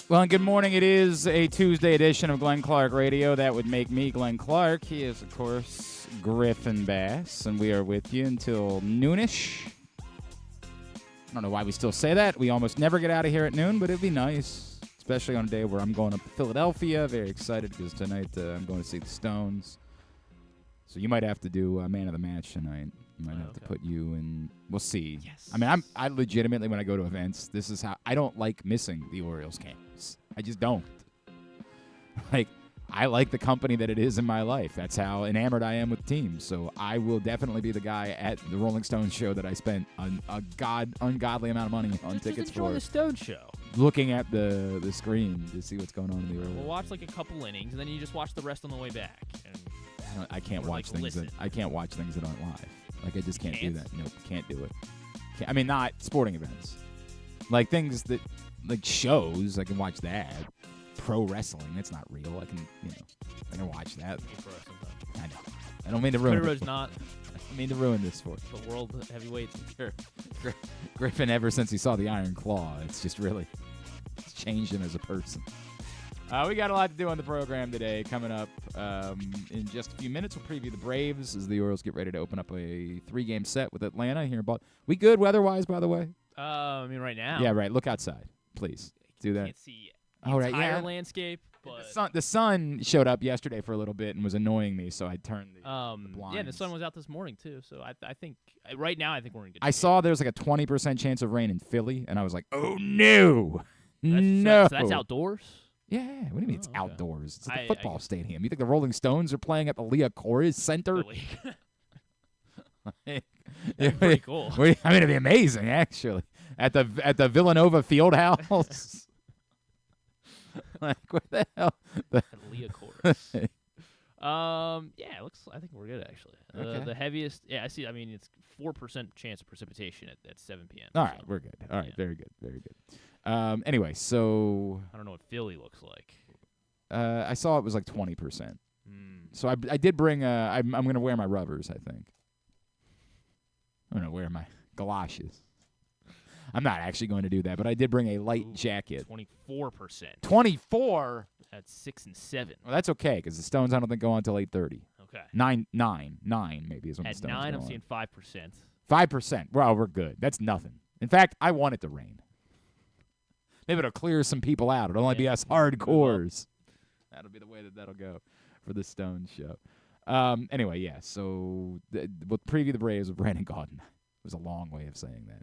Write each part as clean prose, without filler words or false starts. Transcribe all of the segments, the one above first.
Well, good morning. It is a Tuesday edition of Glenn Clark Radio. That would make me Glenn Clark. He is, of course, Griffin Bass, and we are with you until noonish. I don't know why we still say that. We almost never get out of here at noon, but it'd be nice, especially on a day where I'm going up to Philadelphia. Very excited because tonight I'm going to see the Stones. So you might have to do Man of the Match tonight. You might have to put you in. We'll see. Yes. I mean, I legitimately, when I go to events, this is how I don't like missing the Orioles games. I just don't. Like, I like the company that it is in my life. That's how enamored I am with teams. So I will definitely be the guy at the Rolling Stones show that I spent a ungodly amount of money on tickets enjoy for. the Stones show. Looking at the screen to see what's going on in the Orioles. We'll watch like a couple innings, and then you just watch the rest on the way back. And I can't watch things that aren't live. Like, I just can't do that. Nope, can't do it. I mean, not sporting events. Like, things that, like shows, I can watch that. Pro wrestling, that's not real. I can watch that. I know. I don't mean to ruin it. not. I mean to ruin this for you. The world heavyweights. Sure. Griffin, ever since he saw the Iron Claw, it's just really changed him as a person. We got a lot to do on the program today. Coming up in just a few minutes, we'll preview the Braves as the Orioles get ready to open up a 3-game set with Atlanta here in Boston. We good weather-wise, by the way? I mean, right now. Yeah, right. Look outside, please. Do that. Can't see the entire landscape. But the sun showed up yesterday for a little bit and was annoying me, so I turned the blinds. Yeah, the sun was out this morning, too. So I think right now, I think we're in good shape. I saw there's like a 20% chance of rain in Philly, and I was like, oh, no. No. So that's outdoors? Yeah, what do you mean it's outdoors? It's like a football stadium. You think the Rolling Stones are playing at the Leah Corey Center? That's pretty cool. I mean, it'd be amazing, actually. At the Villanova Fieldhouse. Like, what the hell? Leah Corey. Yeah, it looks. I think we're good actually. Okay. The heaviest. Yeah, I see. I mean, it's 4% chance of precipitation at 7 p.m. All right, we're good. All right, very good, very good. Anyway, so I don't know what Philly looks like. I saw it was like 20%. So I did bring. I'm gonna wear my rubbers. I think. I'm gonna wear my galoshes. I'm not actually going to do that, but I did bring a light jacket. 24%. 24. That's 6 and 7. Well, that's okay because the Stones I don't think go on until 8:30. Okay. 9 maybe is when the At Stones 9, go I'm on. seeing 5%. 5%. Well, we're good. That's nothing. In fact, I want it to rain. Maybe it'll clear some people out. It'll only be us hardcores. That'll be the way that'll go for the Stones show. Anyway, yeah. So we'll preview the Braves with Brandon Gaudin. It was a long way of saying that.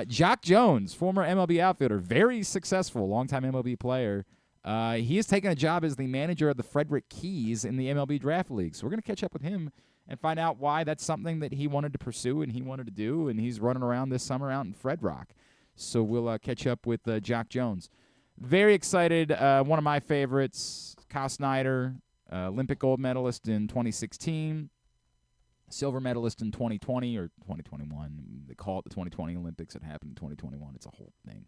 Jacque Jones, former MLB outfielder, very successful, longtime MLB player. He has taken a job as the manager of the Frederick Keys in the MLB Draft League. So we're going to catch up with him and find out why that's something that he wanted to pursue and he wanted to do, and he's running around this summer out in Fred Rock. So we'll catch up with Jacque Jones. Very excited. One of my favorites, Kyle Snyder, Olympic gold medalist in 2016. Silver medalist in 2020 or 2021. They call it the 2020 Olympics. It happened in 2021. It's a whole thing.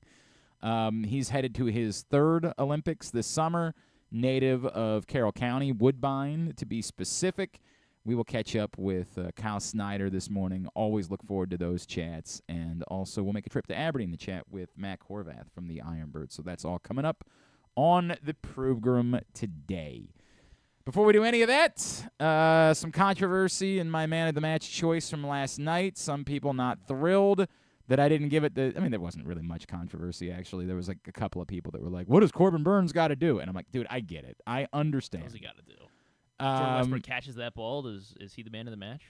He's headed to his 3rd Olympics this summer. Native of Carroll County, Woodbine, to be specific. We will catch up with Kyle Snyder this morning. Always look forward to those chats. And also we'll make a trip to Aberdeen to chat with Mac Horvath from the Ironbirds. So that's all coming up on the program today. Before we do any of that, some controversy in my man of the match choice from last night. Some people not thrilled that I didn't give it the. I mean, there wasn't really much controversy, actually. There was like a couple of people that were like, what does Corbin Burns got to do? And I'm like, dude, I get it. I understand. What does he got to do? Jordan Westbrook catches that ball. Is he the man of the match?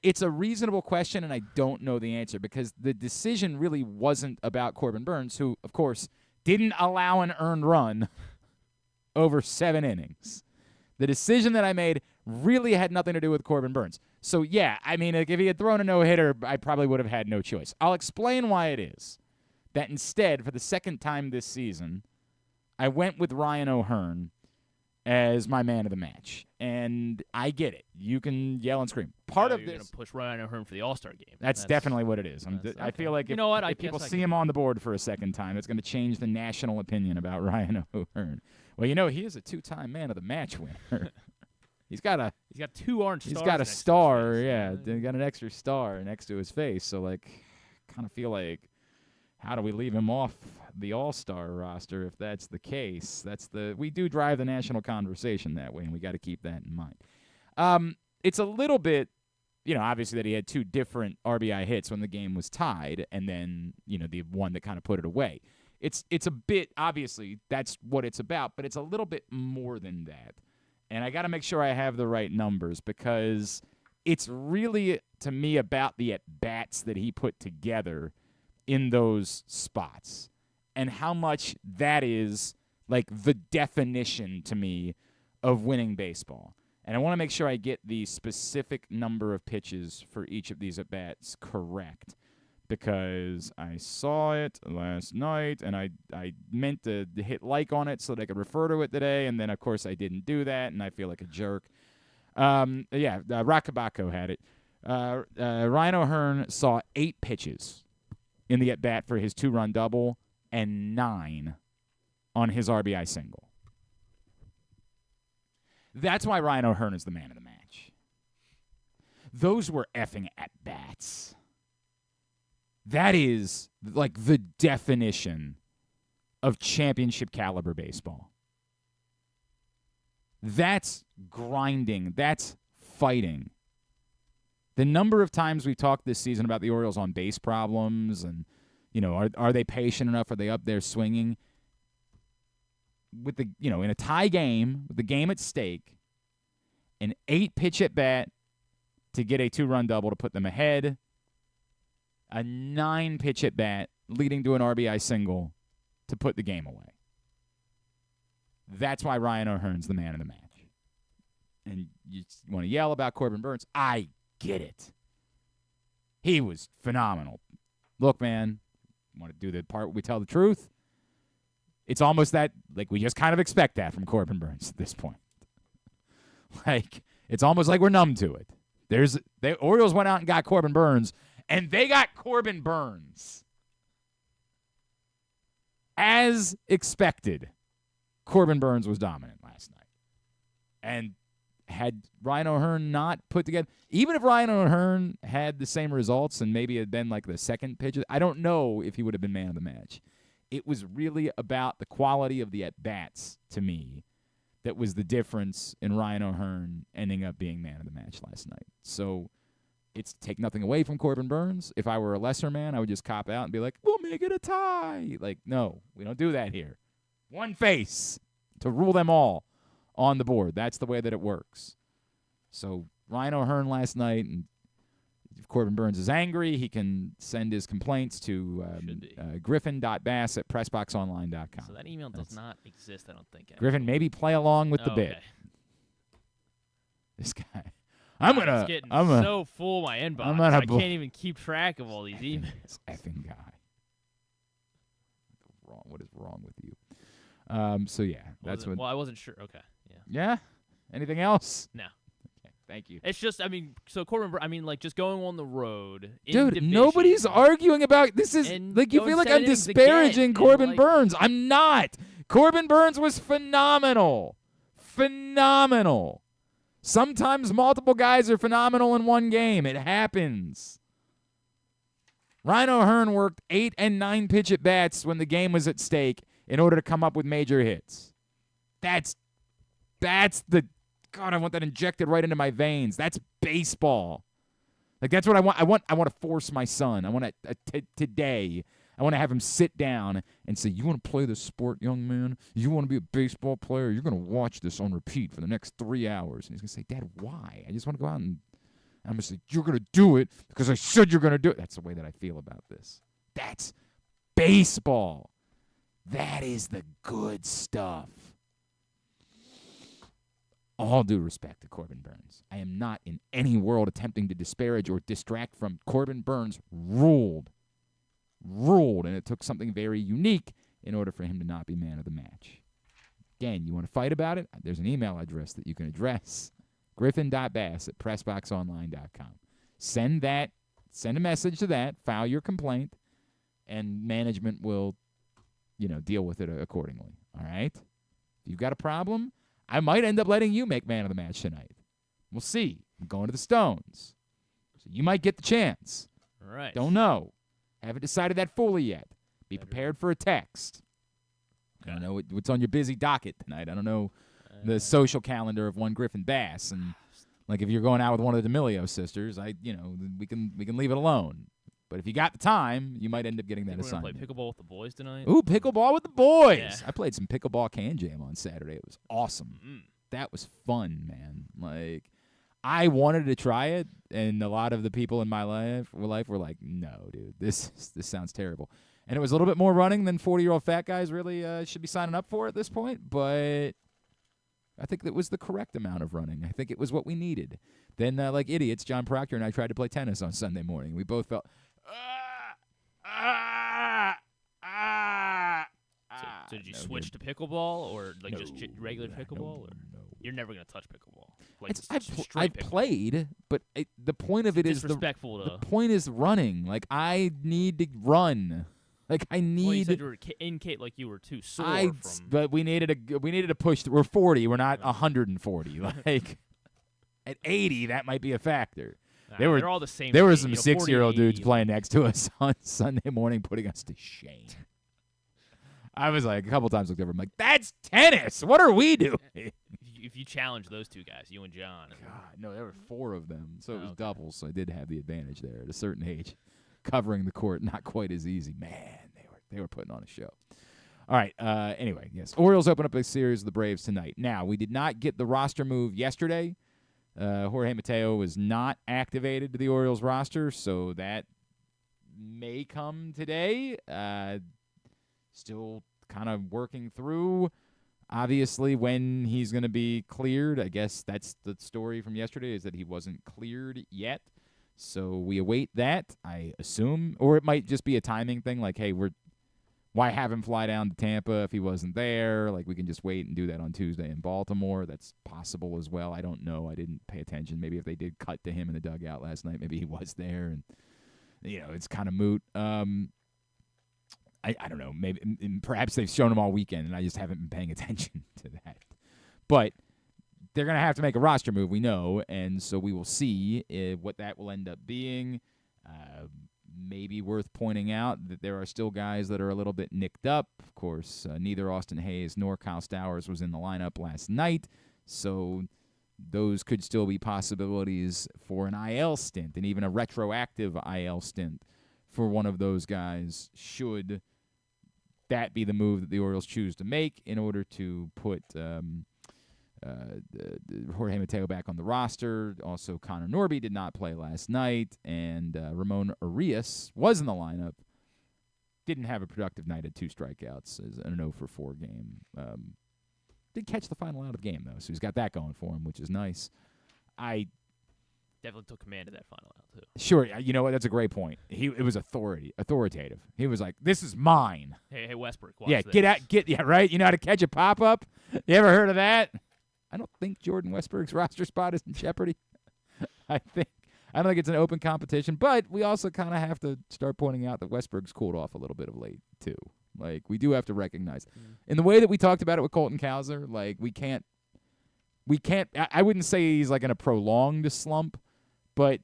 It's a reasonable question, and I don't know the answer because the decision really wasn't about Corbin Burns, who, of course, didn't allow an earned run over 7 innings. The decision that I made really had nothing to do with Corbin Burns. So, yeah, I mean, like, if he had thrown a no-hitter, I probably would have had no choice. I'll explain why it is that instead, for the second time this season, I went with Ryan O'Hearn as my man of the match. And I get it. You can yell and scream. Part of you're this going to push Ryan O'Hearn for the All-Star game. That's definitely what it is. I feel like if people see him on the board for a second time, it's going to change the national opinion about Ryan O'Hearn. Well, he is a 2-time man of the match winner. He's got 2 orange stars. He's got a star, yeah. He got an extra star next to his face. So, like, kind of feel like, how do we leave him off the All-Star roster if that's the case. We do drive the national conversation that way, and we got to keep that in mind. It's a little bit, obviously that he had 2 different RBI hits when the game was tied, and then, the one that kind of put it away. It's a bit, obviously, that's what it's about, but it's a little bit more than that. And I got to make sure I have the right numbers because it's really, to me, about the at-bats that he put together in those spots and how much that is, like, the definition to me of winning baseball. And I want to make sure I get the specific number of pitches for each of these at-bats correct because I saw it last night, and I meant to hit like on it so that I could refer to it today, and then, of course, I didn't do that, and I feel like a jerk. Rakabako had it. Ryan O'Hearn saw 8 pitches in the at-bat for his 2-run double and 9 on his RBI single. That's why Ryan O'Hearn is the man of the match. Those were effing at-bats. That is like the definition of championship caliber baseball. That's grinding. That's fighting. The number of times we've talked this season about the Orioles on base problems and, are they patient enough? Are they up there swinging? With the, in a tie game, with the game at stake, an 8-pitch at bat to get a 2-run double to put them ahead, a 9-pitch at bat leading to an RBI single to put the game away. That's why Ryan O'Hearn's the man of the match. And you want to yell about Corbin Burnes? I get it. He was phenomenal. Look, man, want to do the part where we tell the truth? It's almost that, like, we just kind of expect that from Corbin Burnes at this point. Like, it's almost like we're numb to it. The Orioles went out and got Corbin Burnes, and they got Corbin Burnes. As expected, Corbin Burnes was dominant last night. And had Ryan O'Hearn not put together, even if Ryan O'Hearn had the same results and maybe had been like the second pitch, I don't know if he would have been man of the match. It was really about the quality of the at-bats, to me, that was the difference in Ryan O'Hearn ending up being man of the match last night. So it's take nothing away from Corbin Burnes. If I were a lesser man, I would just cop out and be like, we'll make it a tie. Like, no, we don't do that here. One face to rule them all on the board. That's the way that it works. So Ryan O'Hearn last night, and if Corbin Burnes is angry, he can send his complaints to griffin.bass@pressboxonline.com. So that email does not exist, I don't think. Griffin, maybe play along with the bit. Okay. This guy. It's getting so full my inbox. I can't even keep track of all these emails. This effing guy. What is wrong with you? So yeah, that's what. Well, I wasn't sure. Okay. Yeah. Yeah. Anything else? No. Okay. Thank you. It's just, so Corbin, like just going on the road. Dude, division, nobody's arguing about this. Is like you feel like I'm disparaging Corbin Burnes. I'm not. Corbin Burnes was phenomenal. Phenomenal. Sometimes multiple guys are phenomenal in one game. It happens. Ryan O'Hearn worked 8 and 9 pitch at bats when the game was at stake in order to come up with major hits. That's the God. I want that injected right into my veins. That's baseball. Like that's what I want. I want to force my son. I want to today. I want to have him sit down and say, "You want to play this sport, young man? You want to be a baseball player? You're going to watch this on repeat for the next 3 hours." And he's going to say, "Dad, why? I just want to go out and." I'm going to say, "You're going to do it because I said you're going to do it." That's the way that I feel about this. That's baseball. That is the good stuff. All due respect to Corbin Burnes. I am not in any world attempting to disparage or distract from Corbin Burnes. Ruled. And it took something very unique in order for him to not be man of the match. Again, you want to fight about it? There's an email address that you can address. griffin.bass@pressboxonline.com. Send a message to that, file your complaint, and management will, deal with it accordingly. All right? If you've got a problem, I might end up letting you make man of the match tonight. We'll see. I'm going to the Stones. So you might get the chance. All right. Don't know. Haven't decided that fully yet. Be prepared for a text. Okay. I don't know what's on your busy docket tonight. I don't know the social calendar of one Griffin Bass, and like if you're going out with one of the D'Amelio sisters, we can leave it alone. But if you got the time, you might end up getting that assignment. We're gonna play pickleball with the boys tonight. Ooh, pickleball with the boys! Yeah. I played some pickleball can jam on Saturday. It was awesome. That was fun, man. Like, I wanted to try it, and a lot of the people in my life were like, "No, dude, this sounds terrible." And it was a little bit more running than 40-year-old fat guys really should be signing up for at this point, but I think it was the correct amount of running. I think it was what we needed. Then, like idiots, John Proctor and I tried to play tennis on Sunday morning. We both felt, So did you switch to pickleball or like just regular pickleball? Or no. You're never gonna touch pickleball. Like I've played, but the point of it is the point is running. Like I need to run. Like I need. Well, you said you were in Kate, like you were too sore But we needed a push. We're 40. We're not 140. Like at 80, that might be a factor. They're all the same. There were some 6-year-old dudes playing next to us on Sunday morning, putting us to shame. I was like, a couple times looked over. I'm like, that's tennis. What are we doing? If you challenge those two guys, you and John. God, no, there were 4 of them, so it was doubles. So I did have the advantage there at a certain age. Covering the court, not quite as easy. Man, they were putting on a show. All right. Anyway, yes, Orioles open up a series of the Braves tonight. Now, we did not get the roster move yesterday. Jorge Mateo was not activated to the Orioles roster, so that may come today. Still kind of working through, obviously, when he's going to be cleared. I guess that's the story from yesterday, is that he wasn't cleared yet. So we await that, I assume. Or it might just be a timing thing, like, hey, why have him fly down to Tampa if he wasn't there? Like, we can just wait and do that on Tuesday in Baltimore. That's possible as well. I don't know. I didn't pay attention. Maybe if they did cut to him in the dugout last night, maybe he was there. And, it's kind of moot. I don't know. Maybe perhaps they've shown him all weekend, and I just haven't been paying attention to that. But they're going to have to make a roster move, we know, and so we will see what that will end up being. Maybe worth pointing out that there are still guys that are a little bit nicked up. Of course, neither Austin Hayes nor Kyle Stowers was in the lineup last night, so those could still be possibilities for an IL stint, and even a retroactive IL stint for one of those guys, should that be the move that the Orioles choose to make in order to put Jorge Mateo back on the roster. Also, Connor Norby did not play last night, and Ramon Arias was in the lineup. Didn't have a productive night at 2 strikeouts, as an 0-for-4 game. Did catch the final out of the game, though, so he's got that going for him, which is nice. I definitely took command of that final out, too. Sure, you know what? That's a great point. It was authoritative. He was like, "This is mine." Hey, Westbrook. Yeah, this. Right. You know how to catch a pop up? You ever heard of that? I don't think Jordan Westbrook's roster spot is in jeopardy. I don't think it's an open competition, but we also kind of have to start pointing out that Westbrook's cooled off a little bit of late too. Like, we do have to recognize, in the way that we talked about it with Colton Cowser, like we can't. I wouldn't say he's like in a prolonged slump, but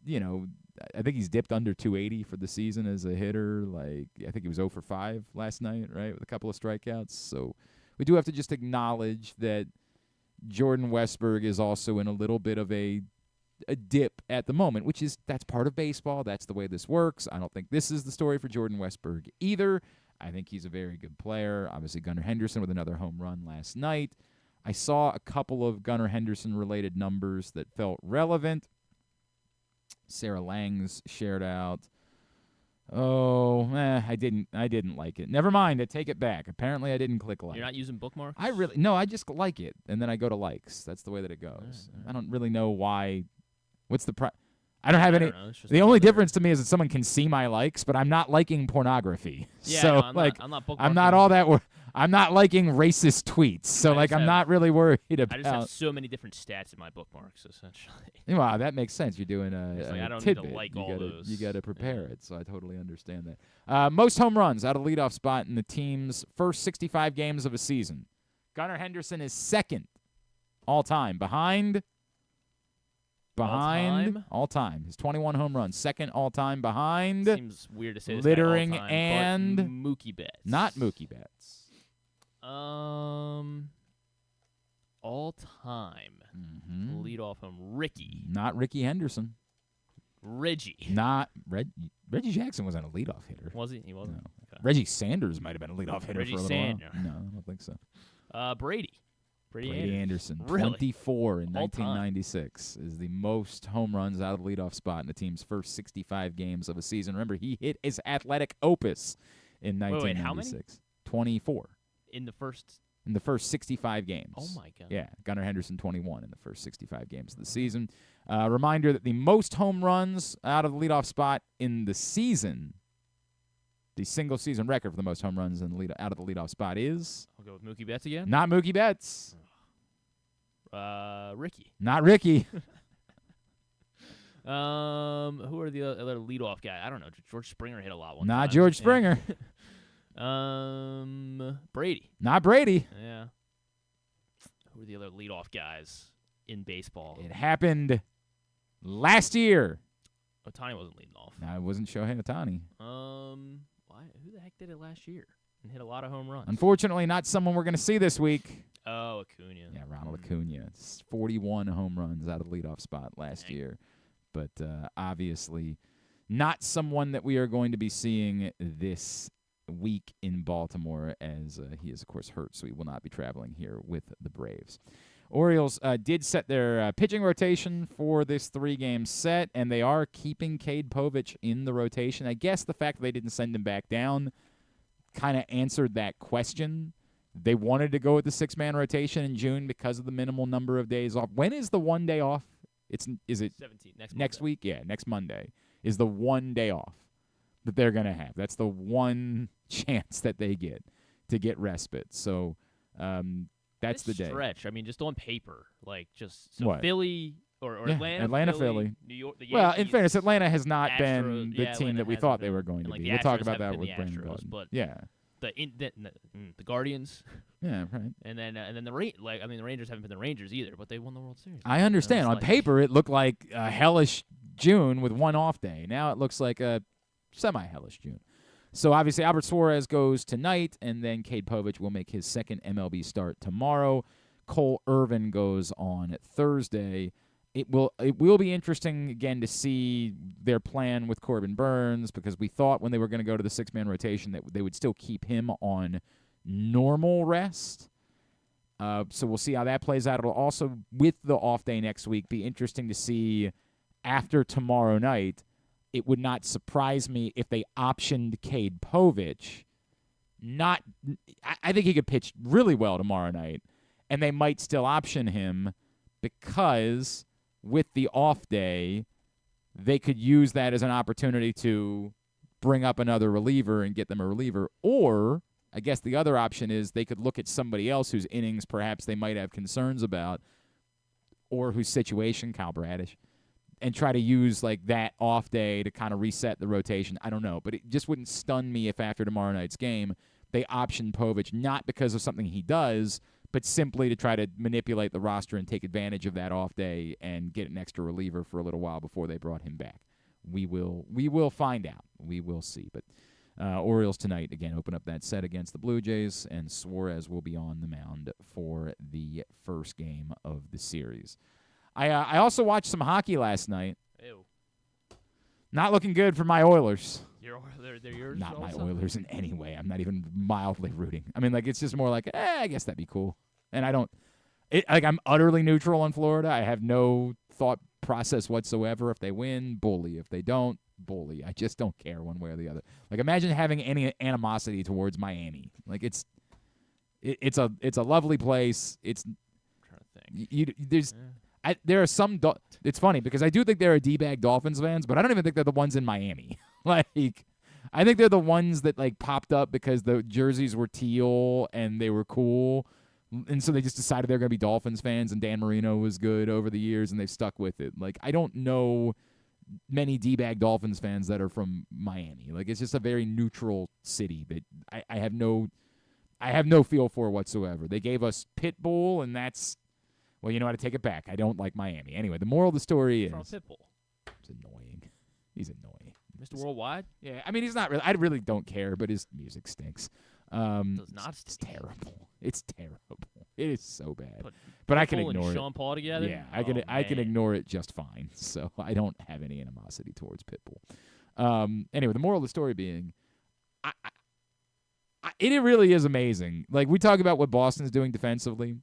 I think he's dipped under 280 for the season as a hitter. Like, I think he was 0-for-5 last night, right, with a couple of strikeouts. So we do have to just acknowledge that Jordan Westburg is also in a little bit of a dip at the moment, that's part of baseball. That's the way this works. I don't think this is the story for Jordan Westburg either. I think he's a very good player. Obviously, Gunnar Henderson with another home run last night. I saw a couple of Gunnar Henderson-related numbers that felt relevant. Sarah Langs shared out. I didn't like it. Never mind, I take it back. Apparently, I didn't click like. You're not using bookmarks? I just like it, and then I go to likes. That's the way that it goes. All right. I don't really know why. What's the I don't have any. The only difference to me is that someone can see my likes, but I'm not liking pornography. Yeah, so no, I'm not bookmarking. I'm not all that. I'm not liking racist tweets, so I'm not really worried about. I just have so many different stats in my bookmarks, essentially. Wow, that makes sense. You're doing I don't tidbit. need to like all those. You got to prepare it, so I totally understand that. Most home runs out of the leadoff spot in the team's first 65 games of a season. Gunnar Henderson is second all time, behind behind all-time. His 21 home runs. Second all-time behind. Seems weird to say this Littering all-time, and Mookie Betts. Not Mookie Betts. All-time. Mm-hmm. Leadoff him. Ricky. Not Ricky Henderson. Reggie. Not Reggie Jackson wasn't a leadoff hitter. Was he? He wasn't. No. Okay. Reggie Sanders might have been a leadoff hitter Reggie for a little Sanders. while. No, I don't think so. Brady Anderson, really? 24 in All 1996 time. is the most home runs out of the leadoff spot in the team's first 65 games of a season. Remember, he hit his athletic opus in 1996. Wait, how many? 24. In the first 65 games. Oh, my God. Yeah, Gunnar Henderson, 21 in the first 65 games of the season. Reminder that the most home runs out of the leadoff spot in the season, the single-season record for the most home runs out of the leadoff spot is? I'll go with Mookie Betts again. Not Mookie Betts. Ricky. Not Ricky. Who are the other leadoff guy? I don't know. George Springer hit a lot one time. Not George Springer. Brady. Not Brady. Yeah. Who are the other leadoff guys in baseball? It happened last year. Ohtani wasn't leading off. No, it wasn't Shohei Ohtani. Who the heck did it last year and hit a lot of home runs? Unfortunately, not someone we're going to see this week. Oh, Acuna. Yeah, Ronald Acuna. It's 41 home runs out of the leadoff spot last year. But obviously not someone that we are going to be seeing this week in Baltimore, as he is, of course, hurt, so he will not be traveling here with the Braves. Orioles did set their pitching rotation for this 3-game set, and they are keeping Cade Povich in the rotation. I guess the fact that they didn't send him back down kind of answered that question. They wanted to go with the 6-man rotation in June because of the minimal number of days off. When is the 1 day off? Is it 17th, next week? Yeah, next Monday is the 1 day off that they're going to have. That's the one chance that they get to get respite. So that's the day. Stretch. I mean, just on paper, like just what? Philly or Atlanta, Philly, New York. The well, Yankees, in fairness, Atlanta has not Astros, been the team Atlanta that we hasn't thought they been, were going to like be. the We'll talk Astros about that haven't with been Brandon the Astros, Gaudin. but Yeah. The Guardians. Yeah, right. And then the Rangers haven't been the Rangers either, but they won the World Series. I understand. On paper, it looked like a hellish June with one off day. Now it looks like a semi-hellish June. So obviously Albert Suarez goes tonight, and then Cade Povich will make his second MLB start tomorrow. Cole Irvin goes on Thursday. It will be interesting again to see their plan with Corbin Burns, because we thought when they were going to go to the 6-man rotation that they would still keep him on normal rest. So we'll see how that plays out. It'll also, with the off day next week, be interesting to see after tomorrow night. It would not surprise me if they optioned Cade Povich. I think he could pitch really well tomorrow night, and they might still option him because with the off day, they could use that as an opportunity to bring up another reliever and get them a reliever. Or I guess the other option is they could look at somebody else whose innings perhaps they might have concerns about, or whose situation, Kyle Bradish, and try to use like that off day to kind of reset the rotation. I don't know, but it just wouldn't stun me if after tomorrow night's game they option Povich, not because of something he does, but simply to try to manipulate the roster and take advantage of that off day and get an extra reliever for a little while before they brought him back. We will find out. We will see. But Orioles tonight, again, open up that set against the Blue Jays, and Suarez will be on the mound for the first game of the series. I also watched some hockey last night. Ew. Not looking good for my Oilers. They're yours. Not also? my Oilers in any way. I'm not even mildly rooting. I mean, like, it's just more like, I guess that'd be cool. And I'm utterly neutral on Florida. I have no thought process whatsoever. If they win, bully. If they don't, bully. I just don't care one way or the other. Like, imagine having any animosity towards Miami. Like, it's a lovely place. I'm trying to think. There are some. It's funny because I do think there are D-bag Dolphins fans, but I don't even think they're the ones in Miami. Like, I think they're the ones that like popped up because the jerseys were teal and they were cool, and so they just decided they're going to be Dolphins fans. And Dan Marino was good over the years, and they've stuck with it. Like, I don't know many D-bag Dolphins fans that are from Miami. Like, it's just a very neutral city that I have no feel for whatsoever. They gave us Pitbull, and that's Well, you know how to take it back. I don't like Miami. Anyway, the moral of the story is Pitbull. It's annoying. He's annoying. Mr. Worldwide? Yeah, I mean, he's not really. I really don't care, but his music stinks. Does not it's terrible. It's terrible. It is so bad. But I can ignore and it. Sean Paul together? Yeah, I can ignore it just fine. So I don't have any animosity towards Pitbull. Anyway, the moral of the story being, it really is amazing. Like, we talk about what Boston's doing defensively.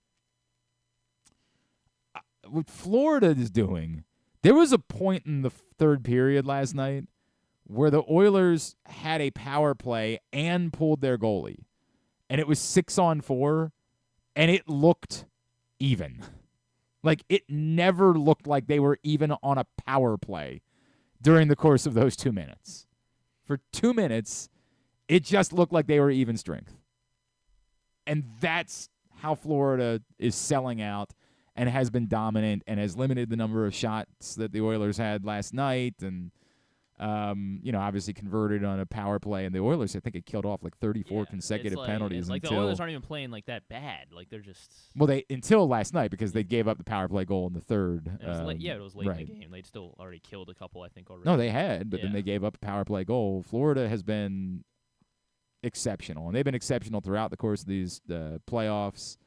What Florida is doing, there was a point in the third period last night where the Oilers had a power play and pulled their goalie. And it was 6-on-4, and it looked even. Like, it never looked like they were even on a power play during the course of those 2 minutes. For 2 minutes, it just looked like they were even strength. And that's how Florida is selling out and has been dominant and has limited the number of shots that the Oilers had last night and, obviously converted on a power play. And the Oilers, I think it killed off like 34 consecutive penalties. Like the Oilers aren't even playing like that bad. Like they're just... Well, until last night because they gave up the power play goal in the third. It was it was late in the game. They'd still already killed a couple, I think, already. No, they had, but then they gave up a power play goal. Florida has been exceptional, and they've been exceptional throughout the course of these playoffs.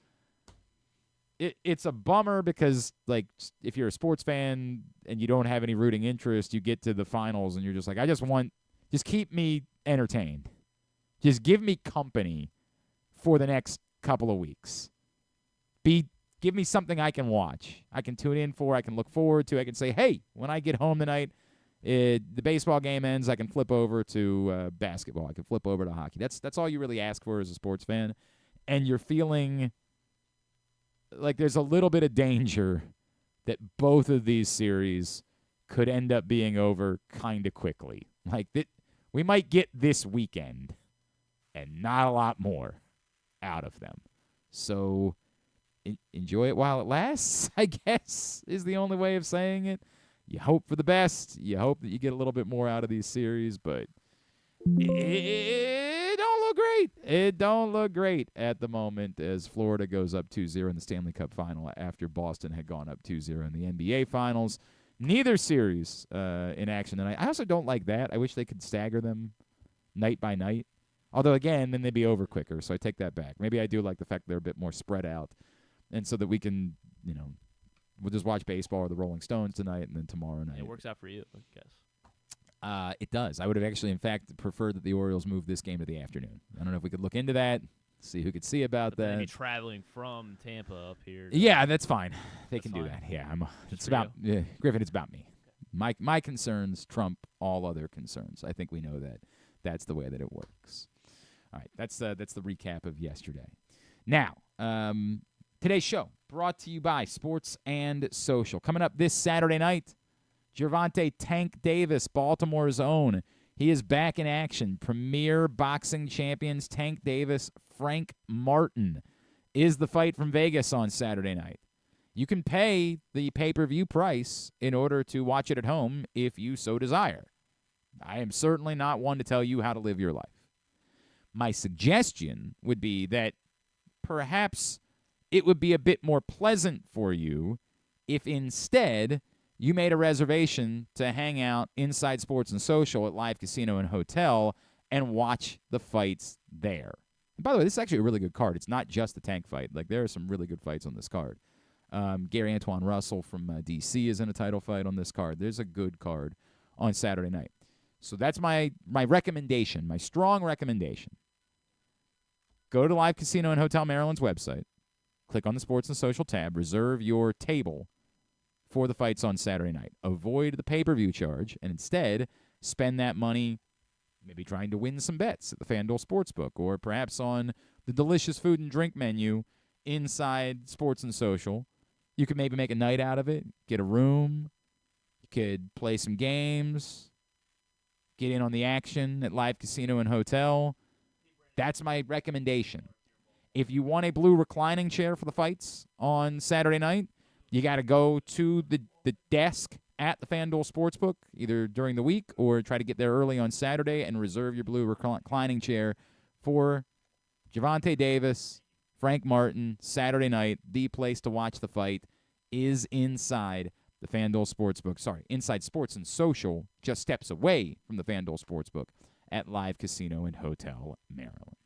It's a bummer because, like, if you're a sports fan and you don't have any rooting interest, you get to the finals and you're just like, just keep me entertained. Just give me company for the next couple of weeks. Give me something I can watch. I can tune in for, I can look forward to. I can say, hey, when I get home tonight, the baseball game ends, I can flip over to basketball. I can flip over to hockey. That's all you really ask for as a sports fan. And you're feeling like there's a little bit of danger that both of these series could end up being over kind of quickly. Like, we might get this weekend and not a lot more out of them. So enjoy it while it lasts, I guess, is the only way of saying it. You hope for the best. You hope that you get a little bit more out of these series, but it don't look great. It don't look great at the moment as Florida goes up 2-0 in the Stanley Cup final after Boston had gone up 2-0 in the NBA finals. Neither series in action tonight. I also don't like that. I wish they could stagger them night by night. Although, again, then they'd be over quicker, so I take that back. Maybe I do like the fact they're a bit more spread out, and so that we can, we'll just watch baseball or the Rolling Stones tonight and then tomorrow night. It works out for you, I guess. It does. I would have actually, in fact, preferred that the Orioles move this game to the afternoon. I don't know if we could look into that, see who could see about that. Maybe traveling from Tampa up here. Yeah, that's fine. They can do that. Yeah, it's about Griffin. It's about me. My concerns trump all other concerns. I think we know that. That's the way that it works. All right, that's the recap of yesterday. Now, today's show brought to you by Sports and Social. Coming up this Saturday night, Gervonta Tank Davis, Baltimore's own. He is back in action. Premier boxing champions Tank Davis, Frank Martin is the fight from Vegas on Saturday night. You can pay the pay-per-view price in order to watch it at home if you so desire. I am certainly not one to tell you how to live your life. My suggestion would be that perhaps it would be a bit more pleasant for you if instead you made a reservation to hang out inside Sports and Social at Live Casino and Hotel and watch the fights there. And by the way, this is actually a really good card. It's not just the Tank fight. Like, there are some really good fights on this card. Gary Antoine Russell from D.C. is in a title fight on this card. There's a good card on Saturday night. So that's my recommendation, my strong recommendation. Go to Live Casino and Hotel Maryland's website. Click on the Sports and Social tab. Reserve your table for the fights on Saturday night. Avoid the pay-per-view charge and instead spend that money maybe trying to win some bets at the FanDuel Sportsbook or perhaps on the delicious food and drink menu inside Sports and Social. You could maybe make a night out of it, get a room. You could play some games, get in on the action at Live Casino and Hotel. That's my recommendation. If you want a blue reclining chair for the fights on Saturday night, you got to go to the desk at the FanDuel Sportsbook, either during the week or try to get there early on Saturday and reserve your blue reclining chair for Gervonta Davis, Frank Martin, Saturday night, the place to watch the fight. is inside the FanDuel Sportsbook. Sorry, Inside Sports and Social, just steps away from the FanDuel Sportsbook at Live Casino and Hotel Maryland.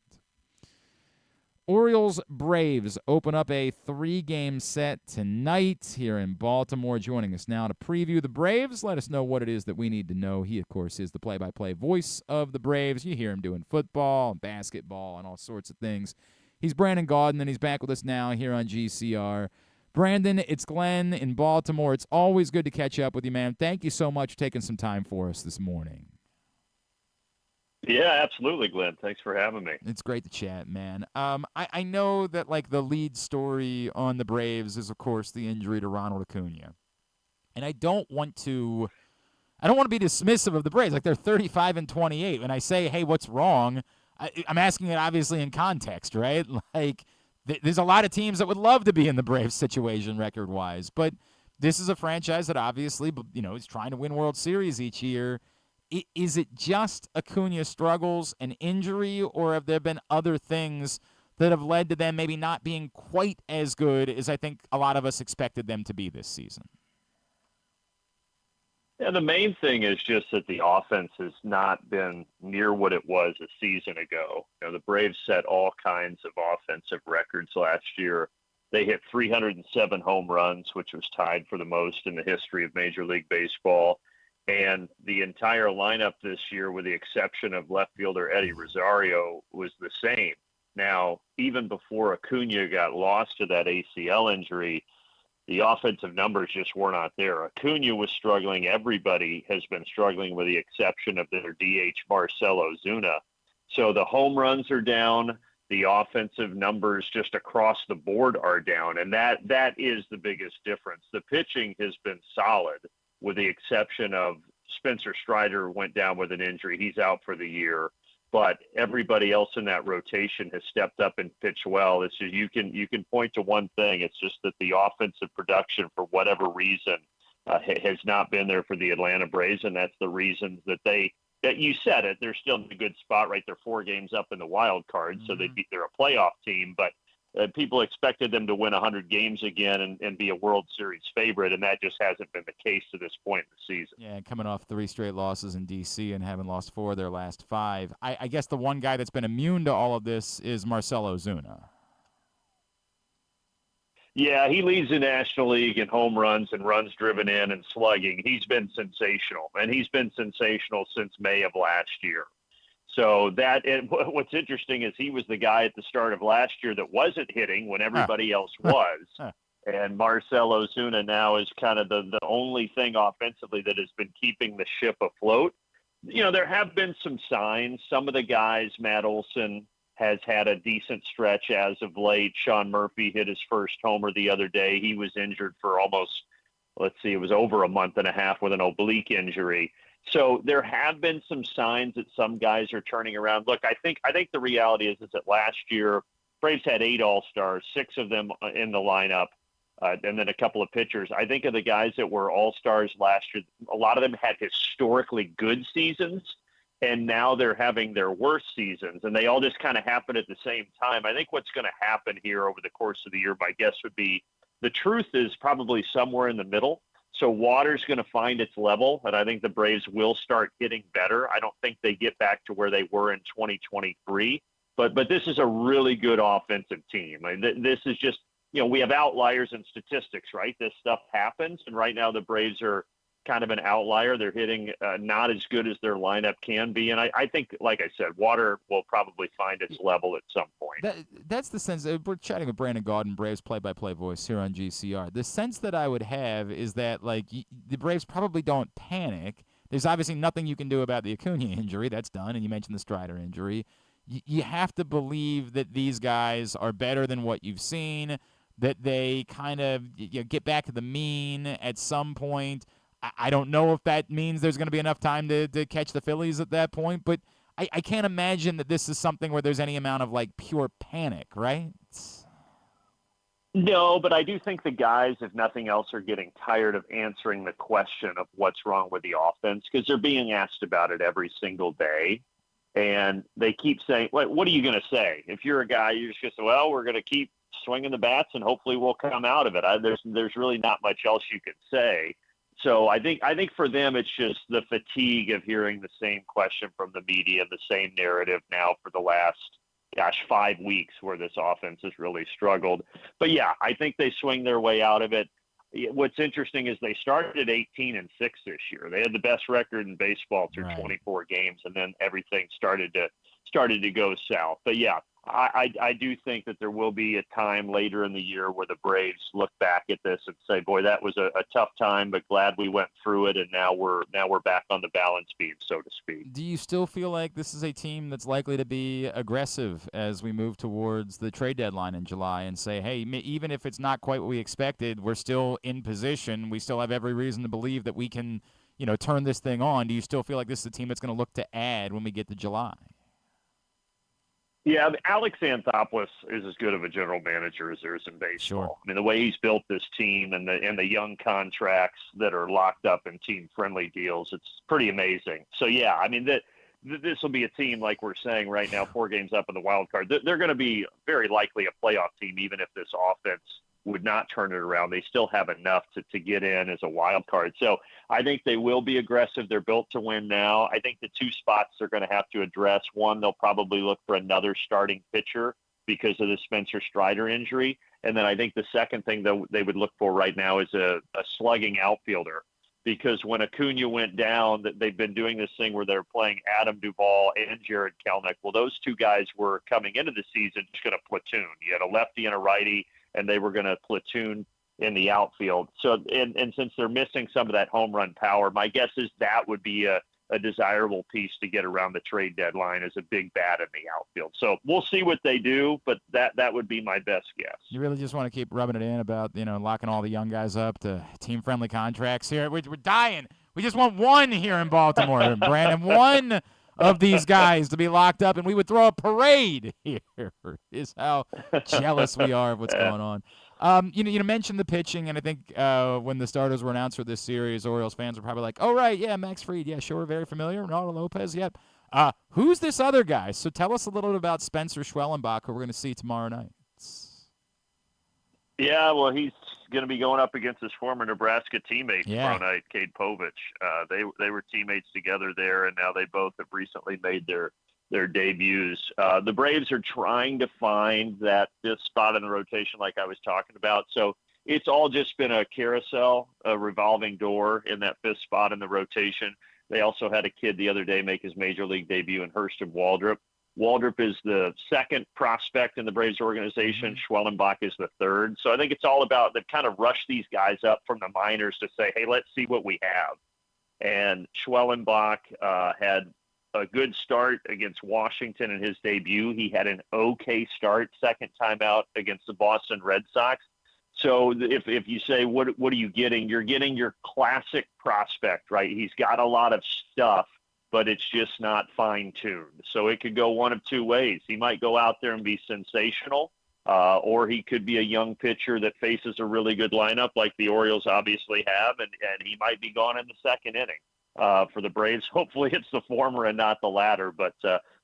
Orioles-Braves open up a 3-game set tonight here in Baltimore. Joining us now to preview the Braves, let us know what it is that we need to know. He, of course, is the play-by-play voice of the Braves. You hear him doing football and basketball and all sorts of things. He's Brandon Gaudin, and he's back with us now here on GCR. Brandon, it's Glenn in Baltimore. It's always good to catch up with you, man. Thank you so much for taking some time for us this morning. Yeah, absolutely, Glenn. Thanks for having me. It's great to chat, man. I know that, like, the lead story on the Braves is, of course, the injury to Ronald Acuna. And I don't want to be dismissive of the Braves. Like, they're 35-28. When I say, hey, what's wrong, I'm asking it obviously in context, right? Like, there's a lot of teams that would love to be in the Braves situation record-wise. But this is a franchise that obviously, is trying to win World Series each year. Is it just Acuna struggles and injury, or have there been other things that have led to them maybe not being quite as good as I think a lot of us expected them to be this season? Yeah, the main thing is just that the offense has not been near what it was a season ago. The Braves set all kinds of offensive records last year. They hit 307 home runs, which was tied for the most in the history of Major League Baseball. And the entire lineup this year, with the exception of left fielder Eddie Rosario, was the same. Now, even before Acuna got lost to that ACL injury, the offensive numbers just were not there. Acuna was struggling. Everybody has been struggling with the exception of their DH Marcell Ozuna. So the home runs are down. The offensive numbers just across the board are down. And that is the biggest difference. The pitching has been solid, with the exception of Spencer Strider went down with an injury. He's out for the year. But everybody else in that rotation has stepped up and pitched well. It's just you can point to one thing. It's just that the offensive production, for whatever reason, has not been there for the Atlanta Braves, and that's the reason that you said it. They're still in a good spot, right? They're 4 games up in the wild card, so they're a playoff team. But people expected them to win 100 games again and be a World Series favorite, and that just hasn't been the case to this point in the season. Yeah, coming off 3 straight losses in D.C. and having lost 4 of their last 5. I guess the one guy that's been immune to all of this is Marcell Ozuna. Yeah, he leads the National League in home runs and runs driven in and slugging. He's been sensational, and he's been sensational since May of last year. So what's interesting is he was the guy at the start of last year that wasn't hitting when everybody else was. And Marcell Ozuna now is kind of the only thing offensively that has been keeping the ship afloat. There have been some signs. Some of the guys, Matt Olson has had a decent stretch as of late. Sean Murphy hit his first homer the other day. He was injured for almost, it was over a month and a half with an oblique injury. So there have been some signs that some guys are turning around. Look, I think the reality is that last year, Braves had 8 All-Stars, 6 of them in the lineup, and then a couple of pitchers. I think of the guys that were All-Stars last year, a lot of them had historically good seasons, and now they're having their worst seasons, and they all just kind of happen at the same time. I think what's going to happen here over the course of the year, my guess would be, the truth is probably somewhere in the middle. So water's going to find its level, and I think the Braves will start hitting better. I don't think they get back to where they were in 2023, but this is a really good offensive team. This is just, we have outliers in statistics, right? This stuff happens, and right now the Braves are kind of an outlier. They're hitting not as good as their lineup can be, and I think, like I said, water will probably find its level at some point. That's the sense. We're chatting with Brandon Gaudin, Braves play-by-play voice here on GCR. The sense that I would have is that, the Braves probably don't panic. There's obviously nothing you can do about the Acuna injury. That's done, and you mentioned the Strider injury. You have to believe that these guys are better than what you've seen, that they kind of get back to the mean at some point. I don't know if that means there's going to be enough time to catch the Phillies at that point, but I can't imagine that this is something where there's any amount of, pure panic, right? No, but I do think the guys, if nothing else, are getting tired of answering the question of what's wrong with the offense, because they're being asked about it every single day. And they keep saying, what are you going to say? If you're a guy, you're just going to say, well, we're going to keep swinging the bats, and hopefully we'll come out of it. There's really not much else you can say. So I think for them, it's just the fatigue of hearing the same question from the media, the same narrative now for the last, 5 weeks where this offense has really struggled. But yeah, I think they swing their way out of it. What's interesting is they started 18-6 this year. They had the best record in baseball through 24 games, and then everything started to go south. But yeah, I do think that there will be a time later in the year where the Braves look back at this and say, boy, that was a tough time, but glad we went through it, and now we're back on the balance beam, so to speak. Do you still feel like this is a team that's likely to be aggressive as we move towards the trade deadline in July and say, hey, even if it's not quite what we expected, we're still in position. We still have every reason to believe that we can, turn this thing on. Do you still feel like this is a team that's going to look to add when we get to July? Yeah, Alex Anthopoulos is as good of a general manager as there is in baseball. Sure. I mean, the way he's built this team and the young contracts that are locked up in team-friendly deals, it's pretty amazing. So, yeah, I mean, this will be a team, like we're saying right now, 4 games up in the wild card. They're going to be very likely a playoff team, even if this offense would not turn it around. They still have enough to get in as a wild card. So I think they will be aggressive. They're built to win now. I think the 2 spots they're going to have to address, one, they'll probably look for another starting pitcher because of the Spencer Strider injury. And then I think the second thing that they would look for right now is a slugging outfielder, because when Acuna went down, they've been doing this thing where they're playing Adam Duvall and Jared Kelenic. Well, those 2 guys were coming into the season just going to platoon. You had a lefty and a righty, and they were going to platoon in the outfield. So, and since they're missing some of that home run power, my guess is that would be a desirable piece to get around the trade deadline as a big bat in the outfield. So we'll see what they do, but that would be my best guess. You really just want to keep rubbing it in about, locking all the young guys up to team-friendly contracts here. We're dying. We just want one here in Baltimore, Brandon. One of these guys to be locked up, and we would throw a parade here, is how jealous we are of what's going on. You mentioned the pitching, and I think when the starters were announced for this series, Orioles fans were probably like, oh, right, yeah, Max Fried, yeah, sure, very familiar, Ronaldo Lopez, yep. Who's this other guy? So tell us a little bit about Spencer Schwellenbach, who we're going to see tomorrow night. Yeah, well, he's going to be going up against his former Nebraska teammate tomorrow night, Cade Povich. They were teammates together there, and now they both have recently made their debuts. The Braves are trying to find this spot in the rotation like I was talking about. So it's all just been a carousel, a revolving door in that 5th spot in the rotation. They also had a kid the other day make his major league debut in Hurston Waldrop. Waldrop is the 2nd prospect in the Braves organization. Schwellenbach is the 3rd. So I think it's all about they've kind of rushed these guys up from the minors to say, hey, let's see what we have. And Schwellenbach had a good start against Washington in his debut. He had an okay start, 2nd time out against the Boston Red Sox. So if you say, what are you getting? You're getting your classic prospect, right? He's got a lot of stuff, but it's just not fine-tuned. So it could go one of 2 ways. He might go out there and be sensational, or he could be a young pitcher that faces a really good lineup like the Orioles obviously have, and he might be gone in the 2nd inning. For the Braves, hopefully it's the former and not the latter, but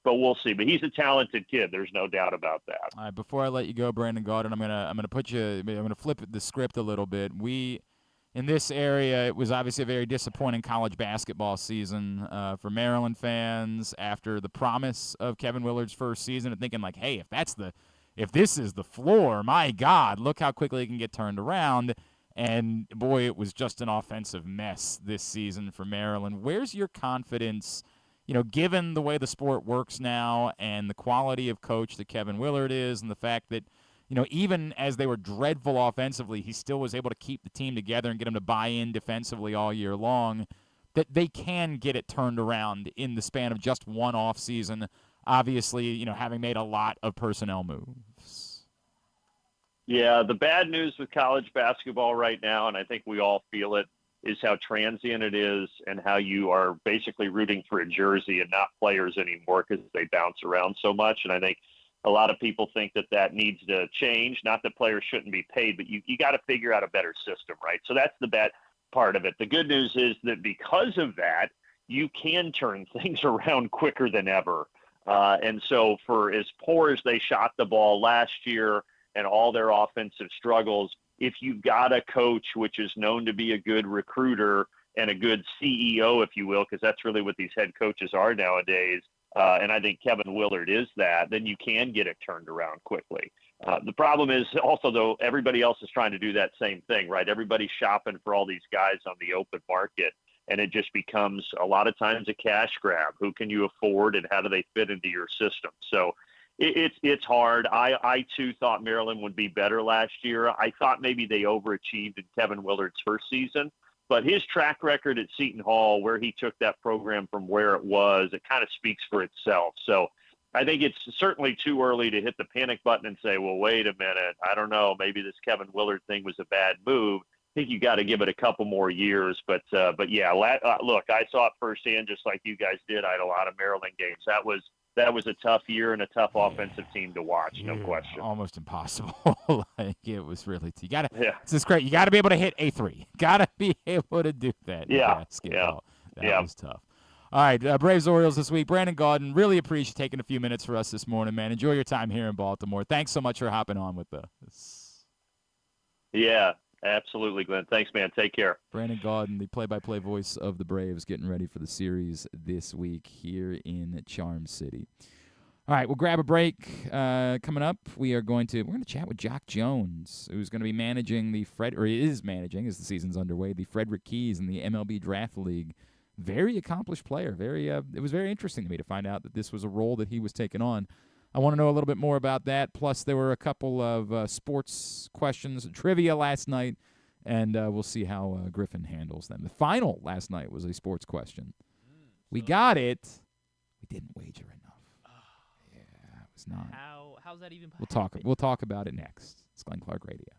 we'll see. But he's a talented kid. There's no doubt about that. All right, before I let you go, Brandon Gaudin, I'm gonna flip the script a little bit. In this area, it was obviously a very disappointing college basketball season for Maryland fans after the promise of Kevin Willard's first season and thinking like, hey, if this is the floor, my God, look how quickly it can get turned around. And, boy, it was just an offensive mess this season for Maryland. Where's your confidence, given the way the sport works now and the quality of coach that Kevin Willard is and the fact that, even as they were dreadful offensively, he still was able to keep the team together and get them to buy in defensively all year long, that they can get it turned around in the span of just one offseason, obviously, having made a lot of personnel moves. Yeah, the bad news with college basketball right now, and I think we all feel it, is how transient it is and how you are basically rooting for a jersey and not players anymore because they bounce around so much. And I think a lot of people think that needs to change. Not that players shouldn't be paid, but you got to figure out a better system, right? So that's the bad part of it. The good news is that because of that, you can turn things around quicker than ever. And so for as poor as they shot the ball last year, and all their offensive struggles, if you've got a coach which is known to be a good recruiter and a good CEO, if you will, because that's really what these head coaches are nowadays, and I think Kevin Willard is that, then you can get it turned around quickly. The problem is also, though, everybody else is trying to do that same thing, right? Everybody's shopping for all these guys on the open market, and it just becomes a lot of times a cash grab. Who can you afford, and how do they fit into your system? So it's hard. I too thought Maryland would be better last year. I thought maybe they overachieved in Kevin Willard's first season, but his track record at Seton Hall, where he took that program from where it was, it kind of speaks for itself. So I think it's certainly too early to hit the panic button and say, well, wait a minute, I don't know, maybe this Kevin Willard thing was a bad move. I think you got to give it a couple more years. But yeah, look, I saw it firsthand, just like you guys did. I had a lot of Maryland games. That was a tough year and a tough offensive team to watch, no question. Almost impossible. Like, it was really this is great. You got to be able to hit a three. Got to be able to do that. Yeah. That was tough. All right, Braves Orioles this week. Brandon Gaudin, really appreciate you taking a few minutes for us this morning, man. Enjoy your time here in Baltimore. Thanks so much for hopping on with us. Yeah. Absolutely, Glenn. Thanks, man. Take care. Brandon Gaudin, the play-by-play voice of the Braves, getting ready for the series this week here in Charm City. All right, we'll grab a break. Coming up, we're going to chat with Jacque Jones, who's going to be managing is managing as the season's underway, the Frederick Keys in the MLB Draft League. Very accomplished player. It was very interesting to me to find out that this was a role that he was taking on. I want to know a little bit more about that. Plus, there were a couple of sports questions, trivia last night, and we'll see how Griffin handles them. The final last night was a sports question. We got it. We didn't wager enough. Yeah, it was not. How's that even possible? We'll talk about it next. It's Glenn Clark Radio.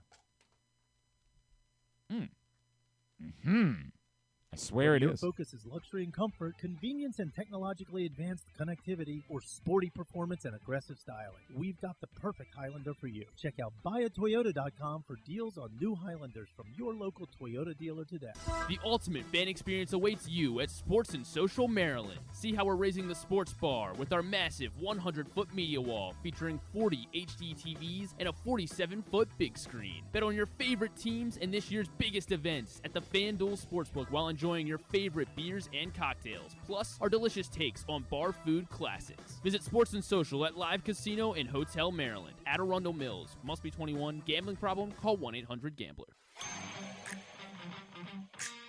I swear it is. Your focus is luxury and comfort, convenience and technologically advanced connectivity, or sporty performance and aggressive styling. We've got the perfect Highlander for you. Check out buyatoyota.com for deals on new Highlanders from your local Toyota dealer today. The ultimate fan experience awaits you at Sports and Social Maryland. See how we're raising the sports bar with our massive 100-foot media wall featuring 40 HD TVs and a 47-foot big screen. Bet on your favorite teams and this year's biggest events at the FanDuel Sportsbook while enjoying your favorite beers and cocktails, plus our delicious takes on bar food classics. Visit Sports and Social at Live Casino and Hotel Maryland at Arundel Mills. Must be 21. Gambling problem? Call 1-800-GAMBLER.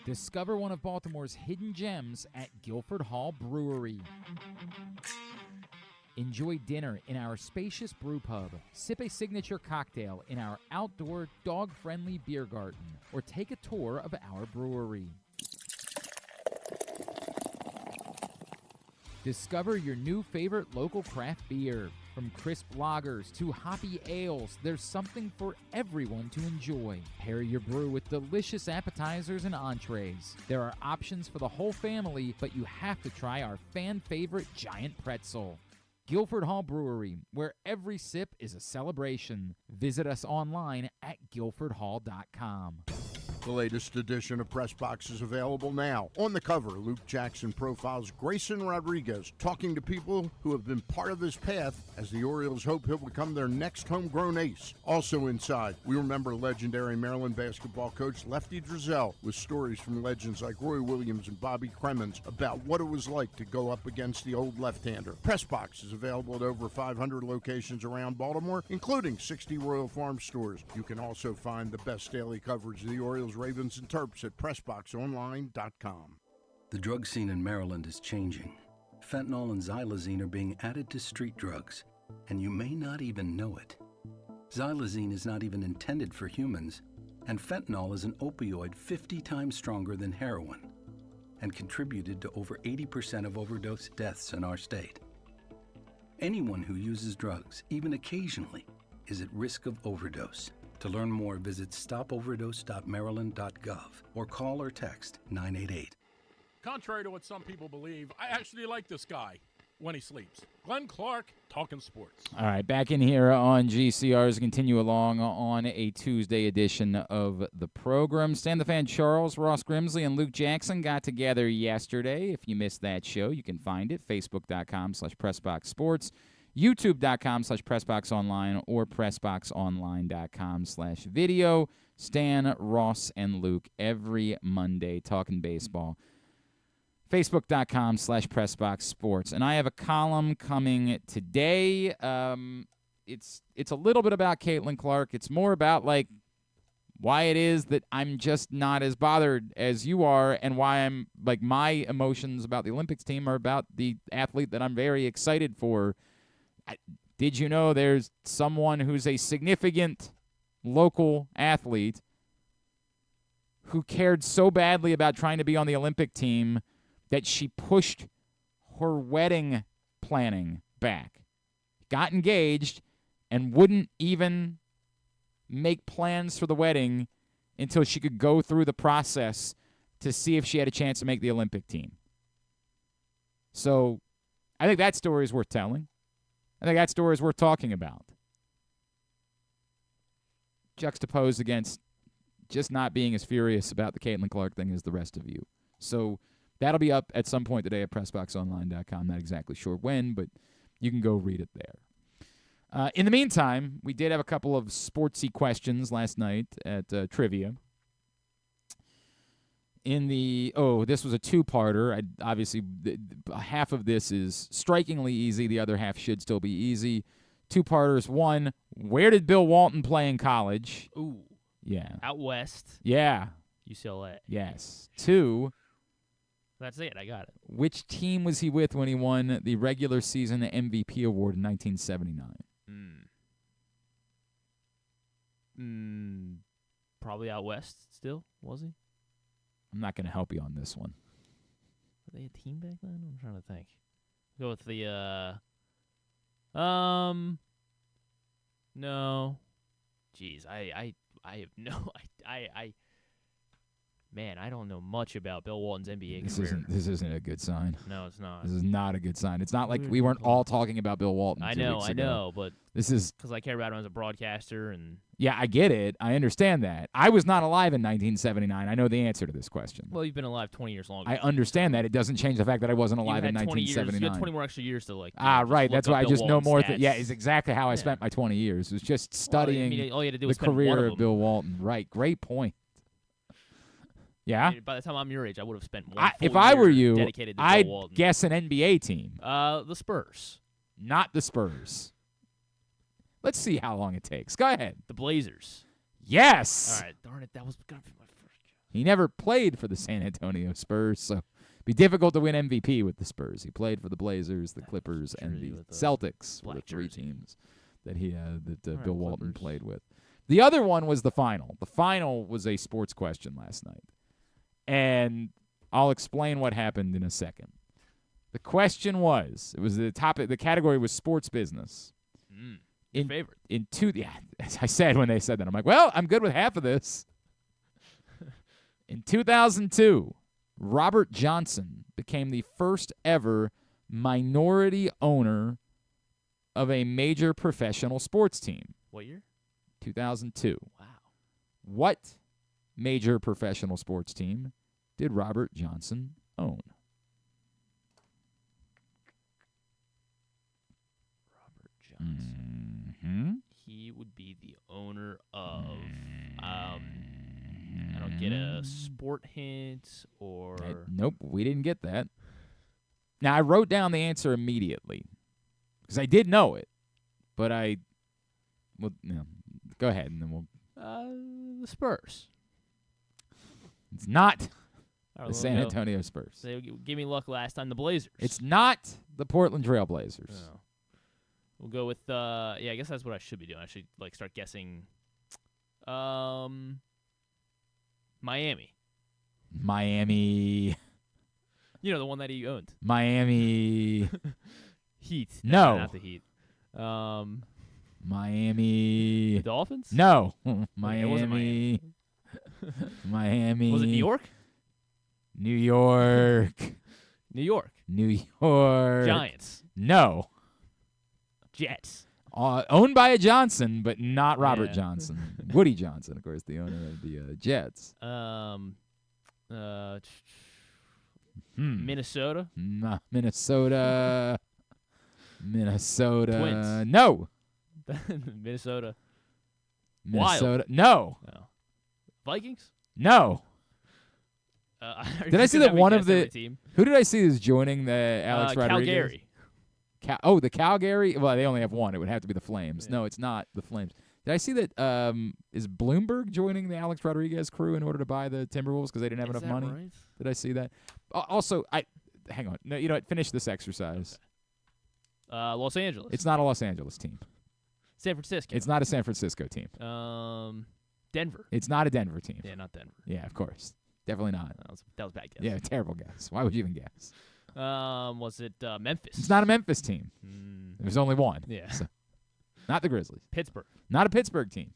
Discover one of Baltimore's hidden gems at Guilford Hall Brewery. Enjoy dinner in our spacious brew pub, sip a signature cocktail in our outdoor dog-friendly beer garden, or take a tour of our brewery. Discover your new favorite local craft beer. From crisp lagers to hoppy ales, there's something for everyone to enjoy. Pair your brew with delicious appetizers and entrees. There are options for the whole family, but you have to try our fan-favorite giant pretzel. Guilford Hall Brewery, where every sip is a celebration. Visit us online at guilfordhall.com. The latest edition of Press Box is available now. On the cover, Luke Jackson profiles Grayson Rodriguez, talking to people who have been part of his path as the Orioles hope he'll become their next homegrown ace. Also inside, we remember legendary Maryland basketball coach Lefty Drizel with stories from legends like Roy Williams and Bobby Cremins about what it was like to go up against the old left-hander. Press Box is available at over 500 locations around Baltimore, including 60 Royal Farm stores. You can also find the best daily coverage of the Orioles, Ravens, and Terps at PressBoxOnline.com. The drug scene in Maryland is changing. Fentanyl and xylazine are being added to street drugs, and you may not even know it. Xylazine is not even intended for humans, and fentanyl is an opioid 50 times stronger than heroin and contributed to over 80% of overdose deaths in our state. Anyone who uses drugs, even occasionally, is at risk of overdose. To learn more, visit stopoverdose.maryland.gov or call or text 988. Contrary to what some people believe, I actually like this guy when he sleeps. Glenn Clark, talking sports. All right, back in here on GCR as we continue along on a Tuesday edition of the program. Stan the Fan Charles, Ross Grimsley, and Luke Jackson got together yesterday. If you missed that show, you can find it, facebook.com/PressBoxSports. YouTube.com/PressBoxOnline or PressBoxOnline.com/video. Stan, Ross, and Luke every Monday talking baseball. Facebook.com/PressBoxSports. And I have a column coming today. It's a little bit about Caitlin Clark. It's more about, like, why it is that I'm just not as bothered as you are, and why I'm, like, my emotions about the Olympics team are about the athlete that I'm very excited for. Did you know there's someone who's a significant local athlete who cared so badly about trying to be on the Olympic team that she pushed her wedding planning back, got engaged, and wouldn't even make plans for the wedding until she could go through the process to see if she had a chance to make the Olympic team. So I think that story is worth telling. I think that story is worth talking about. Juxtaposed against just not being as furious about the Caitlin Clark thing as the rest of you. So that'll be up at some point today at PressBoxOnline.com. Not exactly sure when, but you can go read it there. In the meantime, we did have a couple of sportsy questions last night at Trivia. This was a two-parter. Obviously, half of this is strikingly easy. The other half should still be easy. Two-parters. One, where did Bill Walton play in college? Ooh. Yeah. Out west. Yeah. UCLA. Yes. Two, that's it. I got it. which team was he with when he won the regular season MVP award in 1979? Probably out west still, was he? I'm not going to help you on this one. Were they a team back then? I'm trying to think. Go with the no. Jeez, I have no Man, I don't know much about Bill Walton's NBA career. This isn't a good sign. No, it's not. This is not a good sign. It's not like we weren't all talking about Bill Walton. I 2 know, weeks ago. but This is because I care about him as a broadcaster and. Yeah, I get it. I understand that. I was not alive in 1979. I know the answer to this question. Well, you've been alive 20 years longer. I understand that. It doesn't change the fact that I wasn't alive in 1979. You had 20 more extra years to like. Right. That's why I just know more. Stats. Yeah, is exactly how I spent my 20 years. It was just studying all you had to do the was spend one career of of Bill Walton. Right. Great point. Yeah. By the time I'm your age, I would have spent one. If I were you, dedicated to I'd Bill Walton. guess an NBA team. The Spurs. Not the Spurs. Let's see how long it takes. Go ahead. The Blazers. Yes. All right. Darn it. That was gonna be my first guess. He never played for the San Antonio Spurs, so it'd be difficult to win MVP with the Spurs. He played for the Blazers, the Clippers, and the Celtics, were the three teams that Bill Walton played with. The other one was the final. The final was a sports question last night, and I'll explain what happened in a second. The question was, it was the topic. The category was sports business. Your favorite. As I said when they said that, I'm like, well, I'm good with half of this. In 2002, Robert Johnson became the first ever minority owner of a major professional sports team. What year? 2002. Wow. What major professional sports team did Robert Johnson own? Robert Johnson. He would be the owner of. I don't get a sport hint or. Nope, we didn't get that. Now, I wrote down the answer immediately because I did know it, but well, no, go ahead and then we'll. The Spurs. It's not Right, the San Antonio Spurs. They gave me luck last time. The Blazers. It's not the Portland Trail Blazers. No. We'll go with I guess that's what I should be doing. I should start guessing. Miami. You know, the one that he owned. Miami. Heat. No. Not the Heat. Miami. The Dolphins? No. Miami. It wasn't Miami. Miami. Was it New York? New York. New York. New York. Giants. No. Jets. Owned by a Johnson, but not Robert Johnson. Woody Johnson, of course, the owner of the Jets. Minnesota. Minnesota. Minnesota. Twins. No. Minnesota. Minnesota. No. No. Vikings? No. Did I see that one of the team? Who did I see is joining the Alex Rodriguez? Calgary. The Calgary. Well, they only have one. It would have to be the Flames. Yeah. No, it's not the Flames. Did I see that? Is Bloomberg joining the Alex Rodriguez crew in order to buy the Timberwolves because they didn't have Is enough that money? right? Did I see that? Also, hang on. No, you know what? Finish this exercise. Los Angeles. It's not a Los Angeles team. San Francisco. It's not a San Francisco team. Denver. It's not a Denver team. Yeah, not Denver. Yeah, of course. Definitely not. That was a bad guess. Yeah, terrible guess. Why would you even guess? Was it Memphis? It's not a Memphis team. There's only one. Yeah. So, not the Grizzlies. Pittsburgh. Not a Pittsburgh team.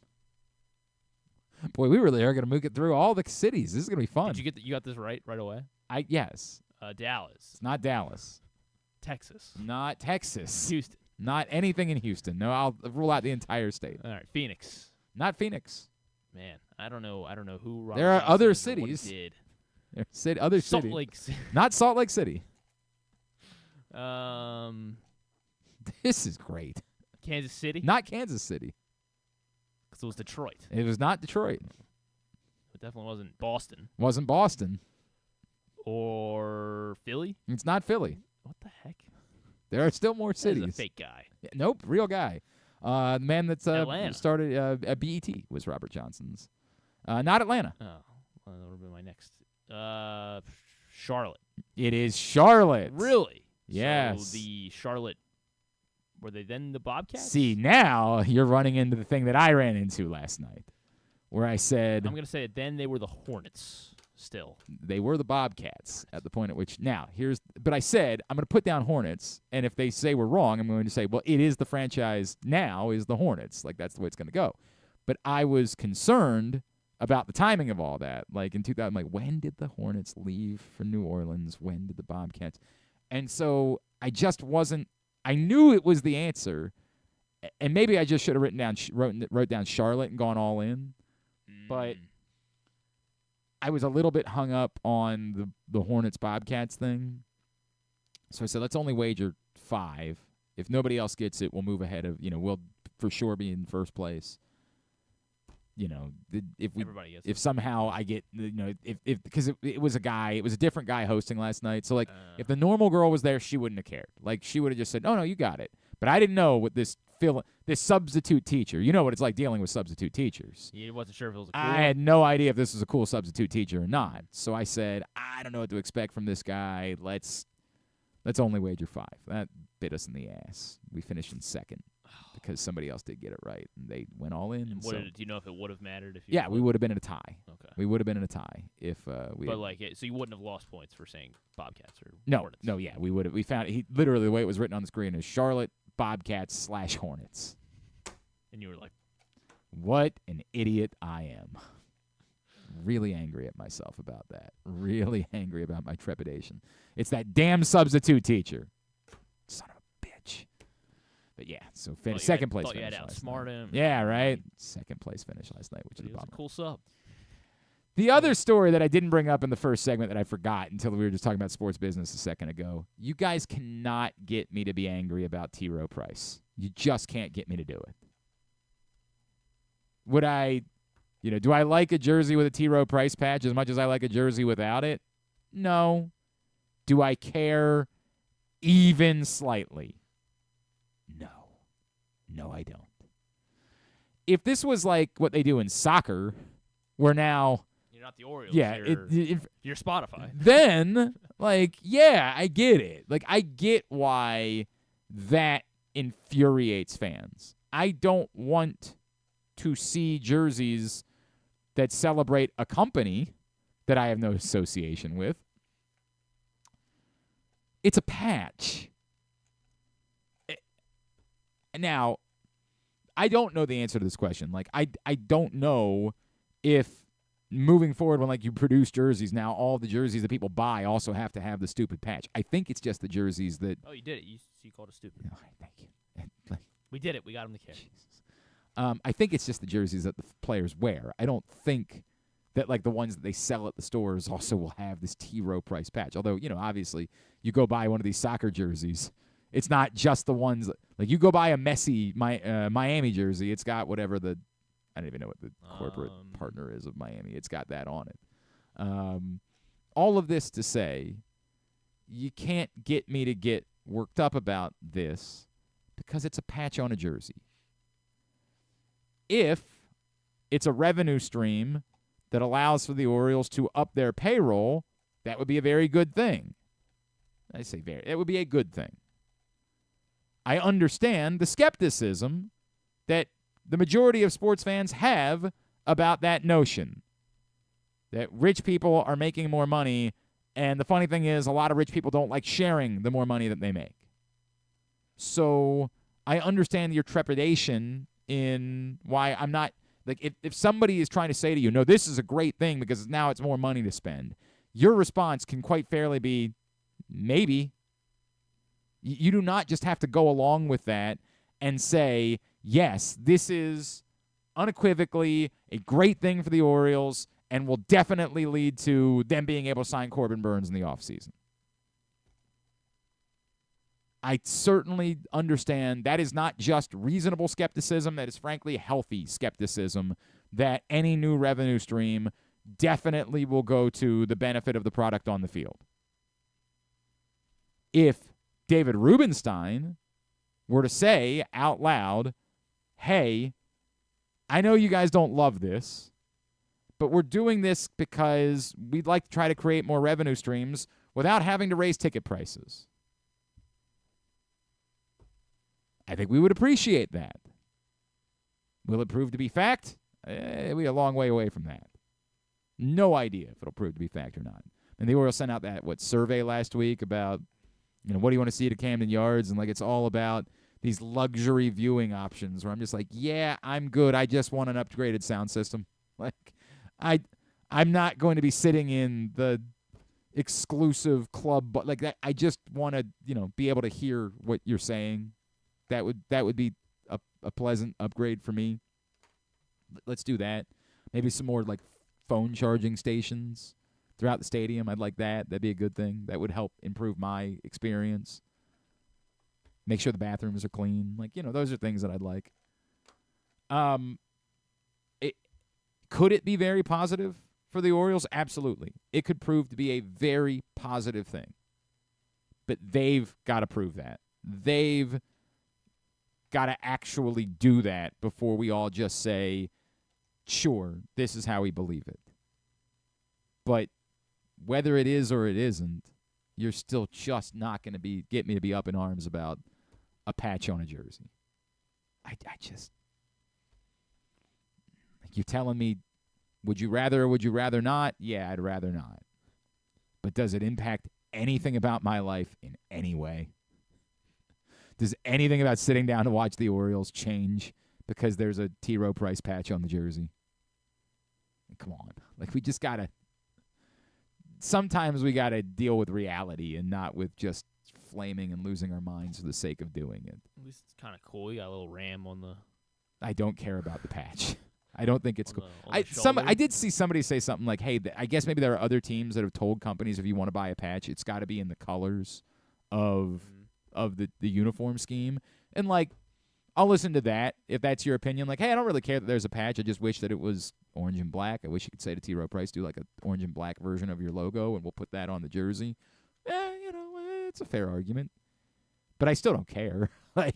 Boy, we really are going to make it through all the cities. This is going to be fun. Did you got this right away? Yes. Dallas. It's not Dallas. Texas. Not Texas. Houston. Not anything in Houston. No, I'll rule out the entire state. All right, Phoenix. Not Phoenix. Man, I don't know who. Robert There are Johnson other is or what he cities. did. There's other Salt cities. Lake City. Not Salt Lake City. This is great. Kansas City. Not Kansas City. Because it was Detroit. It was not Detroit. It definitely wasn't Boston Wasn't Boston. or Philly. It's not Philly. What the heck? There are still more That cities. is a fake guy. Yeah, nope, real guy. The man that's Atlanta. started at BET was Robert Johnson's. Not Atlanta. Oh, well, that would be my next. Charlotte. It is Charlotte. Really? Yes. So the Charlotte. Were they then the Bobcats? See, now you're running into the thing that I ran into last night, where I said I'm going to say it. Then they were the Hornets. Still. they were the Bobcats at the point at which but I said I'm going to put down Hornets, and if they say we're wrong, I'm going to say, well, it is the franchise now is the Hornets. Like, that's the way it's going to go. But I was concerned about the timing of all that. Like, in 2000, like, when did the Hornets leave for New Orleans? When did the Bobcats? And so I just wasn't – I knew it was the answer, and maybe I just should have wrote down Charlotte and gone all in. But I was a little bit hung up on the Hornets Bobcats thing. So I said, let's only wager 5. If nobody else gets it, we'll move ahead of, we'll for sure be in first place. If somehow I get, because it was a different guy hosting last night. So, like, if the normal girl was there, she wouldn't have cared. Like, she would have just said, no, you got it. But I didn't know what this substitute teacher, you know what it's like dealing with substitute teachers. You wasn't sure if it was a cool I had no idea if this was a cool substitute teacher or not. So I said, I don't know what to expect from this guy. Let's only wager 5. That bit us in the ass. We finished in second because somebody else did get it right, and they went all in. And do you know if it would have mattered if you? Yeah, we would have been in a tie. Okay. We would have been in a tie if we. But so you wouldn't have lost points for saying Bobcats or Hornets. No, yeah, we would have. We found literally the way it was written on the screen is Charlotte Bobcats / Hornets. And you were like, what an idiot I am. Really angry at myself about that. Really angry about my trepidation. It's that damn substitute teacher. Son of a bitch. But yeah, so second place thought you finish had last outsmart night. him. Yeah, right? Second place finish last night, which is a He was bummer. a cool sub. The other story that I didn't bring up in the first segment that I forgot until we were just talking about sports business a second ago, you guys cannot get me to be angry about T. Rowe Price. You just can't get me to do it. Would I, do I like a jersey with a T. Rowe Price patch as much as I like a jersey without it? No. Do I care even slightly? No. No, I don't. If this was like what they do in soccer, where now... You're not the Orioles. Yeah. You're Spotify. Then, yeah, I get it. Like, I get why that infuriates fans. I don't want to see jerseys that celebrate a company that I have no association with. It's a patch. Now, I don't know the answer to this question. Like, I don't know if moving forward when, you produce jerseys, now all the jerseys that people buy also have to have the stupid patch. I think it's just the jerseys that... Oh, you did it. You called it stupid. All right, thank you. We did it. We got him to care. I think it's just the jerseys that the players wear. I don't think that, the ones that they sell at the stores also will have this T. Rowe Price patch. Although, obviously, you go buy one of these soccer jerseys, It's not just the ones like you go buy a Messi Miami jersey. It's got whatever I don't even know what the corporate partner is of Miami. It's got that on it. All of this to say, you can't get me to get worked up about this because it's a patch on a jersey. If it's a revenue stream that allows for the Orioles to up their payroll, that would be a very good thing. I say it would be a good thing. I understand the skepticism that the majority of sports fans have about that notion that rich people are making more money, and the funny thing is a lot of rich people don't like sharing the more money that they make. So I understand your trepidation in why I'm not like if somebody is trying to say to you, no, this is a great thing because now it's more money to spend, your response can quite fairly be maybe. You do not just have to go along with that and say, yes, this is unequivocally a great thing for the Orioles and will definitely lead to them being able to sign Corbin Burnes in the offseason. I certainly understand that is not just reasonable skepticism. That is frankly healthy skepticism that any new revenue stream definitely will go to the benefit of the product on the field. If David Rubenstein were to say out loud, hey, I know you guys don't love this, but we're doing this because we'd like to try to create more revenue streams without having to raise ticket prices. I think we would appreciate that. Will it prove to be fact? We're a long way away from that. No idea if it'll prove to be fact or not. And the Orioles sent out that survey last week about, what do you want to see at Camden Yards? And it's all about these luxury viewing options where I'm just like, yeah, I'm good. I just want an upgraded sound system. I'm not going to be sitting in the exclusive club, but that. I just want to, be able to hear what you're saying. That would be a pleasant upgrade for me. Let's do that. Maybe some more phone charging stations throughout the stadium. I'd like that. That'd be a good thing. That would help improve my experience. Make sure the bathrooms are clean. Those are things that I'd like. Could it be very positive for the Orioles? Absolutely. It could prove to be a very positive thing. But they've got to prove that. They've got to actually do that before we all just say, sure, this is how we believe it. But whether it is or it isn't, you're still just not going to get me to be up in arms about a patch on a jersey. I just, you're telling me, would you rather or would you rather not? Yeah, I'd rather not. But does it impact anything about my life in any way? Does anything about sitting down to watch the Orioles change because there's a T. Rowe Price patch on the jersey? Come on. We just got to – sometimes we got to deal with reality and not with just flaming and losing our minds for the sake of doing it. At least it's kind of cool. You got a little ram on the – I don't care about the patch. I don't think it's cool. I did see somebody say something like, hey, I guess maybe there are other teams that have told companies if you want to buy a patch, it's got to be in the colors of the uniform scheme. And, I'll listen to that if that's your opinion. Hey, I don't really care that there's a patch. I just wish that it was orange and black. I wish you could say to T. Rowe Price, do an orange and black version of your logo, and we'll put that on the jersey. It's a fair argument. But I still don't care. It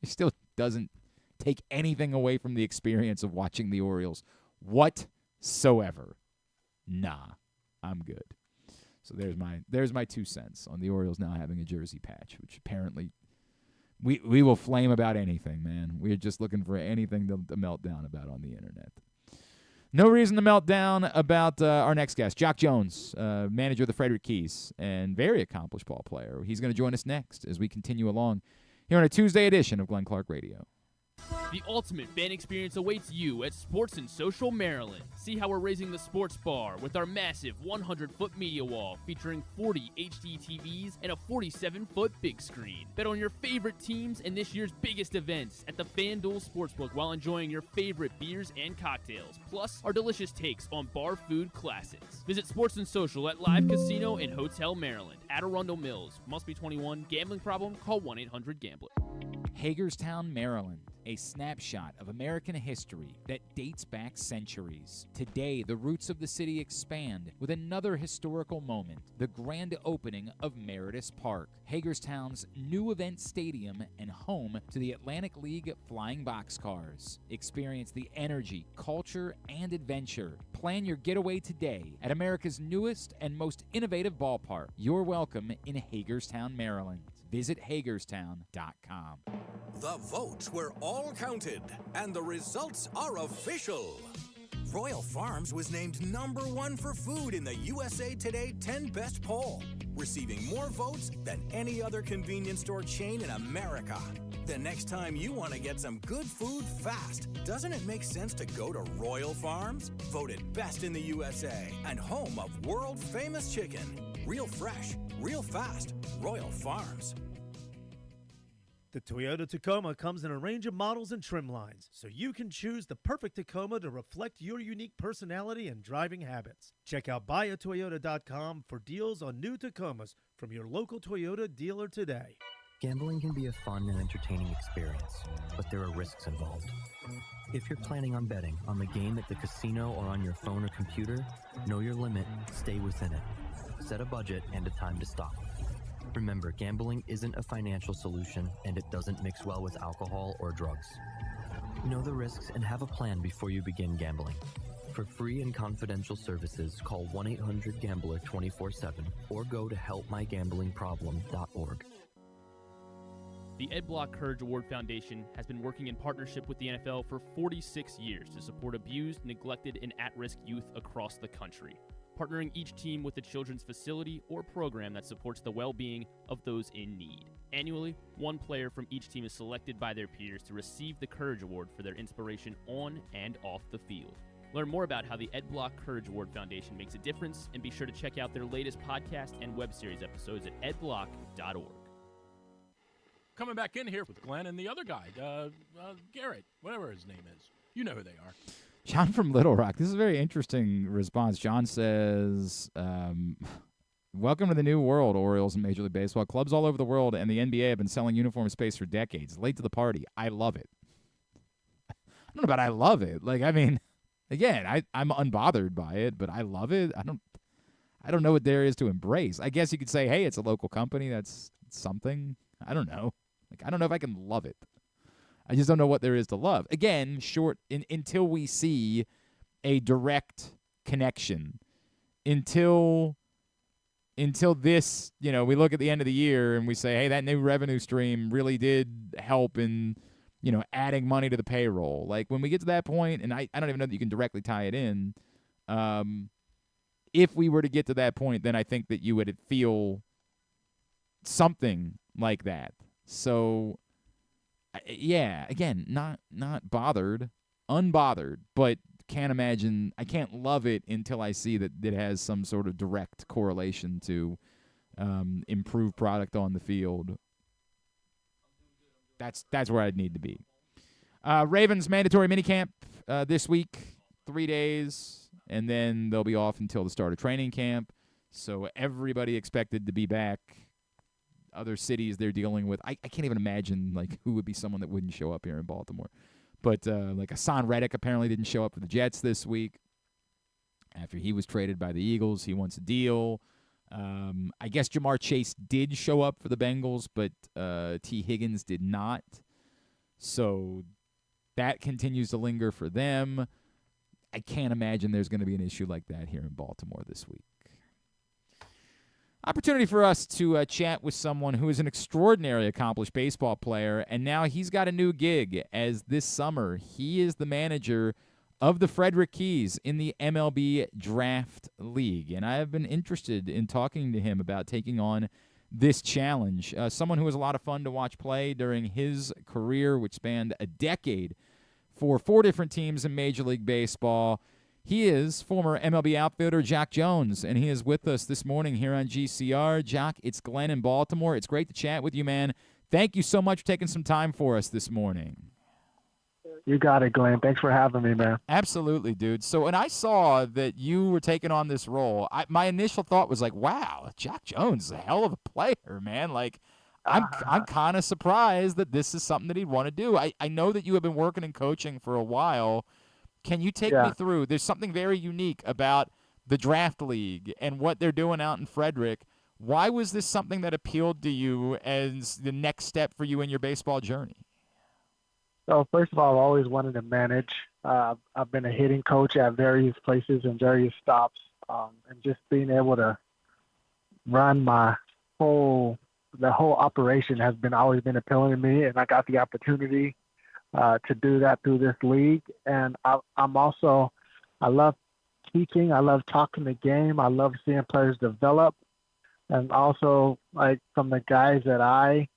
still doesn't take anything away from the experience of watching the Orioles whatsoever. Nah, I'm good. So there's my 2 cents on the Orioles now having a jersey patch, which apparently we will flame about anything, man. We're just looking for anything to melt down about on the internet. No reason to melt down about our next guest, Jacque Jones, manager of the Frederick Keys and very accomplished ball player. He's going to join us next as we continue along here on a Tuesday edition of Glenn Clark Radio. The ultimate fan experience awaits you at Sports and Social Maryland. See how we're raising the sports bar with our massive 100-foot media wall featuring 40 HD TVs and a 47-foot big screen. Bet on your favorite teams and this year's biggest events at the FanDuel Sportsbook while enjoying your favorite beers and cocktails, plus our delicious takes on bar food classics. Visit Sports and Social at Live Casino and Hotel Maryland at Arundel Mills. Must be 21. Gambling problem? Call 1-800-GAMBLER. Hagerstown, Maryland, a snapshot of American history that dates back centuries. Today, the roots of the city expand with another historical moment, the grand opening of Meredith Park, Hagerstown's new event stadium and home to the Atlantic League Flying Boxcars. Experience the energy, culture, and adventure. Plan your getaway today at America's newest and most innovative ballpark. You're welcome in Hagerstown, Maryland. Visit Hagerstown.com. The votes were all counted, and the results are official. Royal Farms was named #1 for food in the USA Today 10 Best poll, receiving more votes than any other convenience store chain in America. The next time you want to get some good food fast, doesn't it make sense to go to Royal Farms? Voted best in the USA and home of world-famous chicken. Real fresh, real fast. Royal Farms. The Toyota Tacoma comes in a range of models and trim lines, so you can choose the perfect Tacoma to reflect your unique personality and driving habits. Check out buyatoyota.com for deals on new Tacomas from your local Toyota dealer today. Gambling can be a fun and entertaining experience, but there are risks involved. If you're planning on betting on the game at the casino or on your phone or computer, know your limit, stay within it. Set a budget and a time to stop. Remember, gambling isn't a financial solution, and it doesn't mix well with alcohol or drugs. Know the risks and have a plan before you begin gambling. For free and confidential services, call 1-800-GAMBLER 24/7 or go to helpmygamblingproblem.org. The Ed Block Courage Award Foundation has been working in partnership with the NFL for 46 years to support abused, neglected, and at-risk youth across the country, partnering each team with a children's facility or program that supports the well-being of those in need. Annually, one player from each team is selected by their peers to receive the Courage Award for their inspiration on and off the field. Learn more about how the Ed Block Courage Award Foundation makes a difference, and be sure to check out their latest podcast and web series episodes at edblock.org. Coming back in here with Glenn and the other guy, Garrett, whatever his name is. You know who they are. John from Little Rock. This is a very interesting response. John says, welcome to the new world, Orioles and Major League Baseball. Clubs all over the world and the NBA have been selling uniform space for decades. Late to the party. I love it. I don't know about I love it. Like, I mean, again, I'm unbothered by it, but I love it. I don't know what there is to embrace. I guess you could say, hey, it's a local company. That's something. I don't know. Like, I don't know if I can love it. I just don't know what there is to love. Again, until we see a direct connection, until this, we look at the end of the year and we say, hey, that new revenue stream really did help in, adding money to the payroll. Like, when we get to that point, and I don't even know that you can directly tie it in, if we were to get to that point, then I think that you would feel something like that. So, yeah, again, not bothered, unbothered, but can't imagine, I can't love it until I see that it has some sort of direct correlation to improved product on the field. That's where I'd need to be. Ravens mandatory minicamp this week, 3 days, and then they'll be off until the start of training camp. So everybody expected to be back. Other cities they're dealing with. I can't even imagine like who would be someone that wouldn't show up here in Baltimore. But like Hassan Reddick apparently didn't show up for the Jets this week after he was traded by the Eagles. He wants a deal. I guess Jamar Chase did show up for the Bengals, but T. Higgins did not. So that continues to linger for them. I can't imagine there's going to be an issue like that here in Baltimore this week. Opportunity for us to chat with someone who is an extraordinarily accomplished baseball player, and now he's got a new gig as this summer he is the manager of the Frederick Keys in the MLB Draft League. And I have been interested in talking to him about taking on this challenge. Someone who was a lot of fun to watch play during his career, which spanned a decade for 4 different teams in Major League Baseball. He is former MLB outfielder Jacque Jones, and he is with us this morning here on GCR. Jacque, it's Glenn in Baltimore. It's great to chat with you, man. Thank you so much for taking some time for us this morning. You got it, Glenn. Thanks for having me, man. Absolutely, dude. So when I saw that you were taking on this role, my initial thought was like, wow, Jacque Jones is a hell of a player, man. Like, I'm kind of surprised that this is something that he'd want to do. I know that you have been working and coaching for a while. Can you take me through? There's something very unique about the draft league and what they're doing out in Frederick. Why was this something that appealed to you as the next step for you in your baseball journey? So first of all, I've always wanted to manage. I've been a hitting coach at various places and various stops, and just being able to run the whole operation has always been appealing to me, and I got the opportunity to do that through this league. And I love teaching. I love talking the game. I love seeing players develop, and also like from the guys that I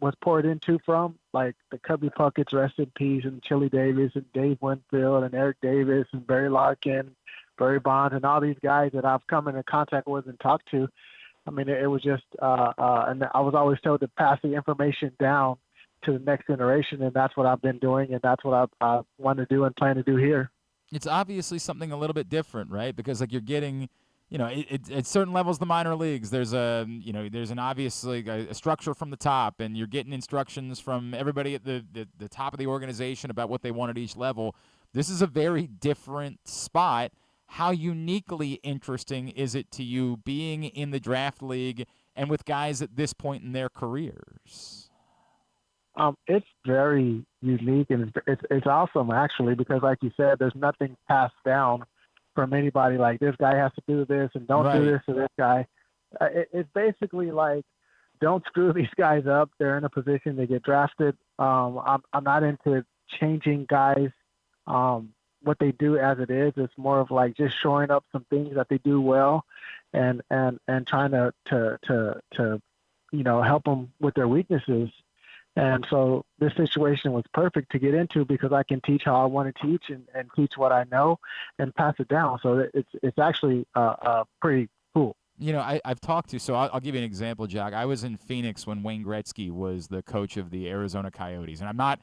was poured into from, like the Cubby Pucketts, rest in peace, and Chili Davis and Dave Winfield and Eric Davis and Barry Larkin, Barry Bonds, and all these guys that I've come into contact with and talked to. I mean, it was just, and I was always told to pass the information down to the next generation, and that's what I've been doing, and that's what I want to do and plan to do here. It's obviously something a little bit different, right? Because like you're getting, at certain levels, the minor leagues, there's an obviously a structure from the top, and you're getting instructions from everybody at the top of the organization about what they want at each level. This is a very different spot. How uniquely interesting is it to you being in the draft league and with guys at this point in their careers? It's very unique, and it's awesome actually, because like you said, there's nothing passed down from anybody like this guy has to do this and don't do this to this guy. It's basically like, don't screw these guys up. They're in a position to get drafted. I'm not into changing guys what they do as it is. It's more of like just showing up some things that they do well, and trying to help them with their weaknesses. And so this situation was perfect to get into because I can teach how I want to teach and teach what I know and pass it down. So it's actually pretty cool. I've talked to, so I'll give you an example, Jacque. I was in Phoenix when Wayne Gretzky was the coach of the Arizona Coyotes. And I'm not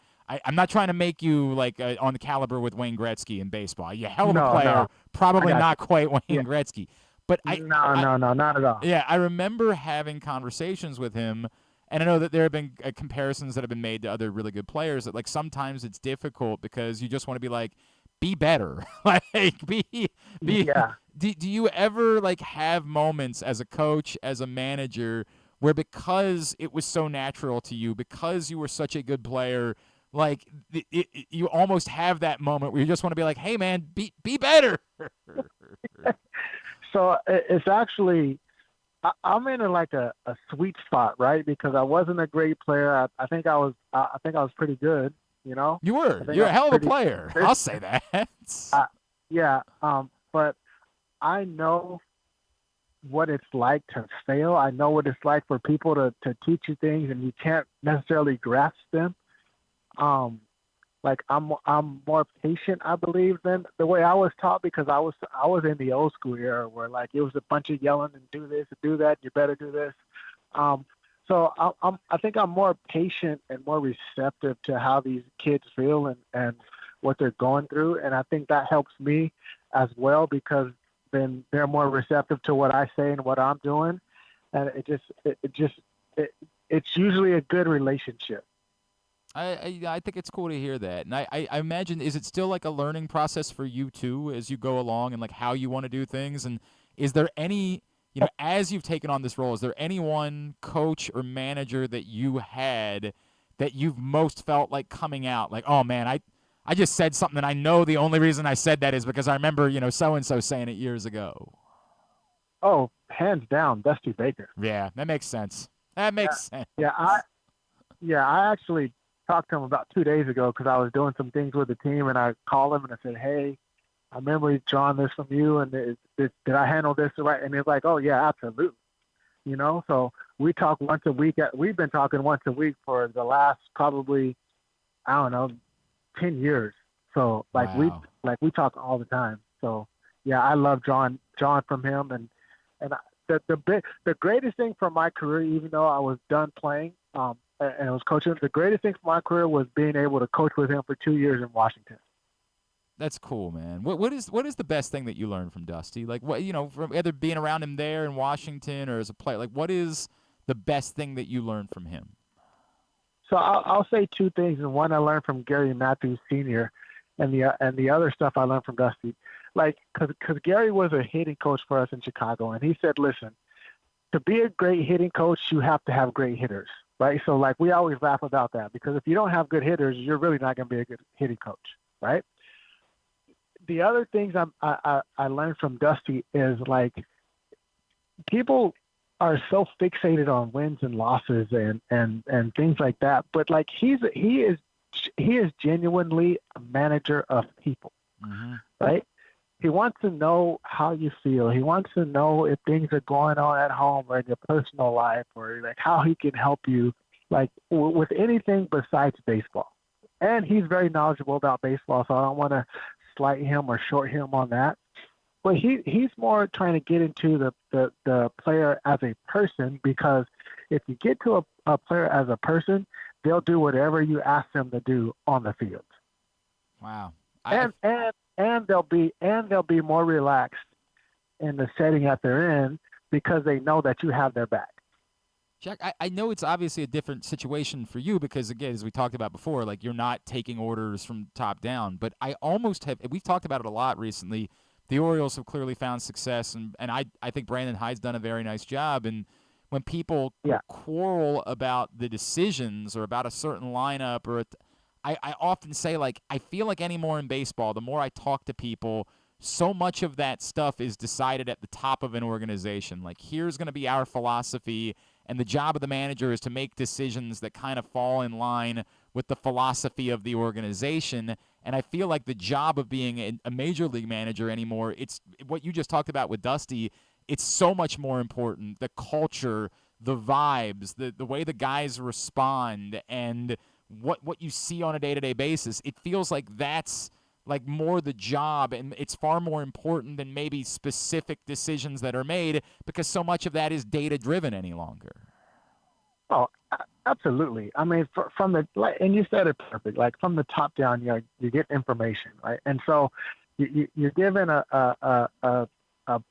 trying to make you like on the caliber with Wayne Gretzky in baseball. You're a hell of a player, probably not quite Wayne Gretzky. But no, not at all. Yeah, I remember having conversations with him. And I know that there have been comparisons that have been made to other really good players that, like, sometimes it's difficult because you just want to be like, be better. Yeah. Do you ever, like, have moments as a coach, as a manager, where because it was so natural to you, because you were such a good player, like, you almost have that moment where you just want to be like, hey, man, be better. So it's actually – I'm in like a sweet spot, right? Because I wasn't a great player. I think I was pretty good, You were. You're a hell of a player. I'll say that. Yeah. But I know what it's like to fail. I know what it's like for people to teach you things and you can't necessarily grasp them. Like I'm more patient, I believe, than the way I was taught, because I was in the old school era where like it was a bunch of yelling and do this and do that. You better do this. So I think I'm more patient and more receptive to how these kids feel and what they're going through, and I think that helps me as well, because then they're more receptive to what I say and what I'm doing, and it's usually a good relationship. I think it's cool to hear that. And I imagine, is it still like a learning process for you too as you go along and like how you want to do things? And is there any, as you've taken on this role, is there any one coach or manager that you had that you've most felt like coming out like, oh man, I just said something and I know the only reason I said that is because I remember, so-and-so saying it years ago? Oh, hands down, Dusty Baker. Yeah, that makes sense. That makes sense. I actually talked to him about 2 days ago because I was doing some things with the team, and I called him and I said, hey, I remember drawing this from you, and did I handle this right? And he's like, oh, yeah, absolutely. you know. So we talk once a week. We've been talking once a week for the last probably, I don't know, 10 years. So like Wow. we talk all the time. So yeah, I love drawing from him, and the greatest thing for my career, even though I was done playing, and I was coaching, the greatest thing for my career was being able to coach with him for 2 years in Washington. That's cool, man. What is the best thing that you learned from Dusty? Like, what, you know, from either being around him there in Washington or as a player, like, what is the best thing that you learned from him? So I'll say two things, and one I learned from Gary Matthews Sr., and the other stuff I learned from Dusty. Like, because Gary was a hitting coach for us in Chicago, and he said, listen, to be a great hitting coach, you have to have great hitters, right? So, like, we always laugh about that, because if you don't have good hitters, you're really not going to be a good hitting coach, right? The other things I learned from Dusty is, like, people are so fixated on wins and losses and things like that, but like he is genuinely a manager of people, right? He wants to know how you feel. He wants to know if things are going on at home or in your personal life, or like how he can help you, like with anything besides baseball. And he's very knowledgeable about baseball, so I don't want to slight him or short him on that. But he's more trying to get into the player as a person, because if you get to a player as a person, they'll do whatever you ask them to do on the field. Wow. And they'll be more relaxed in the setting that they're in, because they know that you have their back. Jacque, I know it's obviously a different situation for you because, again, as we talked about before, like you're not taking orders from top down. But I almost have – we've talked about it a lot recently. The Orioles have clearly found success, and I think Brandon Hyde's done a very nice job. And when people quarrel about the decisions or about a certain lineup, or I often say, like, I feel like anymore in baseball, the more I talk to people, so much of that stuff is decided at the top of an organization. Like, here's going to be our philosophy, and the job of the manager is to make decisions that kind of fall in line with the philosophy of the organization. And I feel like the job of being a major league manager anymore, it's what you just talked about with Dusty, it's so much more important. The culture, the vibes, the way the guys respond, and what you see on a day-to-day basis, it feels like that's like more the job, and it's far more important than maybe specific decisions that are made, because so much of that is data-driven any longer. Oh, absolutely. I mean, from the and you said it perfect. Like from the top down, you get information, right? And so you're given a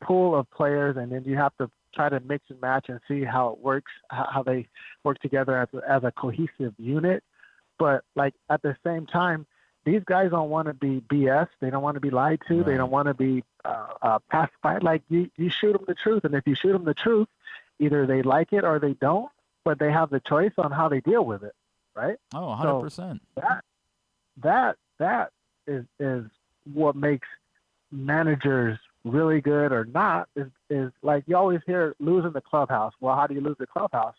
pool of players, and then you have to try to mix and match and see how it works, how they work together as a cohesive unit. But like at the same time, these guys don't want to be BS. They don't want to be lied to. Right. They don't want to be pacified. Like you shoot them the truth, and if you shoot them the truth, either they like it or they don't. But they have the choice on how they deal with it, right? Oh, 100%. So that is what makes managers really good or not. Is like you always hear losing the clubhouse. Well, how do you lose the clubhouse?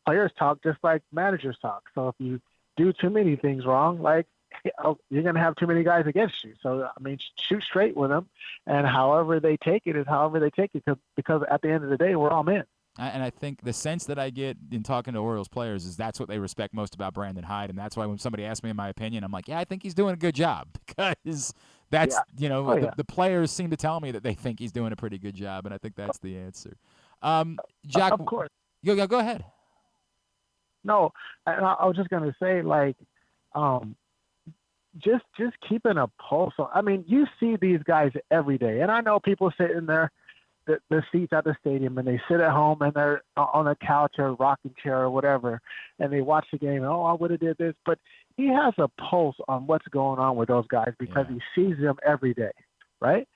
Players talk just like managers talk. So if you do too many things wrong, like you're going to have too many guys against you. So I mean, shoot straight with them, and however they take it is however they take it. Because at the end of the day, we're all men. And I think the sense that I get in talking to Orioles players is that's what they respect most about Brandon Hyde, and that's why when somebody asks me in my opinion, I'm like, yeah, I think he's doing a good job, because that's, the players seem to tell me that they think he's doing a pretty good job, and I think that's the answer. Jacque, of course. Go ahead. No, I was just going to say, like, just keeping a pulse on. I mean, you see these guys every day, and I know people sitting there, the seats at the stadium, and they sit at home and they're on a couch or a rocking chair or whatever, and they watch the game. And, I would have did this, but he has a pulse on what's going on with those guys because he sees them every day, right?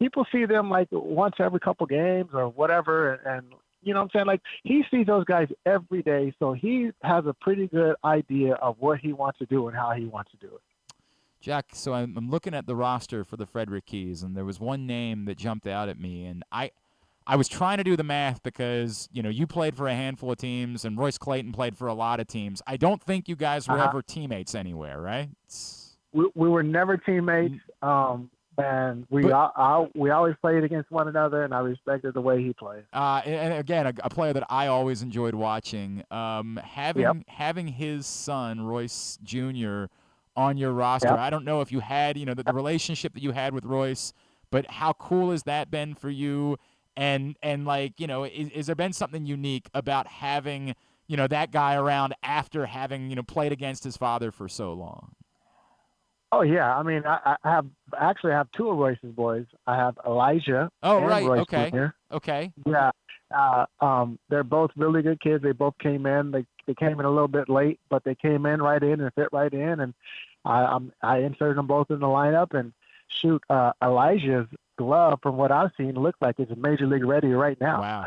People see them like once every couple games or whatever, and you know what I'm saying? Like he sees those guys every day, so he has a pretty good idea of what he wants to do and how he wants to do it. Jacque, so I'm looking at the roster for the Frederick Keys, and there was one name that jumped out at me, and I was trying to do the math because, you played for a handful of teams, and Royce Clayton played for a lot of teams. I don't think you guys were ever teammates anywhere, right? We were never teammates, And we always played against one another, and I respected the way he played. And again, a player that I always enjoyed watching. Having his son Royce Jr. on your roster. Yep. I don't know if you had the relationship that you had with Royce, but how cool has that been for you? And like is there been something unique about having that guy around after having played against his father for so long? Oh yeah, I mean, I have two of Royce's boys. I have Elijah. Oh and right, Royce okay, Jr. okay. Yeah, they're both really good kids. They both came in. They came in a little bit late, but they came in right in and fit right in. And I inserted them both in the lineup. And shoot, Elijah's glove, from what I've seen, looks like it's major league ready right now. Wow.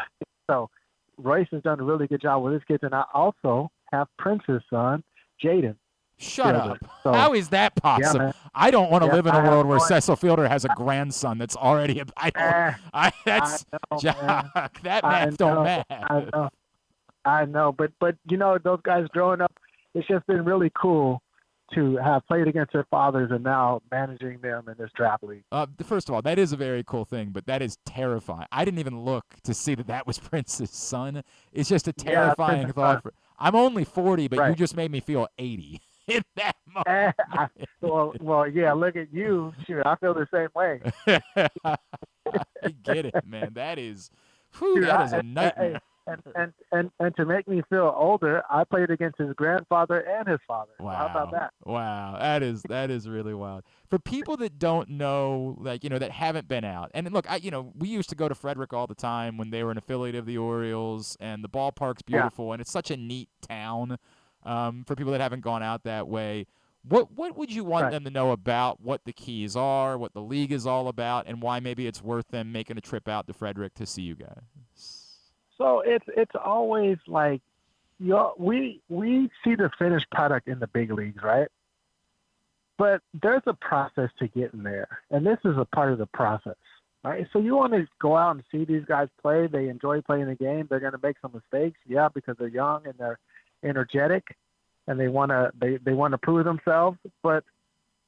So Royce has done a really good job with his kids, and I also have Prince's son, Jaden. Shut Fielder. up. So, How is that possible? Yeah, I don't want to live in a world where boys. Cecil Fielder has a grandson that's already Jacque. That math don't math. I know. But those guys growing up, it's just been really cool to have played against their fathers and now managing them in this draft league. First of all, that is a very cool thing, but that is terrifying. I didn't even look to see that was Prince's son. It's just a terrifying thought. I'm only 40, but you just made me feel 80 in that moment. Well, yeah, look at you. Shoot, I feel the same way. I get it, man. That is a nightmare. And to make me feel older, I played against his grandfather and his father. Wow. How about that? Wow. That is really wild. For people that don't know, that haven't been out. And look, we used to go to Frederick all the time when they were an affiliate of the Orioles, and the ballpark's beautiful, and it's such a neat town. For people that haven't gone out that way, what would you want them to know about what the Keys are, what the league is all about, and why maybe it's worth them making a trip out to Frederick to see you guys? So it's always like we see the finished product in the big leagues, right? But there's a process to getting there, and this is a part of the process, right? So you want to go out and see these guys play. They enjoy playing the game. They're going to make some mistakes, because they're young and they're energetic, and they want to prove themselves. But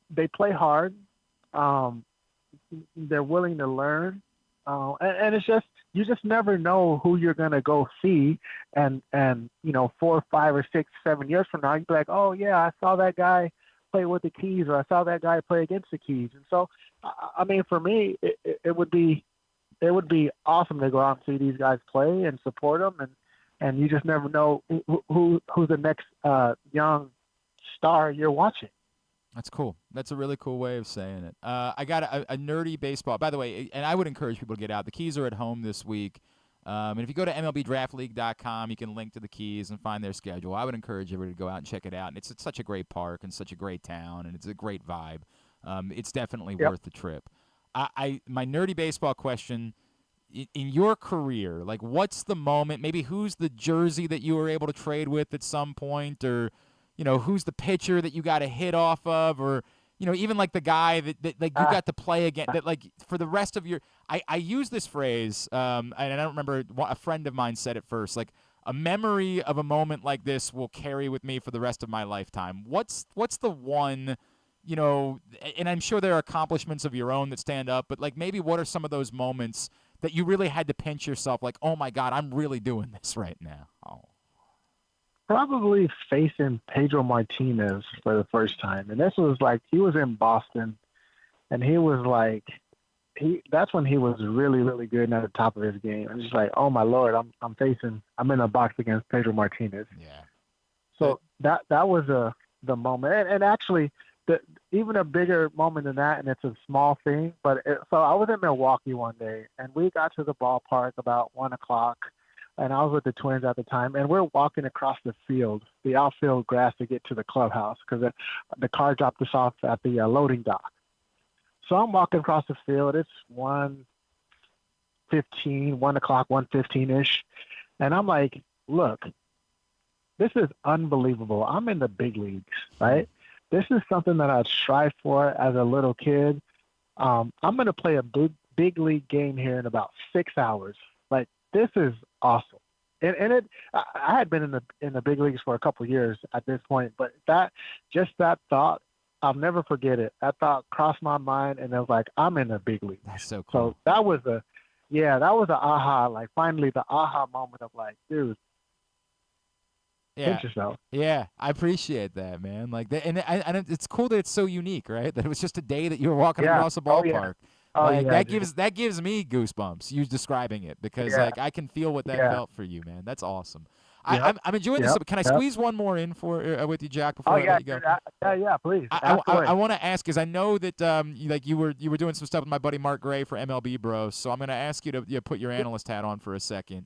they play hard. They're willing to learn, and it's just. You just never know who you're going to go see. And 4, 5, or 6, 7 years from now, you'd be like, oh, yeah, I saw that guy play with the Keys, or I saw that guy play against the Keys. And so, I mean, for me, it would be awesome to go out and see these guys play and support them. And you just never know who's the next young star you're watching. That's cool. That's a really cool way of saying it. I got a nerdy baseball. By the way, and I would encourage people to get out. The Keys are at home this week. And if you go to MLBDraftLeague.com, you can link to the Keys and find their schedule. I would encourage everybody to go out and check it out. And it's such a great park and such a great town, and it's a great vibe. It's definitely worth the trip. My nerdy baseball question, in your career, like what's the moment, maybe who's the jersey that you were able to trade with at some point, or who's the pitcher that you got a hit off of, or, even like the guy that like you got to play again, that like for the rest of your, I use this phrase, and I don't remember, a friend of mine said it first, like a memory of a moment like this will carry with me for the rest of my lifetime. What's the one, and I'm sure there are accomplishments of your own that stand up, but like maybe what are some of those moments that you really had to pinch yourself, like, oh my God, I'm really doing this right now? Oh. Probably facing Pedro Martinez for the first time. And this was like, he was in Boston, and he was like, that's when he was really, really good and at the top of his game. And just like, oh my Lord, I'm in a box against Pedro Martinez. Yeah. So that was the moment. And actually, even a bigger moment than that, and it's a small thing, so I was in Milwaukee one day, and we got to the ballpark about 1:00. And I was with the Twins at the time, and we're walking across the field, the outfield grass, to get to the clubhouse because the car dropped us off at the loading dock. So I'm walking across the field. It's 1:15, 1:15-ish. And I'm like, look, this is unbelievable. I'm in the big leagues, right? This is something that I strived for as a little kid. I'm going to play a big league game here in about 6 hours. Like, this is awesome. And I had been in the big leagues for a couple of years at this point, but that thought, I'll never forget it. That thought crossed my mind, and it was like, I'm in the big league. That's so cool. So that was a aha, like finally the aha moment of like, dude, pinch yourself. Yeah, I appreciate that, man. Like, and it's cool that it's so unique, right? That it was just a day that you were walking across the ballpark. That gives me goosebumps. You describing it because like I can feel what that felt for you, man. That's awesome. I'm enjoying this. Can I squeeze one more in with you, Jacque, before I let you go? Yeah, please. I want to ask because I know that you were doing some stuff with my buddy Mark Gray for MLB Bros. So I'm going to ask you to put your analyst hat on for a second.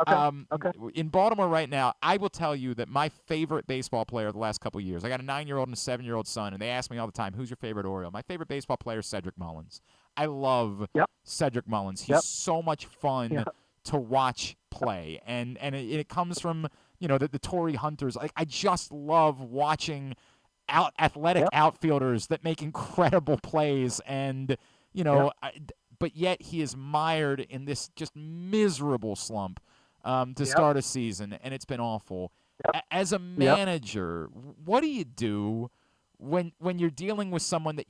Okay. In Baltimore right now, I will tell you that my favorite baseball player the last couple of years, I got a 9-year-old and a 7-year-old son, and they ask me all the time, who's your favorite Oriole? My favorite baseball player is Cedric Mullins. I love Cedric Mullins. He's so much fun to watch play, and it comes from the Torrey Hunters. Like I just love watching athletic outfielders that make incredible plays, and but yet he is mired in this just miserable slump to start a season, and it's been awful. As a manager, what do you do when you're dealing with someone that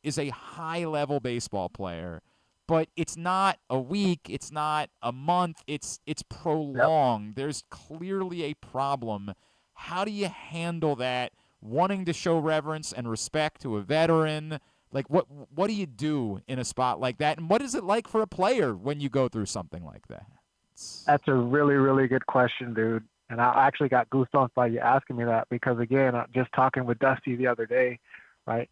is a high-level baseball player, but it's not a week, it's not a month, it's prolonged. There's clearly a problem. How do you handle that, wanting to show reverence and respect to a veteran? Like, what do you do in a spot like that, and what is it like for a player when you go through something like that? That's a really, really good question, dude. And I actually got goosebumps by you asking me that because, again, just talking with Dusty the other day, right?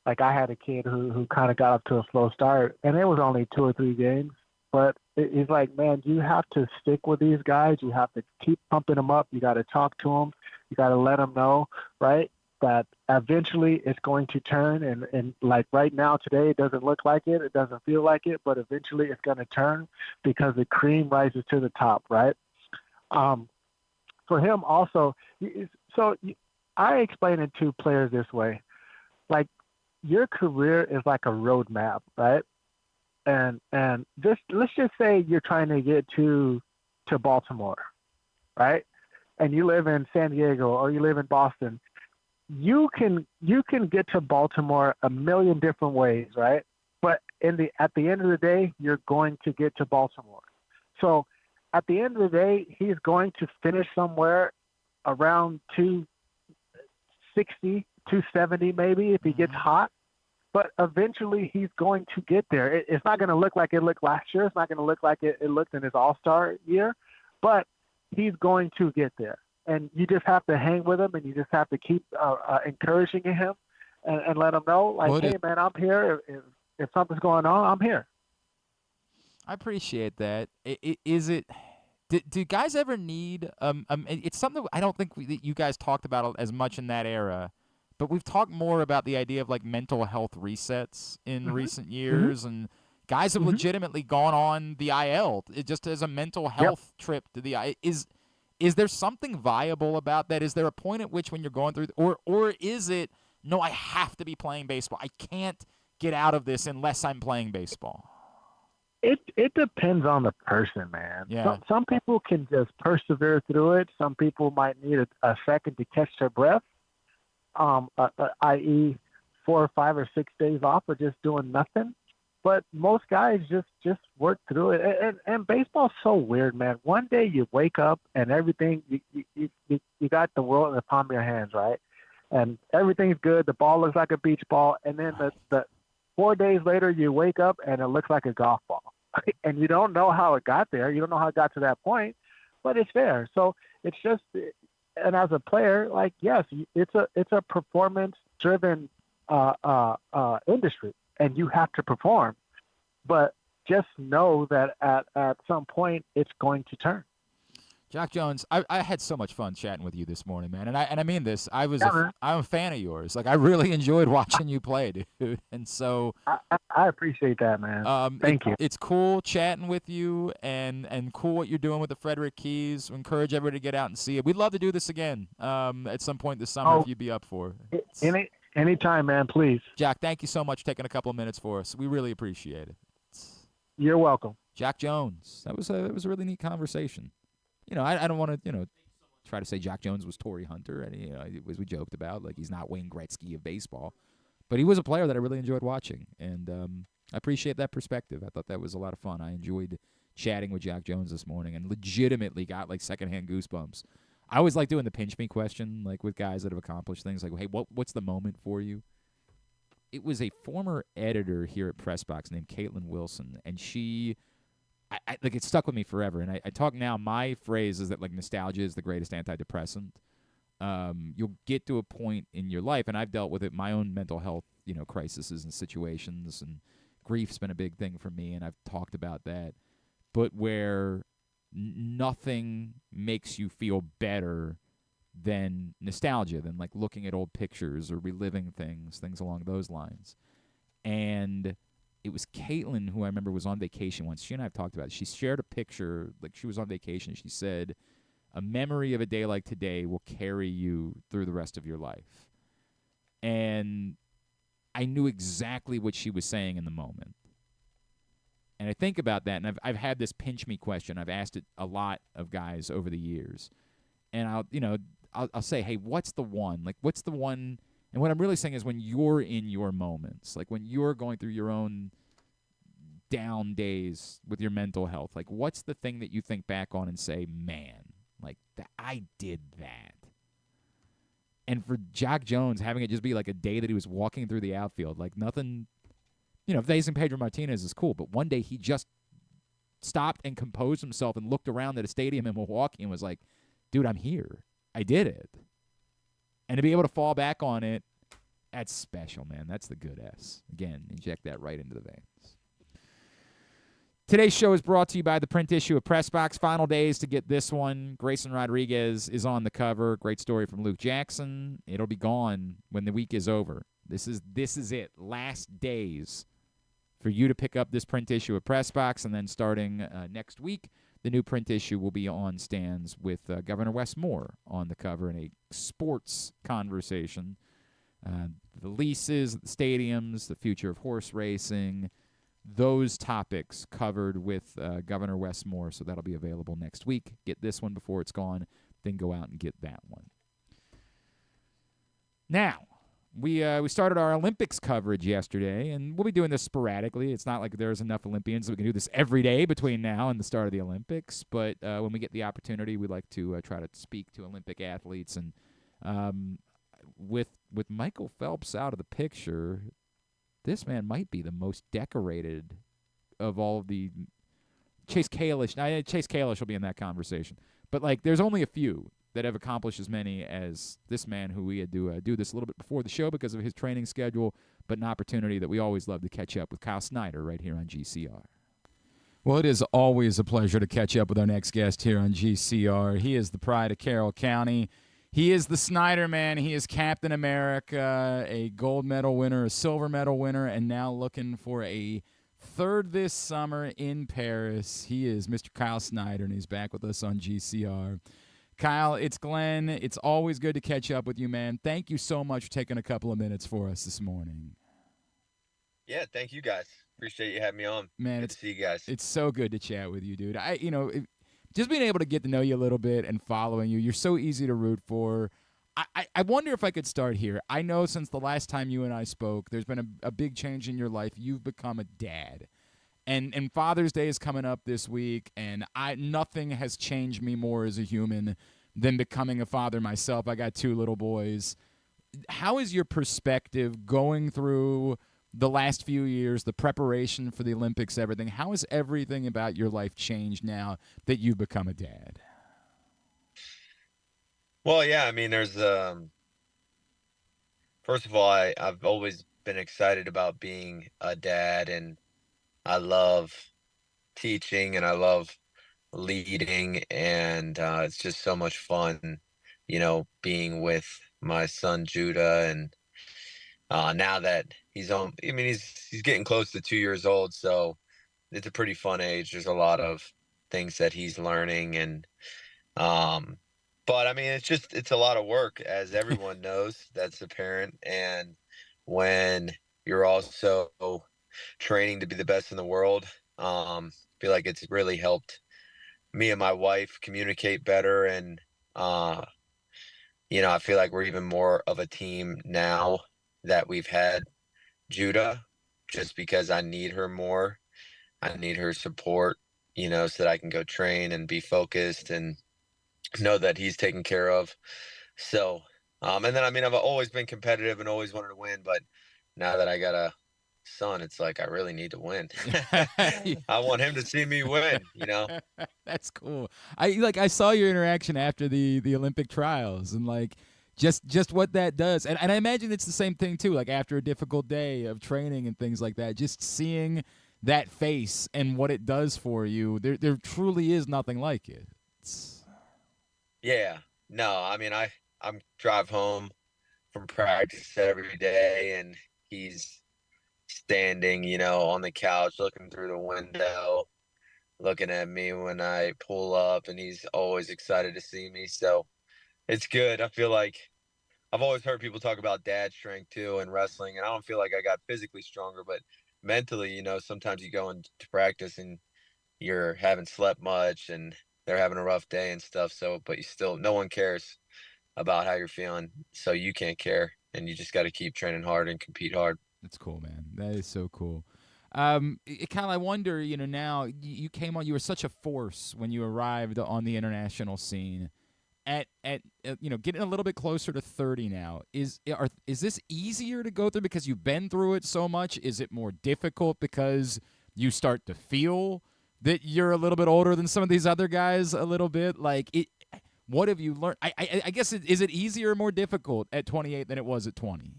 Like I had a kid who kind of got up to a slow start, and it was only 2 or 3 games. But he's like, man, you have to stick with these guys. You have to keep pumping them up. You got to talk to them. You got to let them know, right, that eventually it's going to turn. And like right now, today, it doesn't look like it. It doesn't feel like it. But eventually it's going to turn because the cream rises to the top, right? For him also, so I explain it to players this way. Like, your career is like a roadmap, right? And let's just say you're trying to get to Baltimore, right? And you live in San Diego or you live in Boston. You can get to Baltimore a million different ways, right? But at the end of the day, you're going to get to Baltimore. So at the end of the day, he's going to finish somewhere around 260, 270 maybe if he gets hot. But eventually he's going to get there. It's not going to look like it looked last year. It's not going to look like it looked in his All-Star year. But he's going to get there. And you just have to hang with him, and you just have to keep encouraging him and let him know, like, hey, man, I'm here. If something's going on, I'm here. I appreciate that. Do guys ever need it's something I don't think that you guys talked about as much in that era, but we've talked more about the idea of like mental health resets in recent years, and guys have legitimately gone on the IL just as a mental health trip to the IL. Is there something viable about that? Is there a point at which when you're going through or is it, no, I have to be playing baseball. I can't get out of this unless I'm playing baseball? It depends on the person, man. Yeah. Some people can just persevere through it. Some people might need a second to catch their breath, i.e. 4 or 5 or 6 days off or just doing nothing. But most guys just work through it. And baseball's so weird, man. One day you wake up and everything, you got the world in the palm of your hands, right? And everything's good. The ball looks like a beach ball. And then the 4 days later, you wake up and it looks like a golf ball. And you don't know how it got there. You don't know how it got to that point, but it's there. So it's just, and as a player, like, yes, it's a performance-driven industry, and you have to perform. But just know that at some point it's going to turn. Jacque Jones, I had so much fun chatting with you this morning, man, and I mean this. I'm a fan of yours. Like, I really enjoyed watching you play, dude. And so I appreciate that, man. Thank you. It's cool chatting with you, and cool what you're doing with the Frederick Keys. We encourage everybody to get out and see it. We'd love to do this again at some point this summer if you'd be up for it. Anytime, man. Please. Jacque, thank you so much for taking a couple of minutes for us. We really appreciate it. You're welcome. Jacque Jones. That was a really neat conversation. I don't want to, try to say Jacque Jones was Torrey Hunter, and as we joked about, like he's not Wayne Gretzky of baseball, but he was a player that I really enjoyed watching, and I appreciate that perspective. I thought that was a lot of fun. I enjoyed chatting with Jacque Jones this morning, and legitimately got like secondhand goosebumps. I always like doing the pinch me question, like with guys that have accomplished things. Like, hey, what's the moment for you? It was a former editor here at Pressbox named Caitlin Wilson, and she. Like it stuck with me forever, and I talk now. My phrase is that like nostalgia is the greatest antidepressant. You'll get to a point in your life, and I've dealt with it. My own mental health, crises and situations, and grief's been a big thing for me, and I've talked about that. But where nothing makes you feel better than nostalgia, than like looking at old pictures or reliving things along those lines, and. It was Caitlin who I remember was on vacation once. She and I have talked about it. She shared a picture, like she was on vacation. She said, a memory of a day like today will carry you through the rest of your life. And I knew exactly what she was saying in the moment. And I think about that, and I've had this pinch me question. I've asked it a lot of guys over the years. And I'll say, hey, what's the one? Like, what's the one? And what I'm really saying is when you're in your moments, like when you're going through your own down days with your mental health, like what's the thing that you think back on and say, man, like I did that. And for Jacque Jones, having it just be like a day that he was walking through the outfield, like nothing, facing Pedro Martinez is cool, but one day he just stopped and composed himself and looked around at a stadium in Milwaukee and was like, dude, I'm here. I did it. And to be able to fall back on it, that's special, man. That's the good S. Again, inject that right into the veins. Today's show is brought to you by the print issue of Pressbox. Final days to get this one. Grayson Rodriguez is on the cover. Great story from Luke Jackson. It'll be gone when the week is over. This is it. Last days for you to pick up this print issue of Pressbox, and then starting next week, the new print issue will be on stands with Governor Wes Moore on the cover in a sports conversation. The leases, the stadiums, the future of horse racing, those topics covered with Governor Wes Moore. So that'll be available next week. Get this one before it's gone, then go out and get that one. Now, we started our Olympics coverage yesterday, and we'll be doing this sporadically. It's not like there's enough Olympians that we can do this every day between now and the start of the Olympics. But when we get the opportunity, we like to try to speak to Olympic athletes. And with Michael Phelps out of the picture, this man might be the most decorated of all of the Chase Kalish. Now, Chase Kalish will be in that conversation. But, like, there's only a few that have accomplished as many as this man, who we had to do this a little bit before the show because of his training schedule, but an opportunity that we always love to catch up with Kyle Snyder right here on GCR. Well, it is always a pleasure to catch up with our next guest here on GCR. He is the pride of Carroll County. He is the Snyder man. He is Captain America, a gold medal winner, a silver medal winner, and now looking for a third this summer in Paris. He is Mr. Kyle Snyder, and he's back with us on GCR. Kyle, it's Glenn. It's always good to catch up with you, man. Thank you so much for taking a couple of minutes for us this morning. Yeah, thank you guys. Appreciate you having me on. Man, good to see you guys. It's so good to chat with you, dude. Just being able to get to know you a little bit and following you, you're so easy to root for. I wonder if I could start here. I know since the last time you and I spoke, there's been a big change in your life. You've become a dad. And Father's Day is coming up this week, and nothing has changed me more as a human than becoming a father myself. I got 2 little boys. How is your perspective going through the last few years, the preparation for the Olympics, everything? How has everything about your life changed now that you've become a dad? Well, yeah, I mean, there's first of all, I've always been excited about being a dad, and I love teaching and I love leading, and it's just so much fun, being with my son Judah. And now that he's getting close to 2 years old, so it's a pretty fun age. There's a lot of things that he's learning, and but I mean, it's a lot of work, as everyone knows that's a parent. And when you're also training to be the best in the world, I feel like it's really helped me and my wife communicate better, and I feel like we're even more of a team now that we've had Judah, just because I need her more. I need her support, so that I can go train and be focused and know that he's taken care of. So, and then, I've always been competitive and always wanted to win, but now that I got a son, it's like I really need to win. I want him to see me win, That's cool. I saw your interaction after the Olympic trials, and just what that does. And I imagine it's the same thing too, like after a difficult day of training and things like that, just seeing that face and what it does for you. There truly is nothing like it. Yeah. No, I'm drive home from practice every day, and he's standing, on the couch looking through the window, looking at me when I pull up, and he's always excited to see me. So it's good. I feel like I've always heard people talk about dad strength too in wrestling, and I don't feel like I got physically stronger, but mentally, sometimes you go into practice and you're haven't slept much and they're having a rough day and stuff. So, but no one cares about how you're feeling. So you can't care, and you just got to keep training hard and compete hard. That's cool, man. That is so cool. Kyle, I wonder, now you came on, you were such a force when you arrived on the international scene. At getting a little bit closer to 30 now, is this easier to go through because you've been through it so much? Is it more difficult because you start to feel that you're a little bit older than some of these other guys a little bit? What have you learned? I guess, is it easier or more difficult at 28 than it was at 20?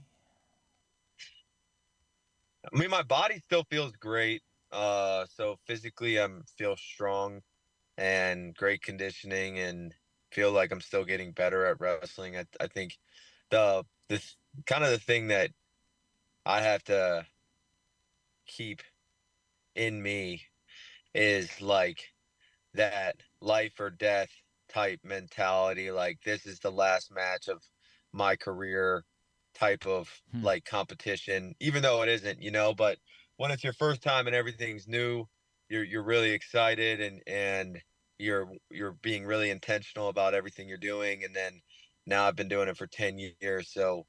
My body still feels great. So physically, feel strong and great conditioning, and feel like I'm still getting better at wrestling. I think the kind of the thing that I have to keep in me is like that life or death type mentality. Like, this is the last match of my career type of like competition, even though it isn't, but when it's your first time and everything's new, you're really excited, and you're being really intentional about everything you're doing. And then now I've been doing it for 10 years. So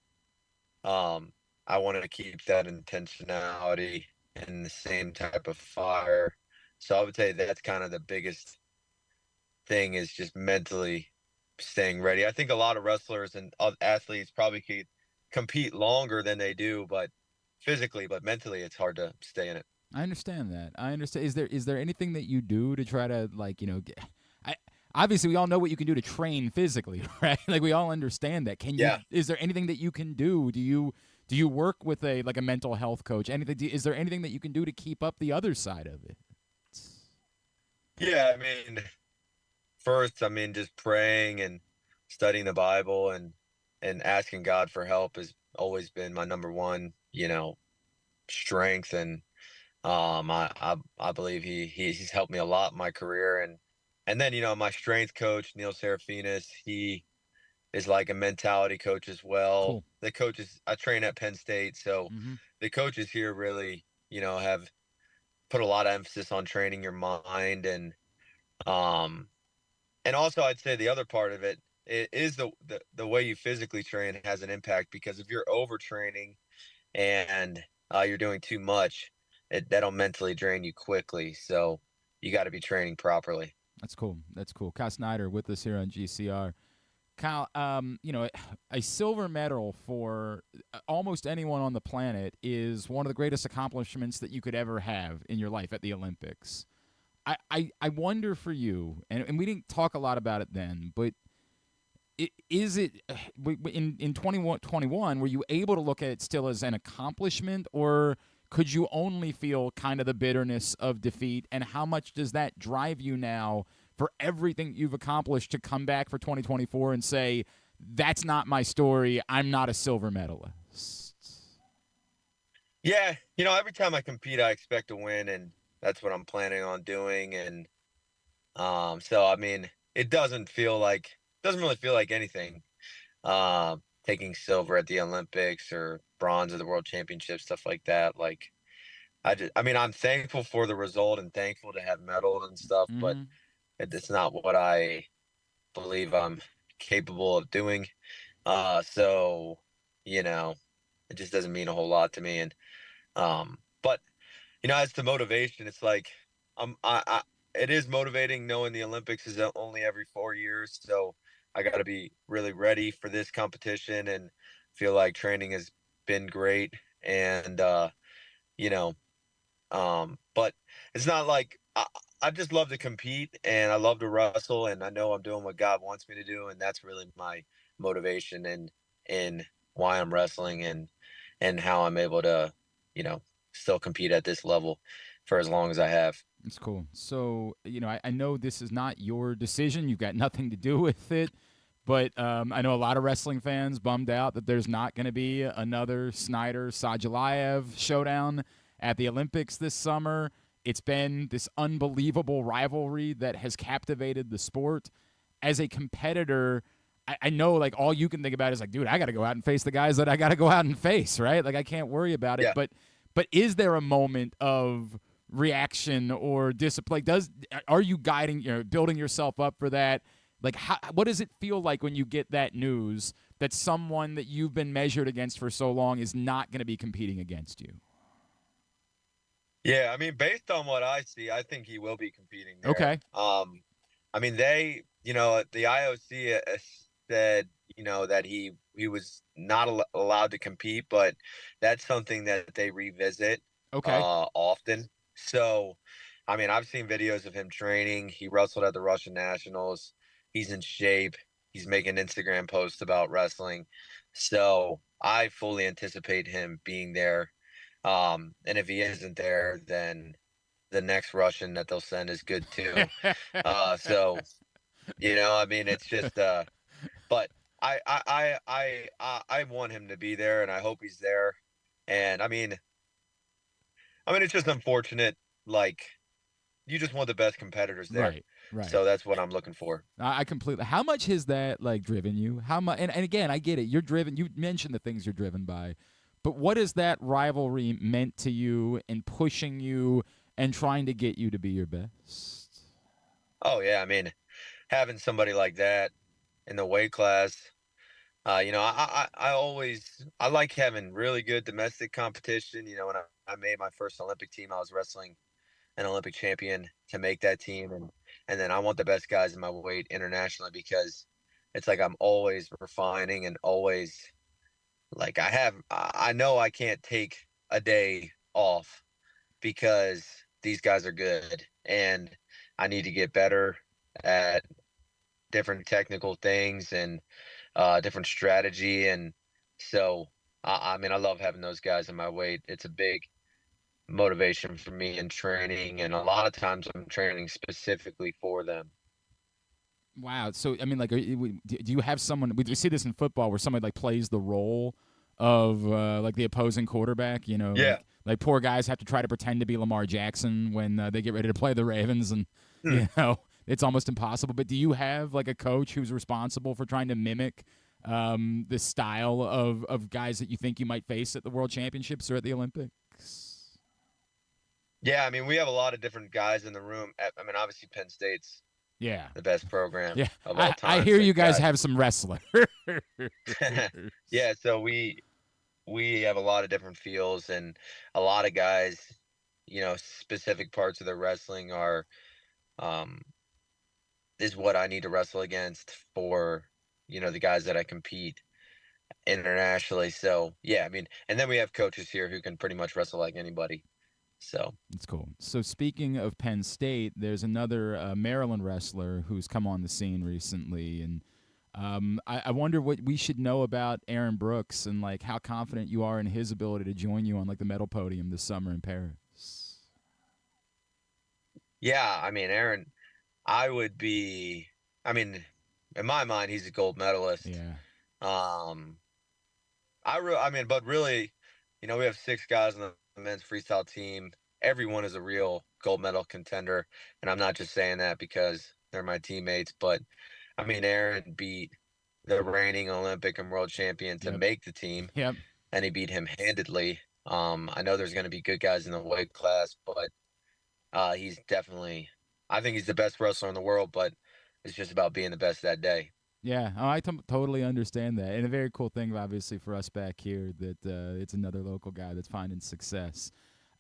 I want to keep that intentionality and the same type of fire. So I would say that's kind of the biggest thing, is just mentally staying ready. I think a lot of wrestlers and athletes probably could compete longer than they do, but mentally it's hard to stay in it. I understand that. Is there anything that you do to try to obviously we all know what you can do to train physically, right? Like, we all understand that. Is there anything that you can do? Do you work with a mental health coach? Is there anything that you can do to keep up the other side of it? Yeah, first, just praying and studying the Bible and asking God for help has always been my number one, strength. And I believe he's helped me a lot in my career. And then, my strength coach, Neil Serafinas, he is like a mentality coach as well. Cool. The coaches, I train at Penn State, so the coaches here really, have put a lot of emphasis on training your mind. And also I'd say the other part of it is the way you physically train has an impact, because if you're overtraining and you're doing too much, that'll mentally drain you quickly. So you got to be training properly. That's cool. Kyle Snyder with us here on GCR. Kyle, a silver medal for almost anyone on the planet is one of the greatest accomplishments that you could ever have in your life at the Olympics. I wonder for you, and we didn't talk a lot about it then, but is it in 2021, were you able to look at it still as an accomplishment, or could you only feel kind of the bitterness of defeat? And how much does that drive you now for everything you've accomplished to come back for 2024 and say, that's not my story, I'm not a silver medalist? Yeah, every time I compete, I expect to win, and that's what I'm planning on doing. And so it doesn't really feel like anything, taking silver at the Olympics or bronze at the World Championship, stuff like that. Like, I'm thankful for the result and thankful to have medals and stuff, but it's not what I believe I'm capable of doing. So, you know, it just doesn't mean a whole lot to me. And, but, you know, as to motivation, it's like, it is motivating knowing the Olympics is only every 4 years. So I got to be really ready for this competition, and feel like training has been great. And, you know, but it's not like I just love to compete, and I love to wrestle, and I know I'm doing what God wants me to do, and that's really my motivation and in why I'm wrestling, and how I'm able to, you know, still compete at this level for as long as I have. It's cool. So, you know, I know this is not your decision. You've got nothing to do with it. But I know a lot of wrestling fans bummed out that there's not going to be another Snyder-Sadulayev showdown at the Olympics this summer. It's been this unbelievable rivalry that has captivated the sport. As a competitor, I know, like, all you can think about is, like, dude, I got to go out and face the guys that I got to go out and face, right? Like, I can't worry about it. Yeah. But is there a moment of reaction or discipline? Are you guiding, building yourself up for that? Like, what does it feel like when you get that news that someone that you've been measured against for so long is not going to be competing against you? Yeah, I mean, based on what I see, I think he will be competing there. Okay. I mean, the IOC said, that he was not allowed to compete, but that's something that they revisit often. So, I mean, I've seen videos of him training. He wrestled at the Russian Nationals. He's in shape. He's making Instagram posts about wrestling. So I fully anticipate him being there. And if he isn't there, then the next Russian that they'll send is good too. So, I mean, it's just, but I want him to be there, and I hope he's there. And I mean, it's just unfortunate. Like, you just want the best competitors there. Right. So that's what I'm looking for. I completely. How much has that, like, driven you? How much? And again, I get it. You're driven. You mentioned the things you're driven by, but what has that rivalry meant to you in pushing you and trying to get you to be your best? Oh yeah, I mean, having somebody like that in the weight class. I like having really good domestic competition. When I made my first Olympic team, I was wrestling an Olympic champion to make that team, and then I want the best guys in my weight internationally, because it's like I'm always refining and always, like, I know I can't take a day off because these guys are good, and I need to get better at different technical things and different strategy. And so, I mean, I love having those guys in my weight. It's a big motivation for me in training, and a lot of times I'm training specifically for them. Wow. So, I mean, like, do you have someone? We see this in football where somebody, like, plays the role of like the opposing quarterback. Yeah. Like poor guys have to try to pretend to be Lamar Jackson when they get ready to play the Ravens, and it's almost impossible. But do you have, like, a coach who's responsible for trying to mimic the style of guys that you think you might face at the World Championships or at the Olympics? Yeah, I mean, we have a lot of different guys in the room. I mean, obviously Penn State's the best program of all time. I hear you guys have some wrestling. Yeah, so we have a lot of different feels, and a lot of guys, specific parts of their wrestling are is what I need to wrestle against for, the guys that I compete internationally. So, yeah, I mean, and then we have coaches here who can pretty much wrestle like anybody. So it's cool. So speaking of Penn State, there's another Maryland wrestler who's come on the scene recently, and I wonder what we should know about Aaron Brooks and, like, how confident you are in his ability to join you on, like, the medal podium this summer in Paris. Yeah, I mean, Aaron, in my mind, he's a gold medalist. Yeah. But really, we have 6 guys on the men's freestyle team. Everyone is a real gold medal contender, and I'm not just saying that because they're my teammates, but I mean, Aaron beat the reigning Olympic and world champion to make the team. Yep. And he beat him handedly. I know there's going to be good guys in the weight class, but I think he's the best wrestler in the world, but it's just about being the best that day. Yeah, I totally understand that, and a very cool thing, obviously, for us back here that it's another local guy that's finding success.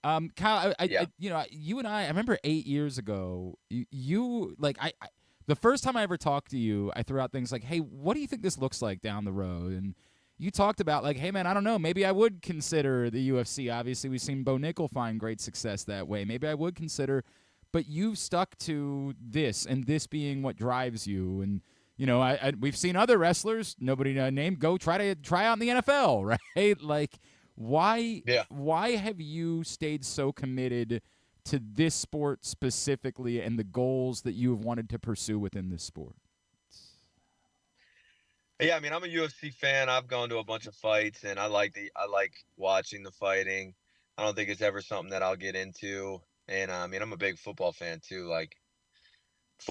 Kyle, Yeah. you and I remember 8 years ago, the first time I ever talked to you, I threw out things like, "Hey, what do you think this looks like down the road?" And you talked about like, "Hey, man, I don't know. Maybe I would consider the UFC. Obviously, we've seen Bo Nickel find great success that way. Maybe I would consider." But you've stuck to this, and this being what drives you. And we've seen other wrestlers, nobody named, go try out in the NFL, right? Like, why have you stayed so committed to this sport specifically and the goals that you have wanted to pursue within this sport? Yeah, I mean, I'm a UFC fan. I've gone to a bunch of fights, and I like watching the fighting. I don't think it's ever something that I'll get into. And I mean, I'm a big football fan too. Like,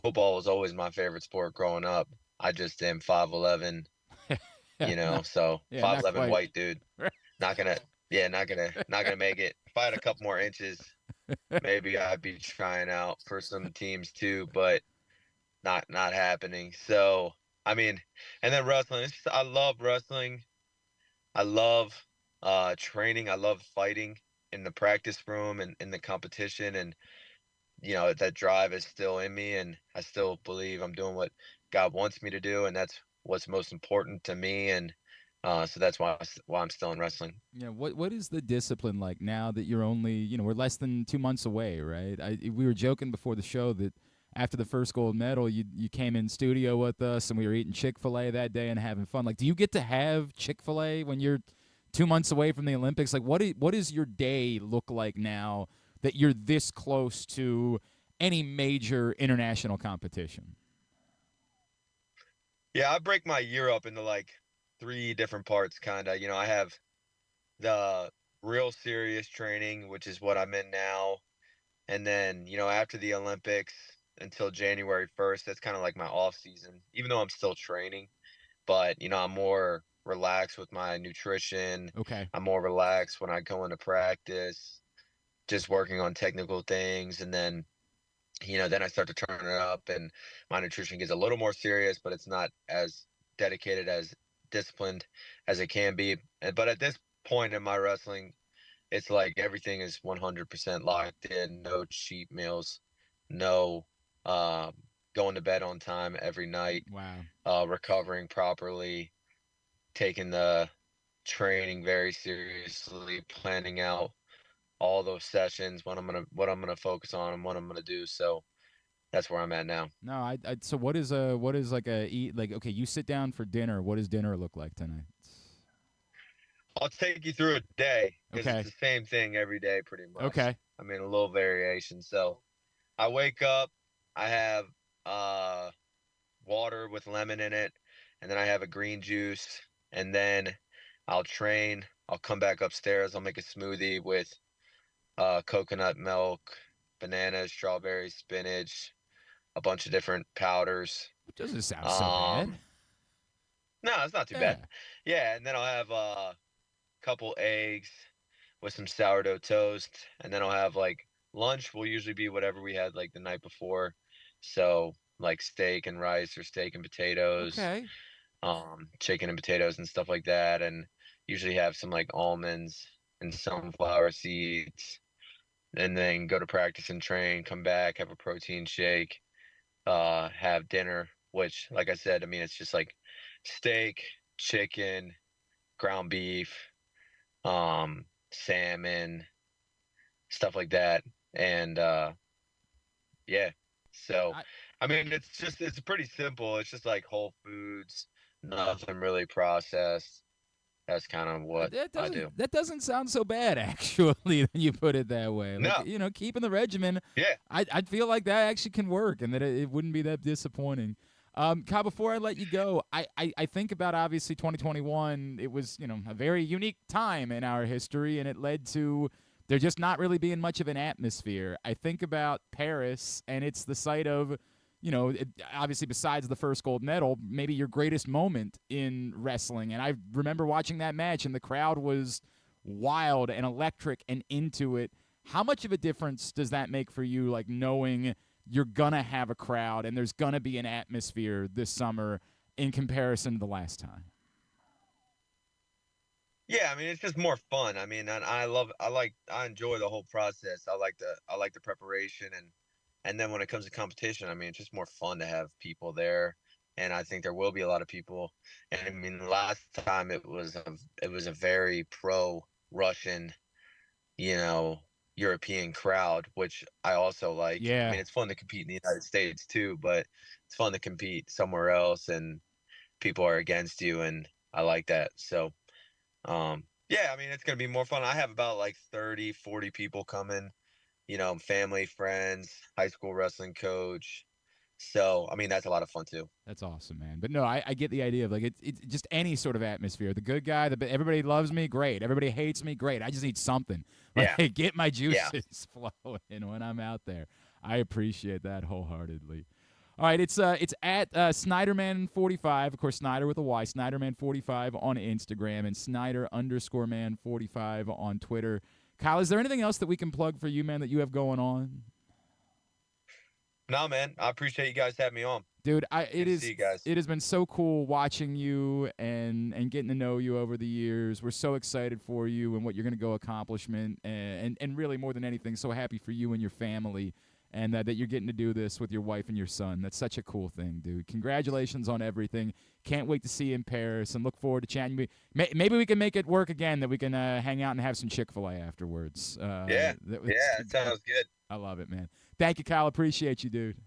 football was always my favorite sport growing up. I just am 5'11", so 5'11" white dude. Not gonna make it. If I had a couple more inches, maybe I'd be trying out for some teams too, but not happening. So, I mean, and then wrestling. I love wrestling. I love training. I love fighting in the practice room and in the competition, and that drive is still in me, and I still believe I'm doing what God wants me to do, and that's what's most important to me. And so that's why I'm still in wrestling. Yeah. What is the discipline like now that you're only, we're less than 2 months away, right? We were joking before the show that after the first gold medal, you came in studio with us and we were eating Chick-fil-A that day and having fun. Like, do you get to have Chick-fil-A when you're 2 months away from the Olympics? Like, what does your day look like now that you're this close to any major international competition? Yeah, I break my year up into like 3 different parts, kind of. I have the real serious training, which is what I'm in now. And then, after the Olympics until January 1st, that's kind of like my off season, even though I'm still training. But, I'm more relaxed with my nutrition. Okay. I'm more relaxed when I go into practice, just working on technical things. And then, then I start to turn it up and my nutrition gets a little more serious, but it's not as dedicated, as disciplined as it can be. But at this point in my wrestling, it's like everything is 100% locked in, no cheat meals, no going to bed on time every night. Wow. Recovering properly, taking the training very seriously, planning out all those sessions, what I'm gonna focus on and what I'm gonna do. So that's where I'm at now. No, so what is okay, you sit down for dinner. What does dinner look like tonight? I'll take you through a day because Okay. it's the same thing every day pretty much. Okay. I mean, a little variation. So I wake up, I have water with lemon in it, and then I have a green juice, and then I'll train. I'll come back upstairs. I'll make a smoothie with coconut milk, bananas, strawberries, spinach, a bunch of different powders. It doesn't sound so bad. No, it's not too bad. Yeah, and then I'll have a couple eggs with some sourdough toast, and then I'll have like lunch will usually be whatever we had like the night before. So like steak and rice or steak and potatoes. Okay. Chicken and potatoes and stuff like that, and usually have some like almonds and sunflower seeds, and then go to practice and train, come back, have a protein shake, have dinner, which, like I said, I mean, it's just like steak, chicken, ground beef, salmon, stuff like that. And yeah, so I mean, it's pretty simple. It's just like whole foods, nothing really processed. That's kind of what I do. That doesn't sound so bad, actually, when you put it that way. Like, No. Keeping the regimen, Yeah. I'd feel like that actually can work and that it wouldn't be that disappointing. Kyle, before I let you go, I think about, obviously, 2021. It was, a very unique time in our history, and it led to there just not really being much of an atmosphere. I think about Paris, and it's the site of, obviously besides the first gold medal, maybe your greatest moment in wrestling. And I remember watching that match, and the crowd was wild and electric and into it. How much of a difference does that make for you, like knowing you're going to have a crowd and there's going to be an atmosphere this summer in comparison to the last time? Yeah, I mean, it's just more fun. I mean, and I enjoy the whole process. I like the preparation, and then when it comes to competition, I mean, it's just more fun to have people there, and I think there will be a lot of people. And I mean, last time it was a very pro Russian, you know, European crowd, which I also like. I Yeah. mean, it's fun to compete in the United States too, but it's fun to compete somewhere else and people are against you, and I like that. So, yeah, I mean, it's going to be more fun. I have about like 30, 40 people coming, family, friends, high school wrestling coach. So, I mean, that's a lot of fun too. That's awesome, man. But no, I get the idea of like it's just any sort of atmosphere. The good guy, everybody loves me, great. Everybody hates me, great. I just need something. Like, Yeah. get my juices flowing when I'm out there. I appreciate that wholeheartedly. All right, it's at Snyderman45, of course, Snyder with a Y, Snyderman45 on Instagram, and Snyder_man45 on Twitter. Kyle, is there anything else that we can plug for you, man, that you have going on? No, man, I appreciate you guys having me on. Dude, Good to see you guys. It has been so cool watching you and getting to know you over the years. We're so excited for you and what you're going to go accomplishment, and really more than anything, so happy for you and your family. And that you're getting to do this with your wife and your son. That's such a cool thing, dude. Congratulations on everything. Can't wait to see you in Paris and look forward to chatting. Maybe we can make it work again, that we can hang out and have some Chick-fil-A afterwards. That sounds good. I love it, man. Thank you, Kyle. Appreciate you, dude.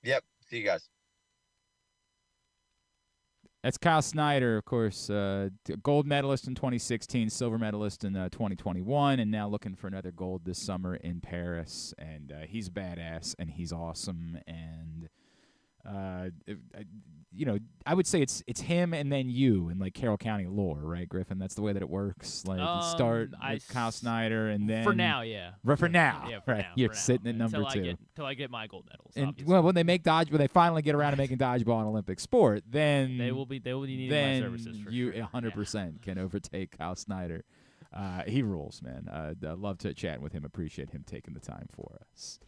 Yep. See you guys. That's Kyle Snyder, of course, gold medalist in 2016, silver medalist in 2021, and now looking for another gold this summer in Paris. And he's badass, and he's awesome. And I would say it's him and then you in like Carroll County lore, right, Griffin? That's the way that it works. Like you start with Kyle Snyder, and then for now, yeah. For now, yeah, for right? now, You're for now. sitting at number two. Until I get my gold medals. And obviously. when they finally get around to making dodgeball an Olympic sport, then they will be needing my services. For you sure. 100% can overtake Kyle Snyder. He rules, man. I'd love to chat with him. Appreciate him taking the time for us.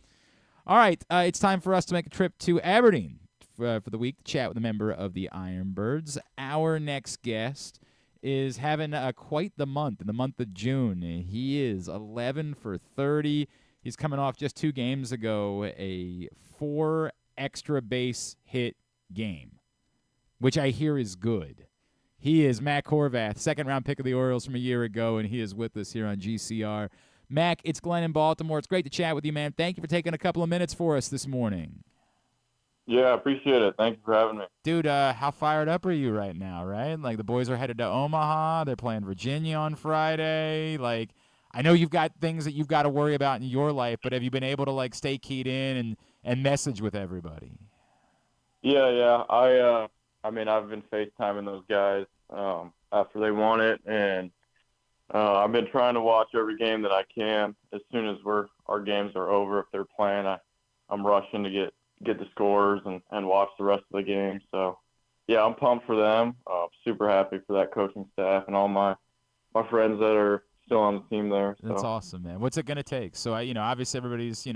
All right, it's time for us to make a trip to Aberdeen for the week to chat with a member of the Ironbirds. Our next guest is having quite the month, in the month of June. He is 11 for 30. He's coming off just 2 games ago, a 4 extra base hit game, which I hear is good. He is Mac Horvath, second-round pick of the Orioles from a year ago, and he is with us here on GCR. Mac, it's Glenn in Baltimore. It's great to chat with you, man. Thank you for taking a couple of minutes for us this morning. Yeah, I appreciate it. Thank you for having me. Dude, how fired up are you right now, right? Like, the boys are headed to Omaha. They're playing Virginia on Friday. Like, I know you've got things that you've got to worry about in your life, but have you been able to, like, stay keyed in and message with everybody? Yeah. I mean, I've been FaceTiming those guys after they won it, and I've been trying to watch every game that I can. As soon as our games are over, if they're playing, I'm rushing to get the scores and watch the rest of the game. So, yeah, I'm pumped for them. Super happy for that coaching staff and all my friends that are still on the team there. So. That's awesome, man. What's it going to take? So, obviously everybody's,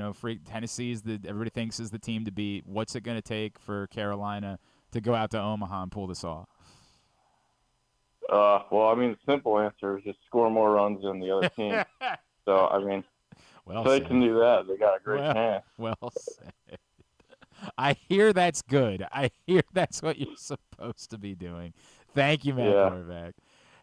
Tennessee's everybody thinks is the team to beat. What's it going to take for Carolina to go out to Omaha and pull this off? Well, I mean, the simple answer is just score more runs than the other team. So, I mean, if they can do that, they got a great chance. Well said. I hear that's good. I hear that's what you're supposed to be doing. Thank you, Matt Horvath.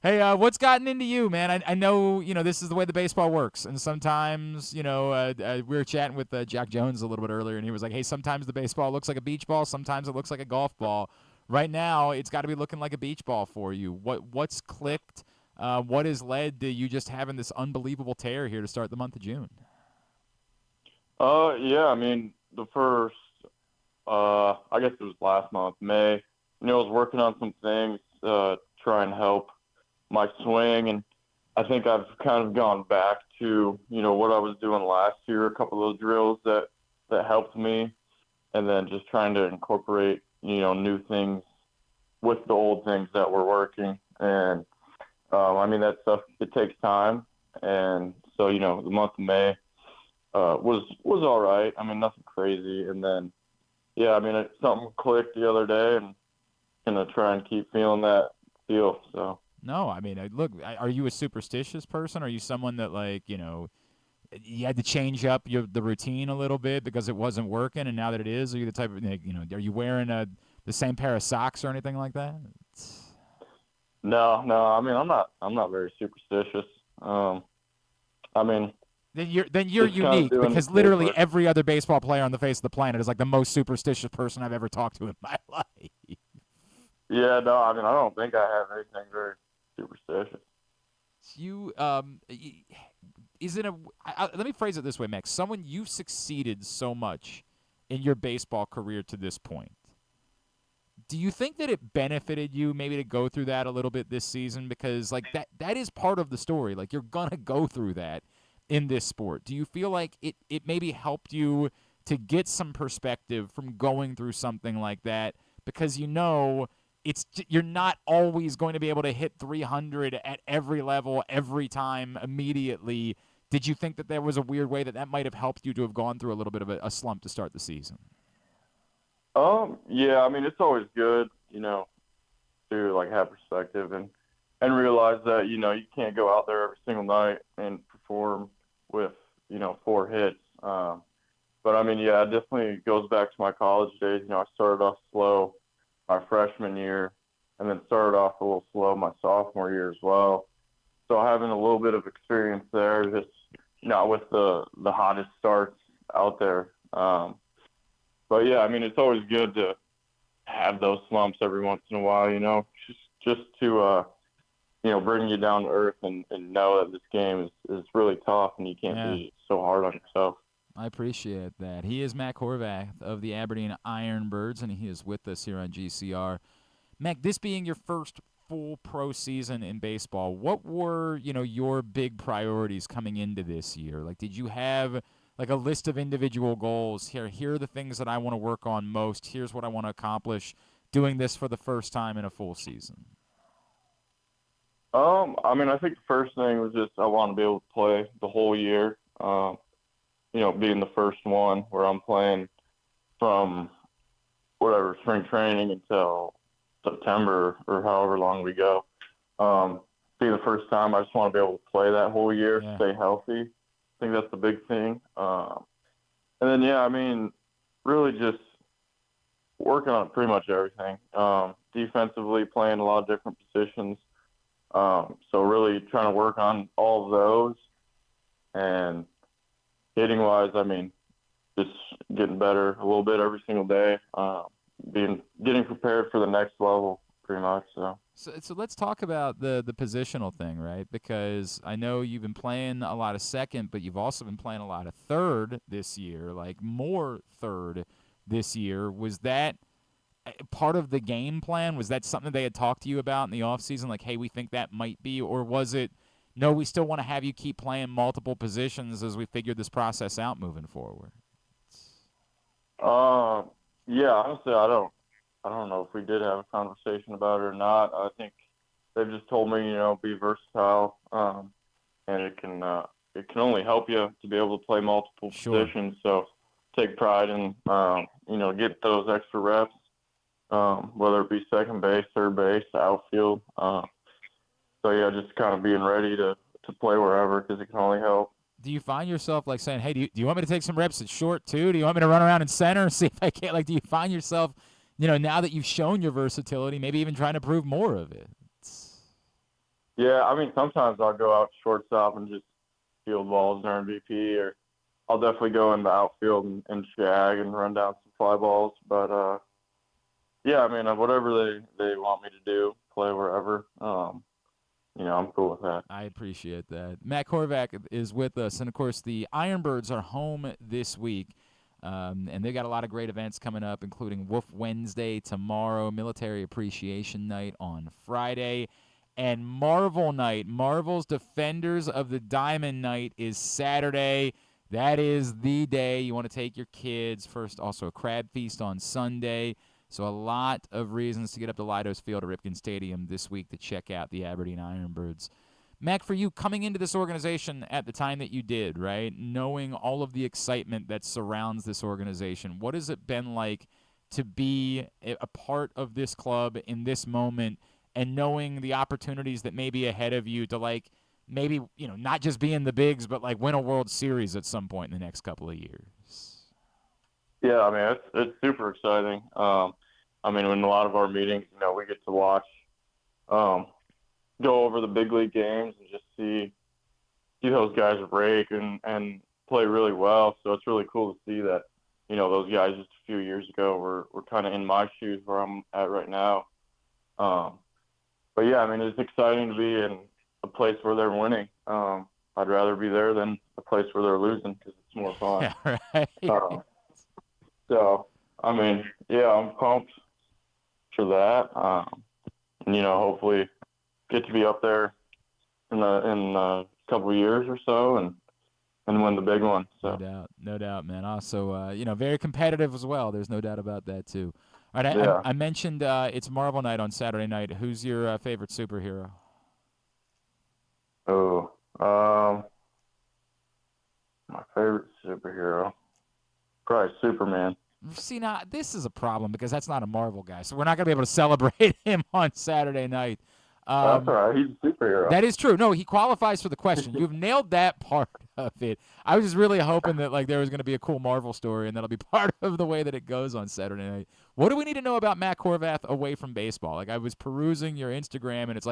Hey, what's gotten into you, man? I know, this is the way the baseball works. And sometimes, we were chatting with Jack Jones a little bit earlier, and he was like, hey, sometimes the baseball looks like a beach ball. Sometimes it looks like a golf ball. Right now, it's got to be looking like a beach ball for you. What's clicked? What has led to you just having this unbelievable tear here to start the month of June? Yeah, I mean, the first, I guess it was last month, May. I was working on some things, try and help my swing, and I think I've kind of gone back to, what I was doing last year, a couple of those drills that helped me, and then just trying to incorporate, new things with the old things that were working. And, I mean, that stuff, it takes time. And so, the month of May was all right. I mean, nothing crazy. And then, yeah, I mean, something clicked the other day, and gonna try and keep feeling that feel. So. No, I mean, look, are you a superstitious person? Are you someone that, like, you had to change up the routine a little bit because it wasn't working, and now that it is, are you the type of, are you wearing the same pair of socks or anything like that? No. I mean, I'm not very superstitious. I mean, then you're unique because literally every other baseball player on the face of the planet is like the most superstitious person I've ever talked to in my life. Yeah, no, I mean, I don't think I have anything very superstitious. Let me phrase it this way, Max. Someone you've succeeded so much in your baseball career to this point. Do you think that it benefited you maybe to go through that a little bit this season? Because like that is part of the story. Like you're gonna go through that in this sport. Do you feel like it maybe helped you to get some perspective from going through something like that? Because you're not always going to be able to hit 300 at every level every time immediately. Did you think that there was a weird way that might have helped you to have gone through a little bit of a slump to start the season? Yeah, I mean, it's always good, to like have perspective and realize that, you can't go out there every single night and perform with, 4 hits. But I mean, yeah, it definitely goes back to my college days. I started off slow my freshman year and then started off a little slow my sophomore year as well. So having a little bit of experience there, just not with the hottest starts out there. But yeah, I mean, it's always good to have those slumps every once in a while, just to, bring you down to earth and know that this game is really tough and you can't be so hard on yourself. I appreciate that. He is Mac Horvath of the Aberdeen Ironbirds, and he is with us here on GCR. Mac, this being your first full pro season in baseball, what were, your big priorities coming into this year? Like, did you have like a list of individual goals? Here are the things that I want to work on most. Here's what I want to accomplish doing this for the first time in a full season. I mean, I think the first thing was just I want to be able to play the whole year. Being the first one where I'm playing from whatever spring training until September or however long we go. Being the first time, I just want to be able to play that whole year, stay healthy. I think that's the big thing. And then, I mean, really just working on pretty much everything. Defensively, playing a lot of different positions. So really trying to work on all of those. And hitting-wise, I mean, just getting better a little bit every single day, getting prepared for the next level pretty much. So let's talk about the positional thing, right? Because I know you've been playing a lot of second, but you've also been playing a lot of third this year, like more third this year. Was that part of the game plan? Was that something they had talked to you about in the offseason? Like, hey, we think that might be, or was it, no, we still want to have you keep playing multiple positions as we figure this process out moving forward? Yeah, honestly, I don't know if we did have a conversation about it or not. I think they've just told me, be versatile, and it can only help you to be able to play multiple positions. So take pride in, get those extra reps, whether it be second base, third base, outfield. So yeah, just kind of being ready to play wherever because it can only help. Do you find yourself like saying, hey, do you want me to take some reps at short too? Do you want me to run around in center and see if I can? Like, do you find yourself, now that you've shown your versatility, maybe even trying to prove more of it? Yeah, I mean, sometimes I'll go out shortstop and just field balls during VP, or I'll definitely go in the outfield and shag and run down some fly balls. But, yeah, I mean, whatever they want me to do, play wherever, I'm cool with that. I appreciate that. Mac Horvath is with us, and, of course, the Ironbirds are home this week, and they've got a lot of great events coming up, including Wolf Wednesday tomorrow, Military Appreciation Night on Friday, and Marvel Night. Marvel's Defenders of the Diamond Night is Saturday. That is the day you want to take your kids. First, also a crab feast on Sunday. So a lot of reasons to get up to Leidos Field at Ripken Stadium this week to check out the Aberdeen Ironbirds. Mac, for you, coming into this organization at the time that you did, right, knowing all of the excitement that surrounds this organization, what has it been like to be a part of this club in this moment and knowing the opportunities that may be ahead of you to, like, maybe, not just be in the bigs, but, like, win a World Series at some point in the next couple of years? Yeah, I mean, it's super exciting. I mean, in a lot of our meetings, we get to watch, go over the big league games and just see those guys rake and play really well. So it's really cool to see that, those guys just a few years ago were kind of in my shoes where I'm at right now. But yeah, I mean, it's exciting to be in a place where they're winning. I'd rather be there than a place where they're losing because it's more fun. Yeah, right. So, I mean, yeah, I'm pumped for that. Hopefully get to be up there in a couple of years or so and win the big one. So. No doubt, man. Also, very competitive as well. There's no doubt about that too. All right, Yeah. I mentioned it's Marvel Night on Saturday night. Who's your favorite superhero? Oh, my favorite superhero, probably Superman. See, now, this is a problem because that's not a Marvel guy, so we're not going to be able to celebrate him on Saturday night. That's all right. He's a superhero. That is true. No, he qualifies for the question. You've nailed that part of it. I was just really hoping that there was going to be a cool Marvel story, and that'll be part of the way that it goes on Saturday night. What do we need to know about Matt Horvath away from baseball? I was perusing your Instagram, and it's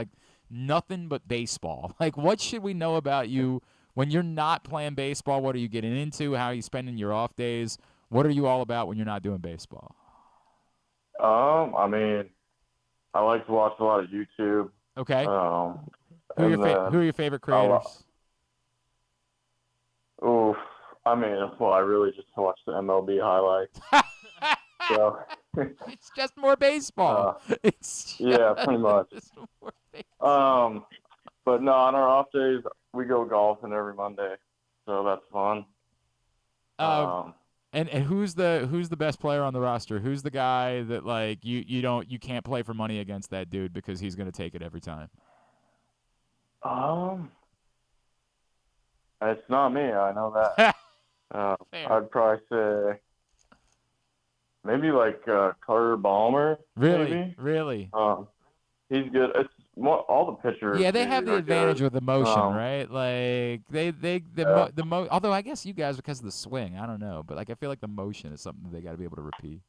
nothing but baseball. What should we know about you when you're not playing baseball? What are you getting into? How are you spending your off days? What are you all about when you're not doing baseball? I mean, I like to watch a lot of YouTube. Okay. Who are your favorite creators? I really just watch the MLB highlights. So, it's just more baseball. Yeah, pretty much. But no, on our off days we go golfing every Monday, so that's fun. And who's the best player on the roster? Who's the guy that you can't play for money against that dude because he's going to take it every time? It's not me. I know that. I'd probably say maybe Carter Balmer. Really, maybe. Really. He's good. It's all the pitchers. Yeah, they have the advantage good. with the motion, right? Although I guess you guys, because of the swing, I don't know, but I feel like the motion is something they got to be able to repeat.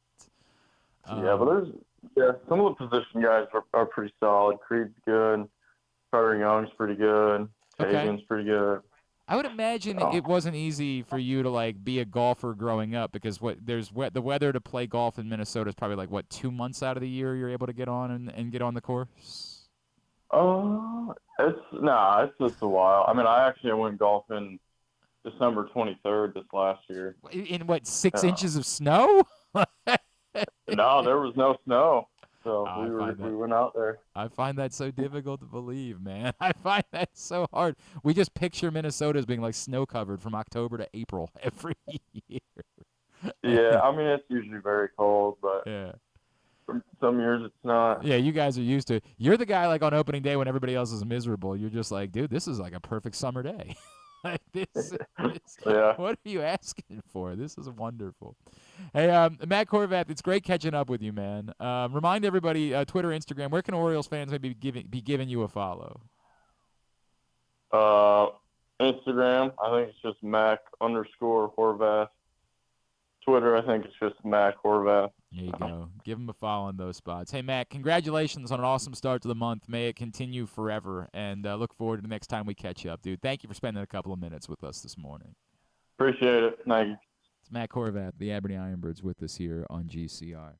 But some of the position guys are pretty solid. Creed's good. Carter Young's pretty good. Hagen's pretty good. I would imagine it wasn't easy for you to be a golfer growing up because the weather to play golf in Minnesota is probably 2 months out of the year you're able to get on and get on the course. It's just a while. I mean, I went golfing December 23rd this last year. In 6 inches of snow? No, there was no snow. So we went out there. I find that so difficult to believe, man. I find that so hard. We just picture Minnesota as being snow covered from October to April every year. Yeah, I mean it's usually very cold, but yeah. Some years it's not. Yeah, you guys are used to it. You're the guy on opening day when everybody else is miserable. You're just dude, this is a perfect summer day. Yeah. What are you asking for? This is wonderful. Hey, Matt Horvath, it's great catching up with you, man. Remind everybody, Twitter, Instagram, where can Orioles fans maybe be giving you a follow? Instagram, I think it's just Mac_Horvath. Twitter, I think it's just Mac Horvath. There you go. Give him a follow on those spots. Hey, Matt, congratulations on an awesome start to the month. May it continue forever, and look forward to the next time we catch up, dude. Thank you for spending a couple of minutes with us this morning. Appreciate it. Thank you. It's Matt Horvath, the Aberdeen Ironbirds, with us here on GCR.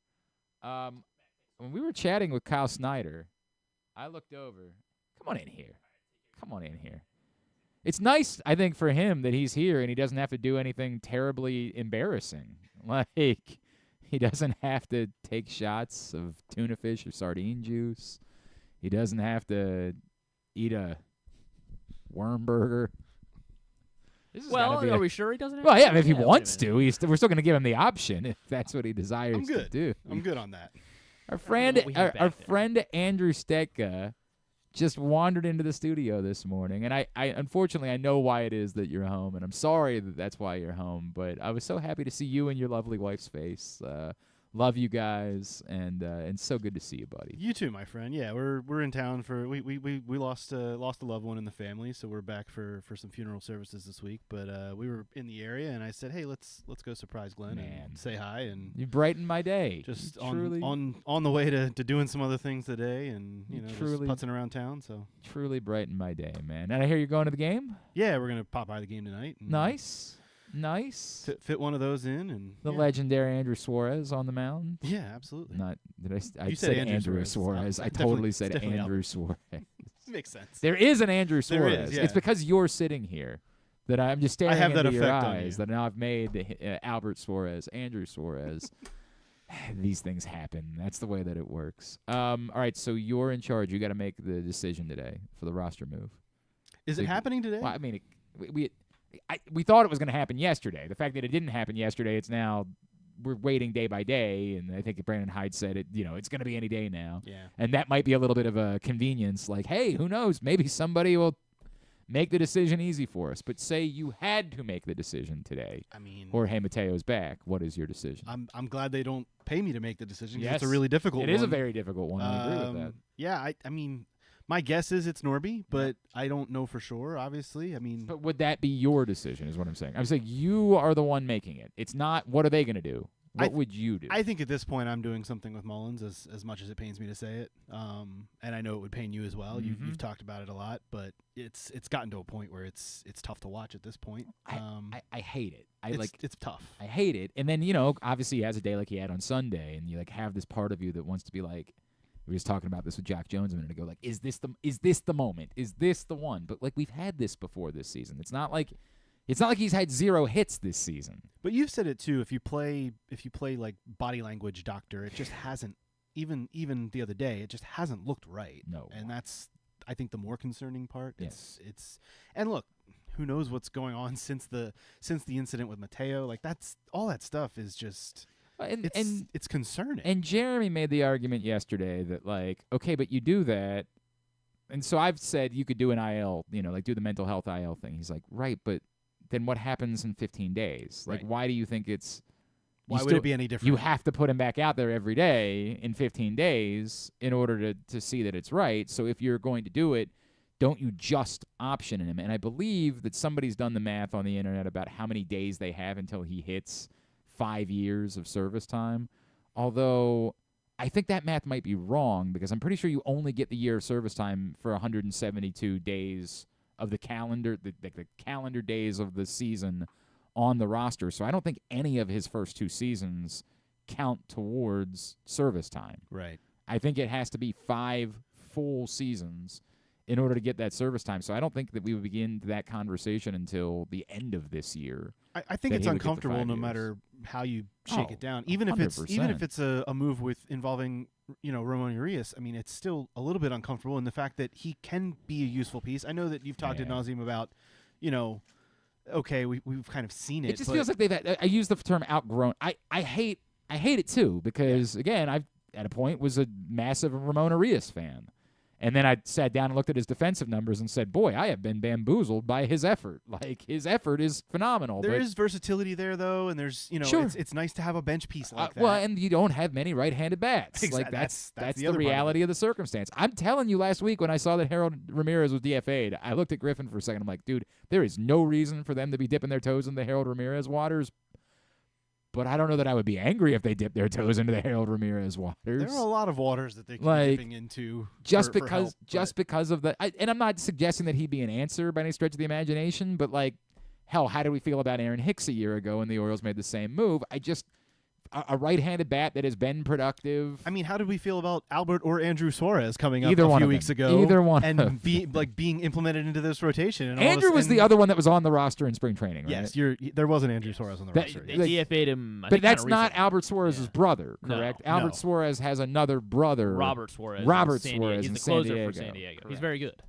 When we were chatting with Kyle Snyder, I looked over. Come on in here. It's nice, I think, for him that he's here and he doesn't have to do anything terribly embarrassing. He doesn't have to take shots of tuna fish or sardine juice. He doesn't have to eat a worm burger. Are we sure he doesn't have to? Well, yeah, if he wait wants to. We're still going to give him the option if that's what he desires to do. I'm good on that. Our friend Andrew Stetka just wandered into the studio this morning, and I unfortunately I know why it is that you're home, and I'm sorry that that's why you're home, but I was so happy to see you and your lovely wife's face. Love you guys, and so good to see you, buddy. You too, my friend. Yeah, we're in town for we lost a loved one in the family, so we're back for some funeral services this week. But we were in the area, and I said, hey, let's go surprise Glenn and say hi. And you brightened my day. Just truly, on the way to doing some other things today, and truly, just putzing around town. So truly brightened my day, man. And I hear you're going to the game. Yeah, we're gonna pop by the game tonight. Nice. Fit one of those in, and the legendary Andrew Suarez on the mound. Yeah, absolutely. I said Andrew Suarez. I totally said Andrew Suarez. Makes sense. There is an Andrew Suarez. Yeah. It's because you're sitting here that I'm just staring into your eyes that now I've made the Albert Suarez, Andrew Suarez. These things happen. That's the way that it works. All right, so you're in charge. You got to make the decision today for the roster move. Is it happening today? Well, I mean, we thought it was going to happen yesterday. The fact that it didn't happen yesterday, it's now we're waiting day by day, and I think Brandon Hyde said it. It's going to be any day now. Yeah. And that might be a little bit of a convenience. Like, hey, who knows? Maybe somebody will make the decision easy for us. But say you had to make the decision today. I mean, Jorge Mateo's back. What is your decision? I'm glad they don't pay me to make the decision. Yes, it's a really difficult one. It is a very difficult one. I agree with that. Yeah, I mean. My guess is it's Norby, but I don't know for sure, obviously. I mean, but would that be your decision is what I'm saying. I'm saying you are the one making it. It's not what are they going to do? What would you do? I think at this point I'm doing something with Mullins as much as it pains me to say it. And I know it would pain you as well. Mm-hmm. You've talked about it a lot, but it's gotten to a point where it's tough to watch at this point. I hate it. It's tough. I hate it. And then, obviously he has a day like he had on Sunday, and you have this part of you that wants to be like, we were just talking about this with Jacque Jones a minute ago. Like, is this the moment? Is this the one? But we've had this before this season. It's not like he's had 0 hits this season. But you've said it too. If you play like body language doctor, it just hasn't. Even the other day, it just hasn't looked right. No, and that's I think the more concerning part. Yes. It's and look, who knows what's going on since the incident with Mateo? Like that's all that stuff is just. It's concerning. And Jeremy made the argument yesterday that, okay, but you do that. And so I've said you could do an IL, do the mental health IL thing. He's like, right, but then what happens in 15 days? Like, why do you think it's... Why would it be any different? You have to put him back out there every day in 15 days in order to see that it's right. So if you're going to do it, don't you just option him? And I believe that somebody's done the math on the internet about how many days they have until he hits 5 years of service time, although I think that math might be wrong because I'm pretty sure you only get the year of service time for 172 days of the calendar, the calendar days of the season on the roster. So I don't think any of his first 2 seasons count towards service time. Right. I think it has to be 5 full seasons in order to get that service time. So I don't think that we would begin that conversation until the end of this year. I think it's uncomfortable no matter how you shake it down. Even if it's a move involving Ramon Urias, I mean it's still a little bit uncomfortable in the fact that he can be a useful piece. I know that you've talked ad nauseum about, okay, we've kind of seen it. It just feels like they've had, I use the term outgrown. I hate it too because again, I've at a point was a massive Ramon Urias fan. And then I sat down and looked at his defensive numbers and said, boy, I have been bamboozled by his effort. Like, his effort is phenomenal. There is versatility there, though, and there's, sure. it's nice to have a bench piece like that. Well, and you don't have many right-handed bats. Exactly. Like, that's the reality of the circumstance. I'm telling you, last week when I saw that Harold Ramirez was DFA'd, I looked at Griffin for a second. I'm like, dude, there is no reason for them to be dipping their toes in the Harold Ramirez waters. But I don't know that I would be angry if they dipped their toes into the Harold Ramirez waters. There are a lot of waters that they can be dipping into because of the and I'm not suggesting that he'd be an answer by any stretch of the imagination, but hell, how did we feel about Aaron Hicks a year ago when the Orioles made the same move? A right-handed bat that has been productive. I mean, how did we feel about Albert or Andrew Suarez coming up a few weeks ago? Either one. And being implemented into this rotation. And Andrew was the other one that was on the roster in spring training, right? Yes, there was an Andrew Suarez on the roster. They DFA'd him, but that's not Albert Suarez's brother, correct? No. Albert Suarez has another brother. Robert Suarez. He's the closer for San Diego. He's very good.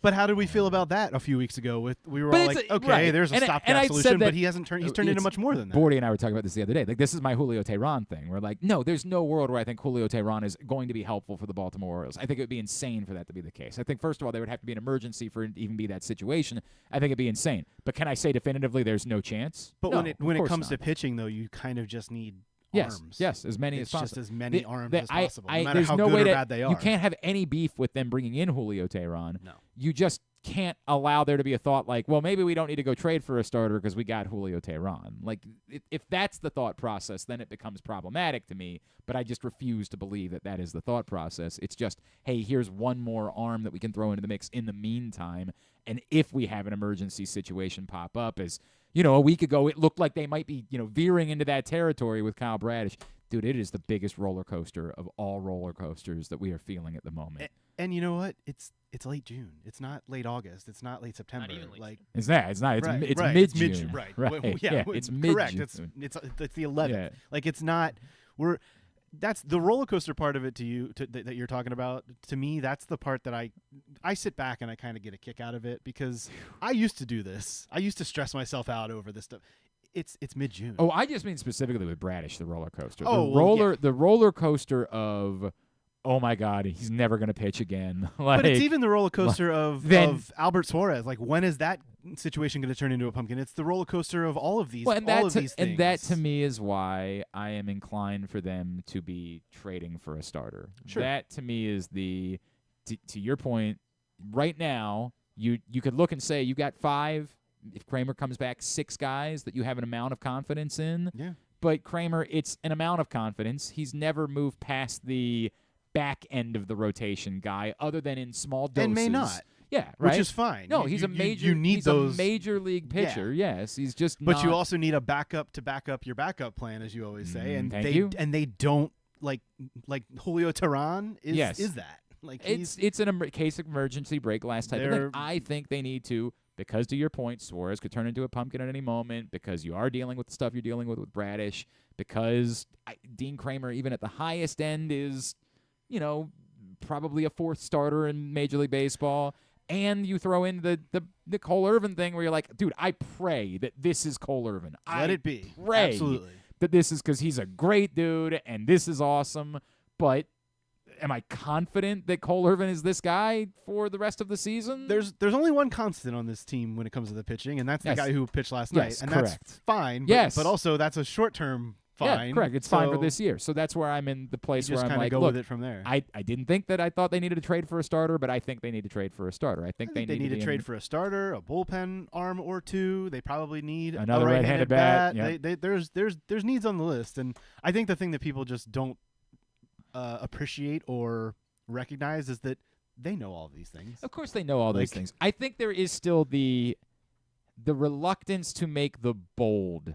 But how did we feel about that a few weeks ago? We were all like, okay, there's a stopgap solution, but he's turned into much more than that. Bordy and I were talking about this the other day. Like, this is my Julio Teheran thing. We're like, no, there's no world where I think Julio Teheran is going to be helpful for the Baltimore Orioles. I think it would be insane for that to be the case. I think, first of all, there would have to be an emergency for it to even be that situation. I think it'd be insane. But can I say definitively there's no chance? But when it comes to pitching, though, you kind of just need arms. Yes, as many it's as possible. just as many arms as possible, no matter there's how no good way or to, bad they are. You can't have any beef with them bringing in Julio Teheran. No. You just can't allow there to be a thought like, well, maybe we don't need to go trade for a starter because we got Julio Teheran. Like, if that's the thought process, then it becomes problematic to me, but I just refuse to believe that that is the thought process. It's just, hey, here's one more arm that we can throw into the mix in the meantime, and if we have an emergency situation pop up, as, a week ago it looked like they might be, veering into that territory with Kyle Bradish. Dude, it is the biggest roller coaster of all roller coasters that we are feeling at the moment. And you know what? It's late June. It's not late August. It's not late September. Not even late like It's not. It's right, mid-June. Right. Right. Well, yeah, it's correct. mid-June. It's the 11th. Yeah. Like it's not. That's the roller coaster part of it that you're talking about. To me, that's the part that I sit back and I kind of get a kick out of it because I used to do this. I used to stress myself out over this stuff. It's mid-June. Oh, I just mean specifically with Bradish, the roller coaster. Oh, the roller coaster of, oh my God, he's never going to pitch again. But it's even the roller coaster of Albert Suarez. Like, when is that situation going to turn into a pumpkin? It's the roller coaster of all of these. Well, and all of these things. And that to me is why I am inclined for them to be trading for a starter. Sure. That to me is to your point. Right now, you could look and say you got 5. If Kramer comes back, 6 guys that you have an amount of confidence in. Yeah. But Kramer, it's an amount of confidence. He's never moved past the back end of the rotation guy, other than in small doses. And may not. Yeah, right. Which is fine. No, he's a major. You need he's those. a major league pitcher. Yeah. Yes, he's just. But not, you also need a backup to back up your backup plan, as you always say. And they don't like Julio Teheran is that. Like it's a case of emergency brake glass type of thing. I think they need to, because to your point, Suarez could turn into a pumpkin at any moment, because you are dealing with the stuff you're dealing with Bradish, because Dean Kramer, even at the highest end, is, probably a 4th starter in Major League Baseball. And you throw in the Cole Irvin thing where you're like, dude, I pray that this is Cole Irvin. Let it be. Pray Absolutely. that this is, because he's a great dude and this is awesome. But am I confident that Cole Irvin is this guy for the rest of the season? There's only one constant on this team when it comes to the pitching, and that's the guy who pitched last night. And correct. That's fine. But also that's a short-term fine. Yeah, correct. It's fine for this year. So that's where I'm in the place where I'm like, go look, with it from there. I didn't think that I thought they needed to trade for a starter, but I think they need to trade for a starter. I think they need to trade for a starter, a bullpen arm or 2. They probably need another a right-handed bat. Yep. There's needs on the list, and I think the thing that people just don't appreciate or recognize is that they know all these things. Of course they know all these things. I think there is still the reluctance to make the bold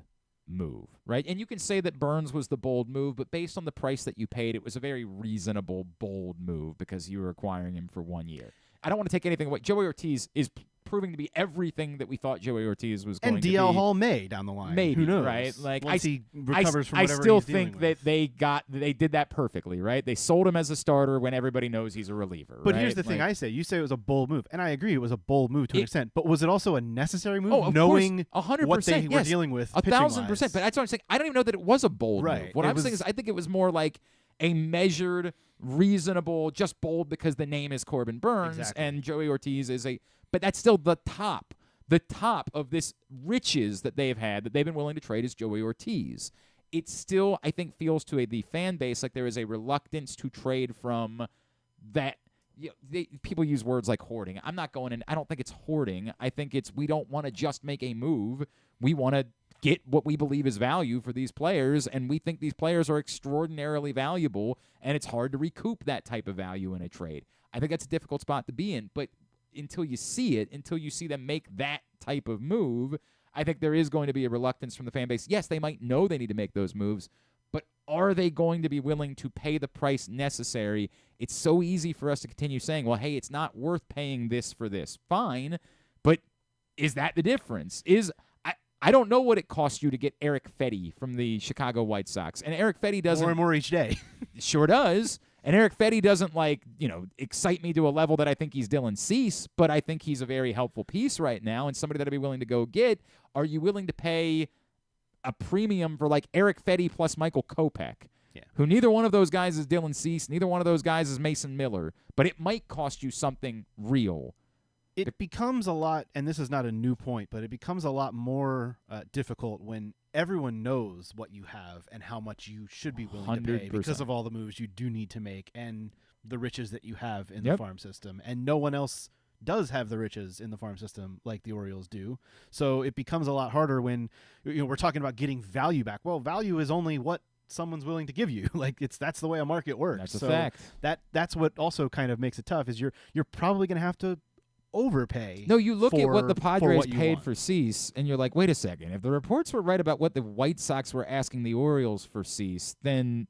move, right? And you can say that Burns was the bold move, but based on the price that you paid, it was a very reasonable, bold move because you were acquiring him for 1 year. I don't want to take anything away. Joey Ortiz is proving to be everything that we thought Joey Ortiz was going to be. And DL Hall may down the line. Maybe, who knows? Right? Like once he recovers from whatever I still he's think dealing that they did that perfectly, right? They sold him as a starter when everybody knows he's a reliever. But right? here's the thing: I say, you say it was a bold move, and I agree, it was a bold move to an extent. But was it also a necessary move, of knowing course, 100%, what they were dealing with? 1,000%. But that's what I'm saying. I don't even know that it was a bold move. What I'm saying is, I think it was more like a measured, reasonable, just bold because the name is Corbin Burns and Joey Ortiz is a. But that's still the top. The top of this riches that they've had, that they've been willing to trade, is Joey Ortiz. It still, I think, feels to the fan base like there is a reluctance to trade from that. People use words like hoarding. I'm not going in. I don't think it's hoarding. I think it's we don't want to just make a move. We want to get what we believe is value for these players, and we think these players are extraordinarily valuable, and it's hard to recoup that type of value in a trade. I think that's a difficult spot to be in, but until you see it, until you see them make that type of move, I think there is going to be a reluctance from the fan base. Yes, they might know they need to make those moves, but are they going to be willing to pay the price necessary? It's so easy for us to continue saying, well, hey, it's not worth paying this for this. Fine, but is that the difference? I don't know what it costs you to get Eric Fetty from the Chicago White Sox, and Eric Fetty doesn't. More and more each day. Sure does. And Eric Fetty doesn't, excite me to a level that I think he's Dylan Cease, but I think he's a very helpful piece right now and somebody that I'd be willing to go get. Are you willing to pay a premium for, Eric Fetty plus Michael Kopech, who neither one of those guys is Dylan Cease, neither one of those guys is Mason Miller, but it might cost you something real. It becomes a lot, and this is not a new point, but it becomes a lot more difficult when everyone knows what you have and how much you should be willing to pay 100%. because of all the moves you do need to make and the riches that you have in Yep. the farm system. And no one else does have the riches in the farm system like the Orioles do. So it becomes a lot harder when we're talking about getting value back. Well, value is only what someone's willing to give you. That's the way a market works. That's a so fact. That's what also kind of makes it tough is you're probably going to have to overpay. No, you look at what the Padres what you paid want. for Cease, and you're like, wait a second. If the reports were right about what the White Sox were asking the Orioles for Cease, then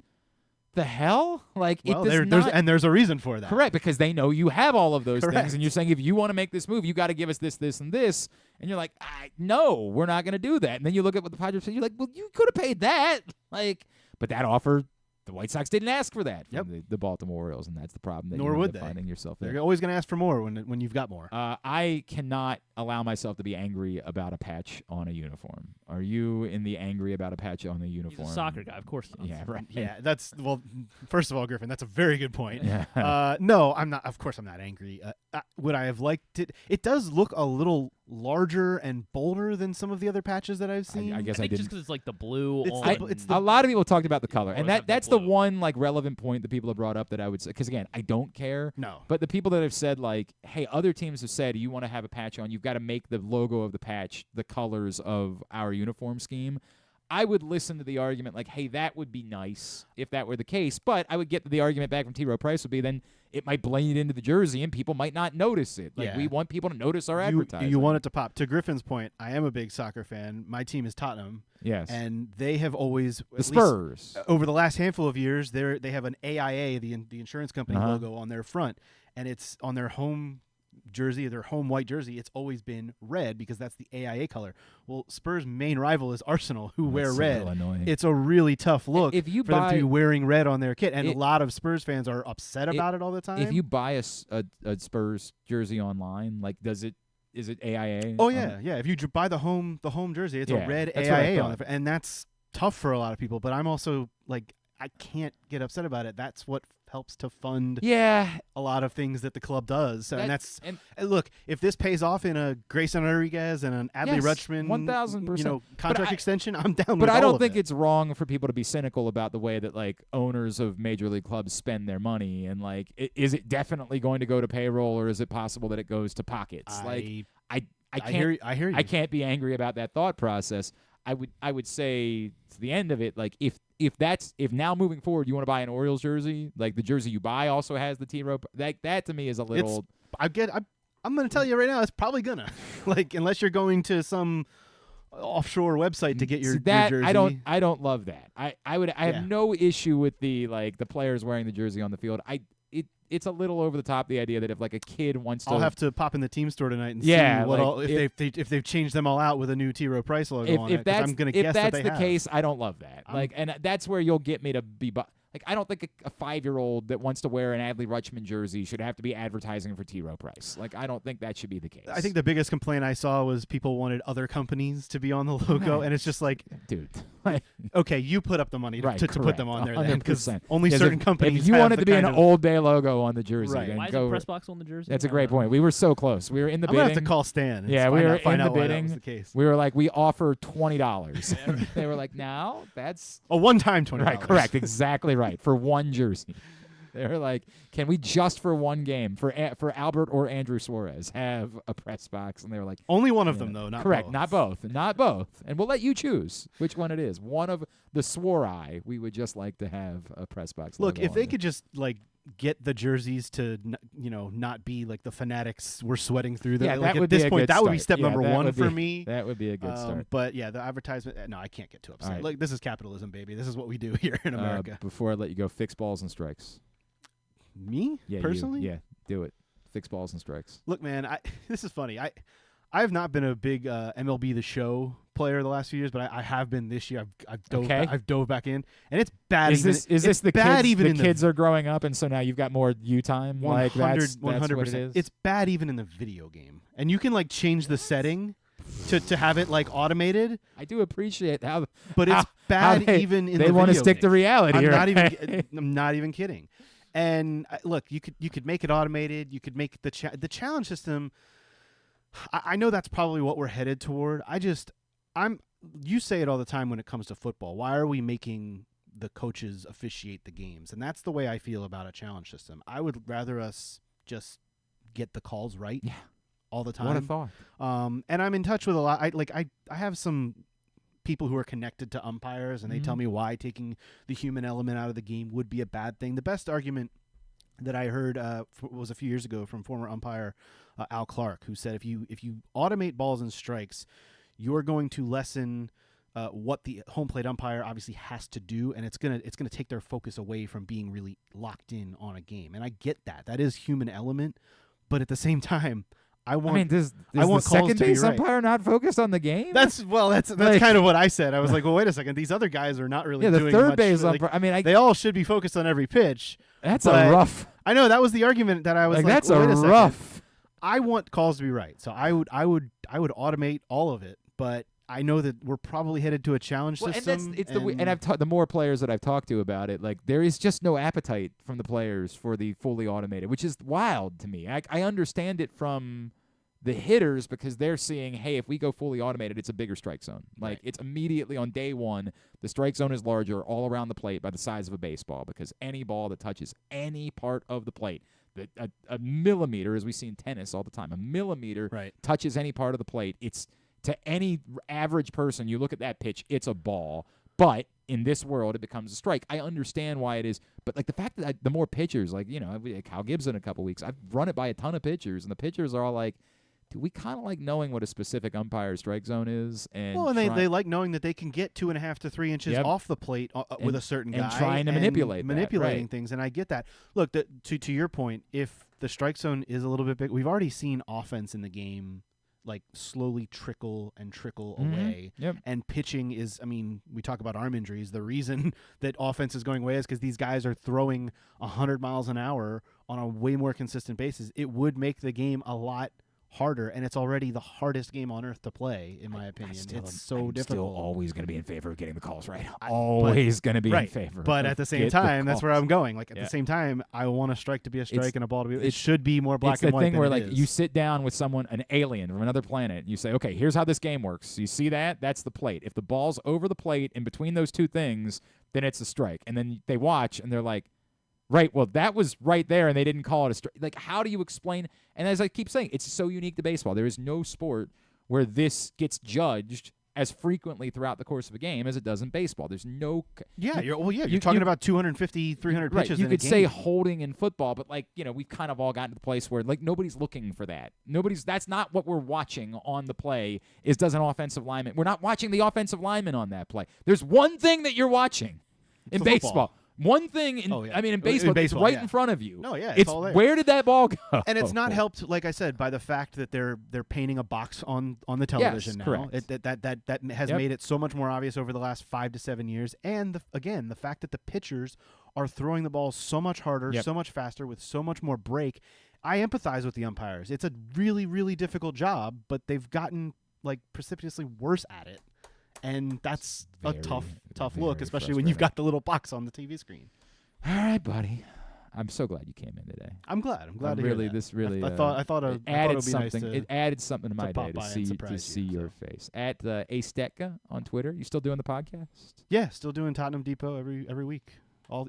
the hell? Like, Well, it does not. there's a reason for that. Correct, because they know you have all of those Correct. things, and you're saying if you want to make this move, you got to give us this, this, and this, and you're like, no, we're not going to do that. And then you look at what the Padres said, you're like, well, you could have paid that, but that offer, the White Sox didn't ask for that from the Baltimore Orioles, and that's the problem. That Nor you would end up they. finding yourself They're there. always going to ask for more when you've got more. I cannot allow myself to be angry about a patch on a uniform. Are you in the angry about a patch on a uniform? He's a soccer guy, of course not. Yeah, right. Yeah, first of all, Griffin, that's a very good point. Yeah. No, I'm not. Of course, I'm not angry. Would I have liked it? It does look a little larger and bolder than some of the other patches that I've seen. I guess I think didn't. just because it's like the blue. A lot of people talked about the color, and Or have the that's the one relevant point that people have brought up that I would say. Because again, I don't care. No. But the people that have said hey, other teams have said you want to have a patch on, you've got to make the logo of the patch the colors of our uniform scheme. I would listen to the argument hey, that would be nice if that were the case. But I would get the argument back from T. Rowe Price would be then it might blend into the jersey and people might not notice it. We want people to notice our advertising. You want it to pop. To Griffin's point, I am a big soccer fan. My team is Tottenham. Yes. And they have always the Spurs. Over the last handful of years, they have an AIA, the insurance company logo on their front, and it's on their home jersey, their home white jersey. It's always been red because that's the AIA color. Well, Spurs' main rival is Arsenal, who wear red. Annoying. It's a really tough look if you for them to be wearing red on their kit, and a lot of Spurs fans are upset about it all the time. If you buy a Spurs jersey online, is it AIA? Oh yeah, yeah. If you buy the home jersey, it's a red AIA on it, and that's tough for a lot of people. But I'm also I can't get upset about it. That's what helps to fund a lot of things that the club does. So, and look, if this pays off in a Grayson Rodriguez and an Adley Rutschman 1,000% contract extension, I'm down with But I all don't of think it. it's wrong for people to be cynical about the way that owners of major league clubs spend their money and is it definitely going to go to payroll or is it possible that it goes to pockets? I can't I hear you. I can't be angry about that thought process. I would say to the end of it, if now moving forward you want to buy an Orioles jersey, the jersey you buy also has the T rope. That to me is a little. I'm going to tell you right now, it's probably gonna unless you're going to some offshore website to get your jersey. I don't love that. I have no issue with the players wearing the jersey on the field. It's a little over the top, the idea that if a kid wants to. I'll have to pop in the team store tonight and see if they've changed them all out with a new T. Rowe Price logo on it. I'm going to guess that they have. If that's the case, I don't love that. And that's where you'll get me to be. I don't think a 5-year-old that wants to wear an Adley Rutschman jersey should have to be advertising for T. Rowe Price. I don't think that should be the case. I think the biggest complaint I saw was people wanted other companies to be on the logo, and it's just dude. Okay, you put up the money to put them on there, then, because 100%. only certain companies. If you have want it the to be an kind of, Old Bay logo on the jersey, Right. then Why is go the press box on the jersey? That's a great point. We were so close. We were in the I'm bidding. gonna have to call Stan. And Yeah, we were in the why that bidding. was the case. We were we offer $20. They were like, no, that's a one-time $20. Right, correct, exactly right for one jersey. They were like, can we just for one game for Albert or Andrew Suarez have a press box? And they were like, only one of them though, not correct, both. not both. And we'll let you choose which one it is. One of the Swore-I, we would just like to have a press box. Look, logo if on they it. could just get the jerseys to not be the Fanatics we're sweating through them. Yeah, that at would this be a point, good that would be start. step number that one would for be- me. That would be a good start. But yeah, the advertisement. No, I can't get too upset. right. Look, this is capitalism, baby. This is what we do here in America. Before I let you go, fix balls and strikes. Me Yeah, personally, yeah, do it. Fix balls and strikes. Look, man, this is funny. I have not been a big MLB The Show player the last few years, but I have been this year. I've dove back in, and it's bad. Is this the bad kids? even The kids are growing up, and so now you've got more U time. 100%. That's what it is. It's bad even in the video game, and you can change the setting to have it automated. I do appreciate how, but it's bad even in the they want to video stick to games. reality. I'm not even kidding. And look, you could make it automated. You could make the challenge system. I know that's probably what we're headed toward. you say it all the time when it comes to football. Why are we making the coaches officiate the games? And that's the way I feel about a challenge system. I would rather us just get the calls right all the time. What a thought. And I'm in touch with a lot. I have some people who are connected to umpires, and they tell me why taking the human element out of the game would be a bad thing. The best argument that I heard was a few years ago from former umpire Al Clark, who said if you automate balls and strikes, you're going to lessen what the home plate umpire obviously has to do, and it's gonna take their focus away from being really locked in on a game. And I get that. That is human element, but at the same time, I want does the second base right. umpire not focused on the game? That's like, kind of what I said. I was like, well, wait a second. These other guys are not really doing the third much. base Like, umpire. they all should be focused on every pitch. That's a rough. I know that was the argument that I was like, that's well, a wait second. rough. I want calls to be right, so I would automate all of it, but I know that we're probably headed to a challenge system. And I've the more players that I've talked to about it, like there is just no appetite from the players for the fully automated, which is wild to me. I understand it from the hitters because they're seeing, hey, if we go fully automated, it's a bigger strike zone. Like it's immediately on day one, the strike zone is larger all around the plate by the size of a baseball because any ball that touches any part of the plate, a millimeter, as we see in tennis all the time, a millimeter touches any part of the plate, it's to any average person, you look at that pitch, it's a ball. But in this world, it becomes a strike. I understand why it is. But like the fact that the more pitchers, like, Kyle Gibson a couple weeks, I've run it by a ton of pitchers, and the pitchers are all like, dude, we kind of like knowing what a specific umpire strike zone is. And they like knowing that they can get 2.5 to 3 inches off the plate with a certain guy. And trying to manipulating things. And I get that. Look, to your point, if the strike zone is a little bit big, we've already seen offense in the game like slowly trickle away. And pitching is, we talk about arm injuries. The reason that offense is going away is because these guys are throwing 100 miles an hour on a way more consistent basis. It would make the game a lot harder, and it's already the hardest game on earth to play, in my opinion. It's so difficult. Still always going to be in favor of getting the calls right. Always going to be in favor. But at the same time, that's where I'm going. Like at the same time, I want a strike to be a strike and a ball to be. It should be more black and white. It's the thing where like you sit down with someone, an alien from another planet, and you say, okay, here's how this game works. You see that? That's the plate. If the ball's over the plate in between those two things, then it's a strike. And then they watch and they're like, right, well, that was right there, and they didn't call it a strike. Like, how do you explain? And as I keep saying, it's so unique to baseball. There is no sport where this gets judged as frequently throughout the course of a game as it does in baseball. There's no... You're talking about 250, 300 pitches you in could a game. say holding in football, but, like, we've kind of all gotten to the place where, like, nobody's looking for that. That's not what we're watching on the play, does an offensive lineman. We're not watching the offensive lineman on that play. There's one thing that you're watching in baseball. Football. One thing, in baseball, it's right in front of you. No, it's all there. Where did that ball go? And it's not helped, like I said, by the fact that they're painting a box on the television now. Correct. That has made it so much more obvious over the last 5 to 7 years. And the fact that the pitchers are throwing the ball so much harder, so much faster, with so much more break. I empathize with the umpires. It's a really, really difficult job, but they've gotten like precipitously worse at it. And that's a tough look, especially when you've got the little box on the TV screen. All right, buddy. I'm so glad you came in today. I'm glad to hear that. This really. I thought it would be something. Nice it added something to my day to see you, your face at Astetka on Twitter. You still doing the podcast? Yeah, still doing Tottenham Depot every week.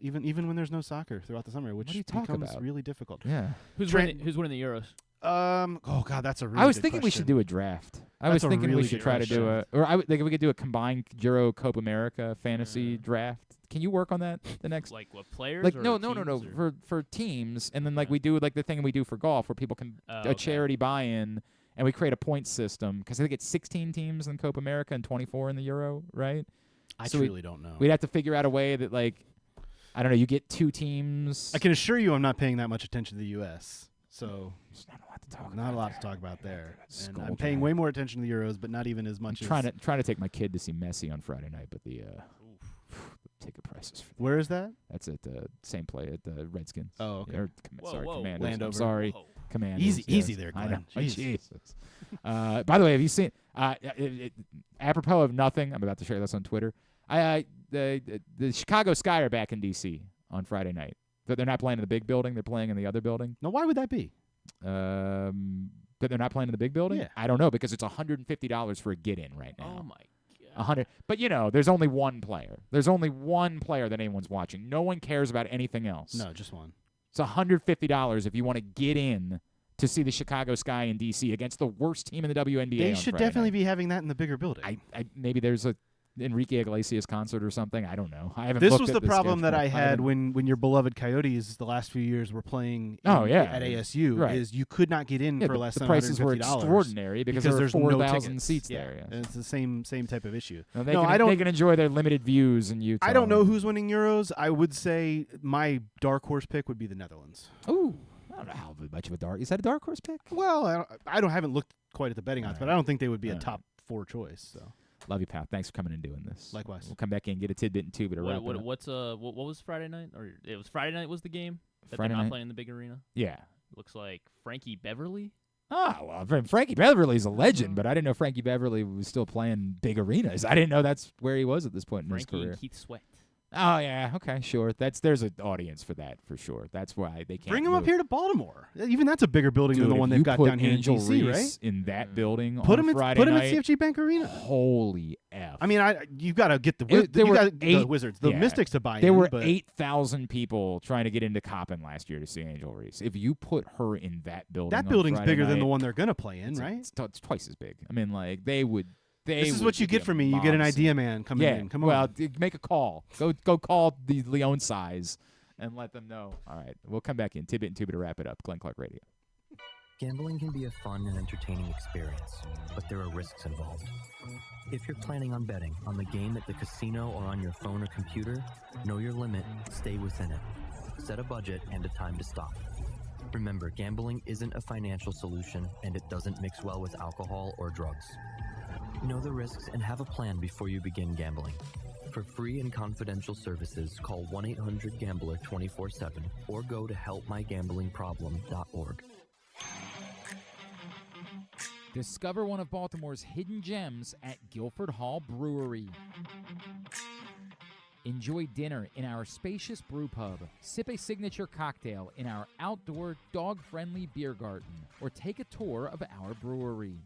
Even when there's no soccer throughout the summer, which becomes really difficult. Yeah. Who's winning the Euros? Oh God, that's a really. I was good thinking question. we should do a draft. I was thinking we should try to do we could do a combined Euro Copa America fantasy draft. Can you work on that the next? Like what players? Like or no. teams, For teams, and then like we do like the thing we do for golf, where people can a charity buy-in, and we create a point system because I think it's 16 teams in Copa America and 24 in the Euro, right? I truly don't know. We'd have to figure out a way that like, I don't know. You get 2 teams. I can assure you, I'm not paying that much attention to the U.S. So there's not a lot to talk about. Not a lot to talk about there. And I'm paying way more attention to the Euros, but not even as much. Trying to take my kid to see Messi on Friday night, but the ticket prices. Where is that? That's at the same play at the Redskins. Oh, okay. Commanders. Landover. I'm sorry, Whoa. Commanders. Easy there, Glenn. I know. Jesus. By the way, have you seen? Apropos of nothing, I'm about to share this on Twitter. The Chicago Sky are back in D.C. on Friday night. They're not playing in the big building. They're playing in the other building. No, why would that be? That they're not playing in the big building? Yeah. I don't know, because it's $150 for a get-in right now. Oh, my 100. But, there's only one player. There's only one player that anyone's watching. No one cares about anything else. No, just one. It's $150 if you want to get in to see the Chicago Sky in D.C. against the worst team in the WNBA. They should definitely be having that in the bigger building. Maybe there's a Enrique Iglesias concert or something. I don't know. I haven't. This looked was at the problem schedule. that I had when your beloved Coyotes the last few years were playing at ASU. Right. Is you could not get in for less the than $150. prices were extraordinary because there's 4,000 seats yeah. there. And it's the same type of issue. They can enjoy their limited views in Utah. I don't know who's winning Euros. I would say my dark horse pick would be the Netherlands. Ooh. I don't know how much of a dark. Is that a dark horse pick? Well, I haven't looked quite at the betting odds, but I don't think they would be a top 4 choice. So. Love you, pal. Thanks for coming and doing this. Likewise. We'll come back in and get a tidbit and two, but what was Friday night? Or it was Friday night was the game that Friday they're not night? playing in the big arena. Yeah. Looks like Frankie Beverly. Oh, well, Frankie Beverly's a legend, but I didn't know Frankie Beverly was still playing big arenas. I didn't know that's where he was at this point in his career. Frankie and Keith Sweat. Oh yeah, okay, sure. There's an audience for that for sure. That's why they can't bring him up here to Baltimore. Even that's a bigger building Dude, than the one they've got down here in Angel DC, Reese right? in that building Put on him Friday put him night. at CFG Bank Arena. Holy F! I mean, you've got to get the Wizards, the Mystics to buy in. There were but 8,000 people trying to get into Coppin last year to see Angel Reese. If you put her in that building, that building's on Friday bigger night, than the one they're going to play in, right? It's twice as big. I mean, like they would. This is what you get from me. You get an idea man coming in. Come on. Well, make a call. Go call the Leon size and let them know. All right. We'll come back in. Tidbit and Tuba to wrap it up. Glenn Clark Radio. Gambling can be a fun and entertaining experience, but there are risks involved. If you're planning on betting on the game at the casino or on your phone or computer, know your limit, stay within it. Set a budget and a time to stop. Remember, gambling isn't a financial solution, and it doesn't mix well with alcohol or drugs. Know the risks and have a plan before you begin gambling. For free and confidential services, call 1-800-GAMBLER 24/7 or go to helpmygamblingproblem.org. Discover one of Baltimore's hidden gems at Guilford Hall Brewery. Enjoy dinner in our spacious brew pub, sip a signature cocktail in our outdoor dog-friendly beer garden, or take a tour of our brewery.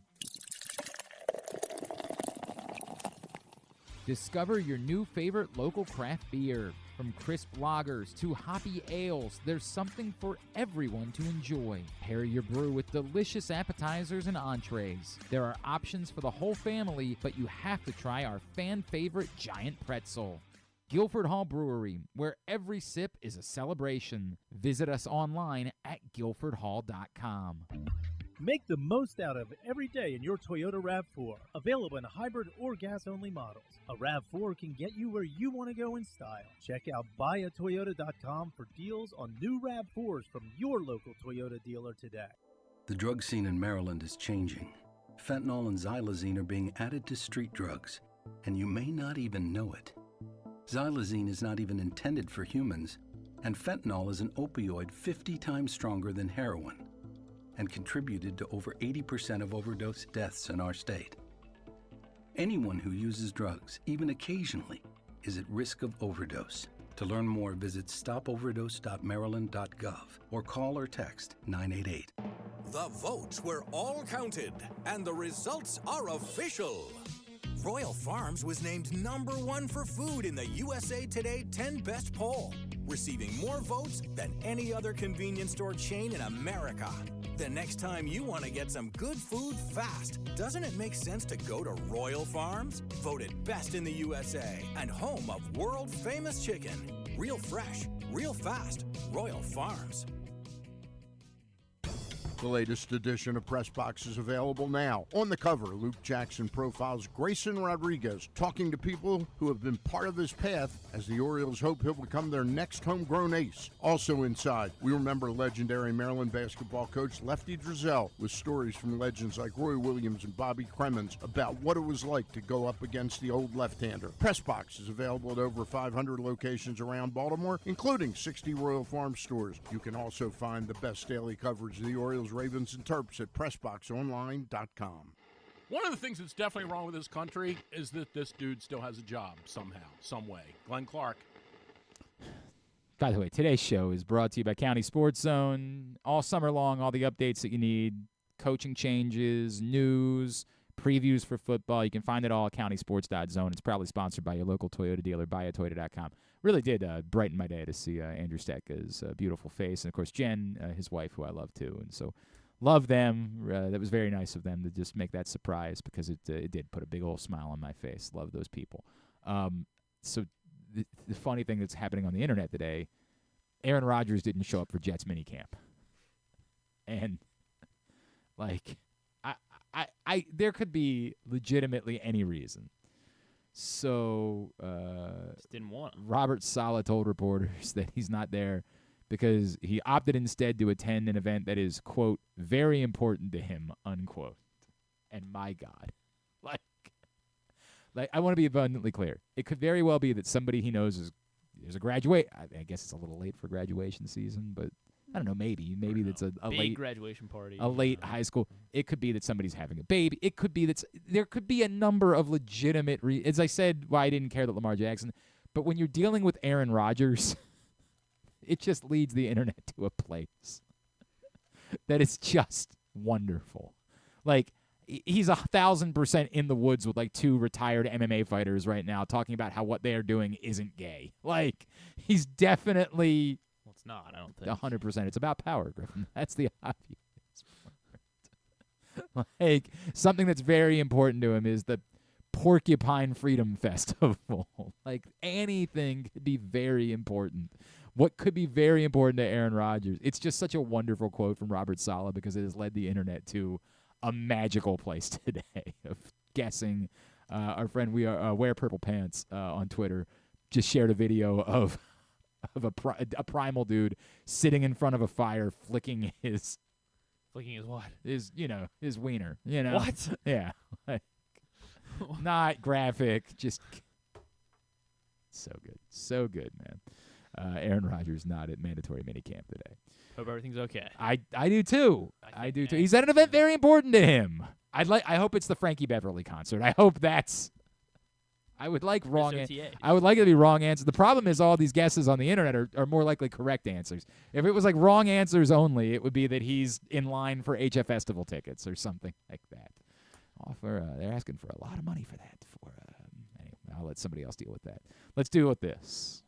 Discover your new favorite local craft beer. From crisp lagers to hoppy ales, there's something for everyone to enjoy. Pair your brew with delicious appetizers and entrees. There are options for the whole family, but you have to try our fan-favorite giant pretzel. Guilford Hall Brewery, where every sip is a celebration. Visit us online at guilfordhall.com. Make the most out of every day in your Toyota RAV4. Available in hybrid or gas-only models. A RAV4 can get you where you want to go in style. Check out buyatoyota.com for deals on new RAV4s from your local Toyota dealer today. The drug scene in Maryland is changing. Fentanyl and xylazine are being added to street drugs, and you may not even know it. Xylazine is not even intended for humans, and fentanyl is an opioid 50 times stronger than heroin, and contributed to over 80% of overdose deaths in our state. Anyone who uses drugs, even occasionally, is at risk of overdose. To learn more, visit stopoverdose.maryland.gov or call or text 988. The votes were all counted, and the results are official. Royal Farms was named #1 for food in the USA Today 10 Best poll, receiving more votes than any other convenience store chain in America. The next time you want to get some good food fast, doesn't it make sense to go to Royal Farms? Voted best in the USA and home of world-famous chicken. Real fresh, real fast. Royal Farms. The latest edition of Press Box is available now. On the cover, Luke Jackson profiles Grayson Rodriguez, talking to people who have been part of his path as the Orioles hope he'll become their next homegrown ace. Also inside, we remember legendary Maryland basketball coach Lefty Driesell with stories from legends like Roy Williams and Bobby Cremins about what it was like to go up against the old left-hander. Press Box is available at over 500 locations around Baltimore, including 60 Royal Farm stores. You can also find the best daily coverage of the Orioles, Ravens, and Terps at PressBoxOnline.com. One of the things that's definitely wrong with this country is that this dude still has a job somehow, some way. Glenn Clark. By the way, today's show is brought to you by County Sports Zone. All summer long, all the updates that you need, coaching changes, news, previews for football. You can find it all at countysports.zone. It's probably sponsored by your local Toyota dealer, buyatoyota.com. Really did brighten my day to see Andrew Stecca's beautiful face. And, of course, Jen, his wife, who I love, too. And so love them. That was very nice of them to just make that surprise because it did put a big old smile on my face. Love those people. So the funny thing that's happening on the internet today, Aaron Rodgers didn't show up for Jets minicamp. And, like, I there could be legitimately any reason. So just didn't want him. Robert Saleh told reporters that he's not there because he opted instead to attend an event that is, quote, very important to him, unquote. And my God. Like I want to be abundantly clear. It could very well be that somebody he knows is a graduate. I guess it's a little late for graduation season, but I don't know, maybe that's a big late graduation party. A late high school. It could be that somebody's having a baby. It could be that there could be a number of legitimate as I said, why I didn't care that Lamar Jackson. But when you're dealing with Aaron Rodgers, it just leads the internet to a place that is just wonderful. Like, he's 1,000% in the woods with like 2 retired MMA fighters right now talking about how what they are doing isn't gay. Like, he's definitely... Well, it's not, I don't think. 100%. It's about power, Griffin. That's the obvious part. Like, something that's very important to him is the Porcupine Freedom Festival. Like, anything could be very important. What could be very important to Aaron Rodgers? It's just such a wonderful quote from Robert Saleh because it has led the internet to a magical place today of guessing. Our friend Wear Purple Pants on Twitter just shared a video of a primal dude sitting in front of a fire flicking his what? His wiener. What? Yeah. Like, not graphic, just so good. So good, man. Aaron Rodgers not at mandatory minicamp today. Hope everything's okay. I do too. I do too. He's at an event very important to him. I hope it's the Frankie Beverly concert. I hope that's. I would like wrong. I would like it to be wrong answer. The problem is all these guesses on the internet are more likely correct answers. If it was like wrong answers only, it would be that he's in line for HF Festival tickets or something like that. They're asking for a lot of money for that. Anyway, I'll let somebody else deal with that. Let's deal with this.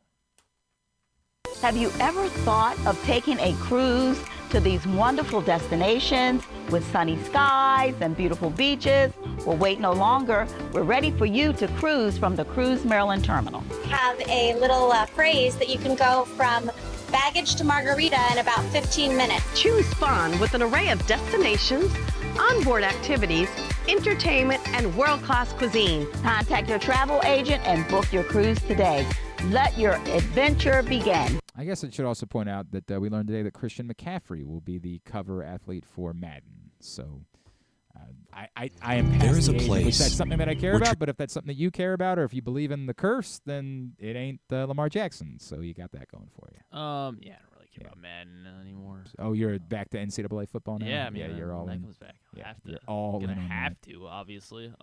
Have you ever thought of taking a cruise to these wonderful destinations with sunny skies and beautiful beaches? Well, wait no longer. We're ready for you to cruise from the Cruise Maryland Terminal. Have a little phrase that you can go from baggage to margarita in about 15 minutes. Choose fun with an array of destinations, onboard activities, entertainment, and world-class cuisine. Contact your travel agent and book your cruise today. Let your adventure begin. I guess it should also point out that we learned today that Christian McCaffrey will be the cover athlete for Madden. So I am past there is the a age in place which that's something that I care about, but if that's something that you care about or if you believe in the curse, then it ain't Lamar Jackson. So you got that going for you. Yeah, I don't really care about Madden anymore. Oh, you're back to NCAA football now? Yeah, I mean, you're all that in. comes back. Yeah, Have to. you're all gonna in on have that. to, obviously.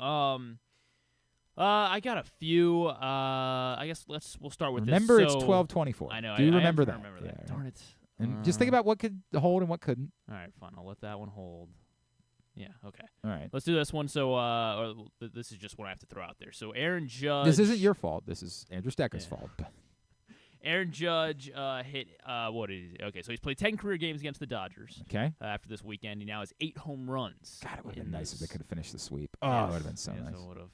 I got a few. I guess we'll start with Remember, this. it's 12/24. I know. Do you I remember am that? trying to remember that. Yeah. Darn it. And just think about what could hold and what couldn't. All right, fine. I'll let that one hold. Yeah, okay. All right. Let's do this one. So, this is just one I have to throw out there. So, Aaron Judge. This isn't your fault. This is Andrew Stecca's fault. Aaron Judge hit, what is it? Okay, so he's played 10 career games against the Dodgers. Okay. After this weekend, he now has 8 home runs. God, it would have been nice if they could have finished the sweep. Oh, Yes. it would have been so nice. So it would have.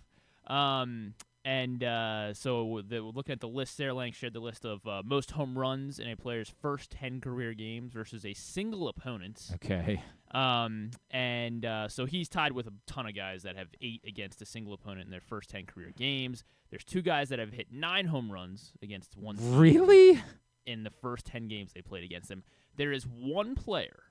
So we're looking at the list there. Lang shared the list of most home runs in a player's first 10 career games versus a single opponent. Okay. So he's tied with a ton of guys that have 8 against a single opponent in their first 10 career games. There's 2 guys that have hit 9 home runs against one team. Really? In the first 10 games they played against him. There is one player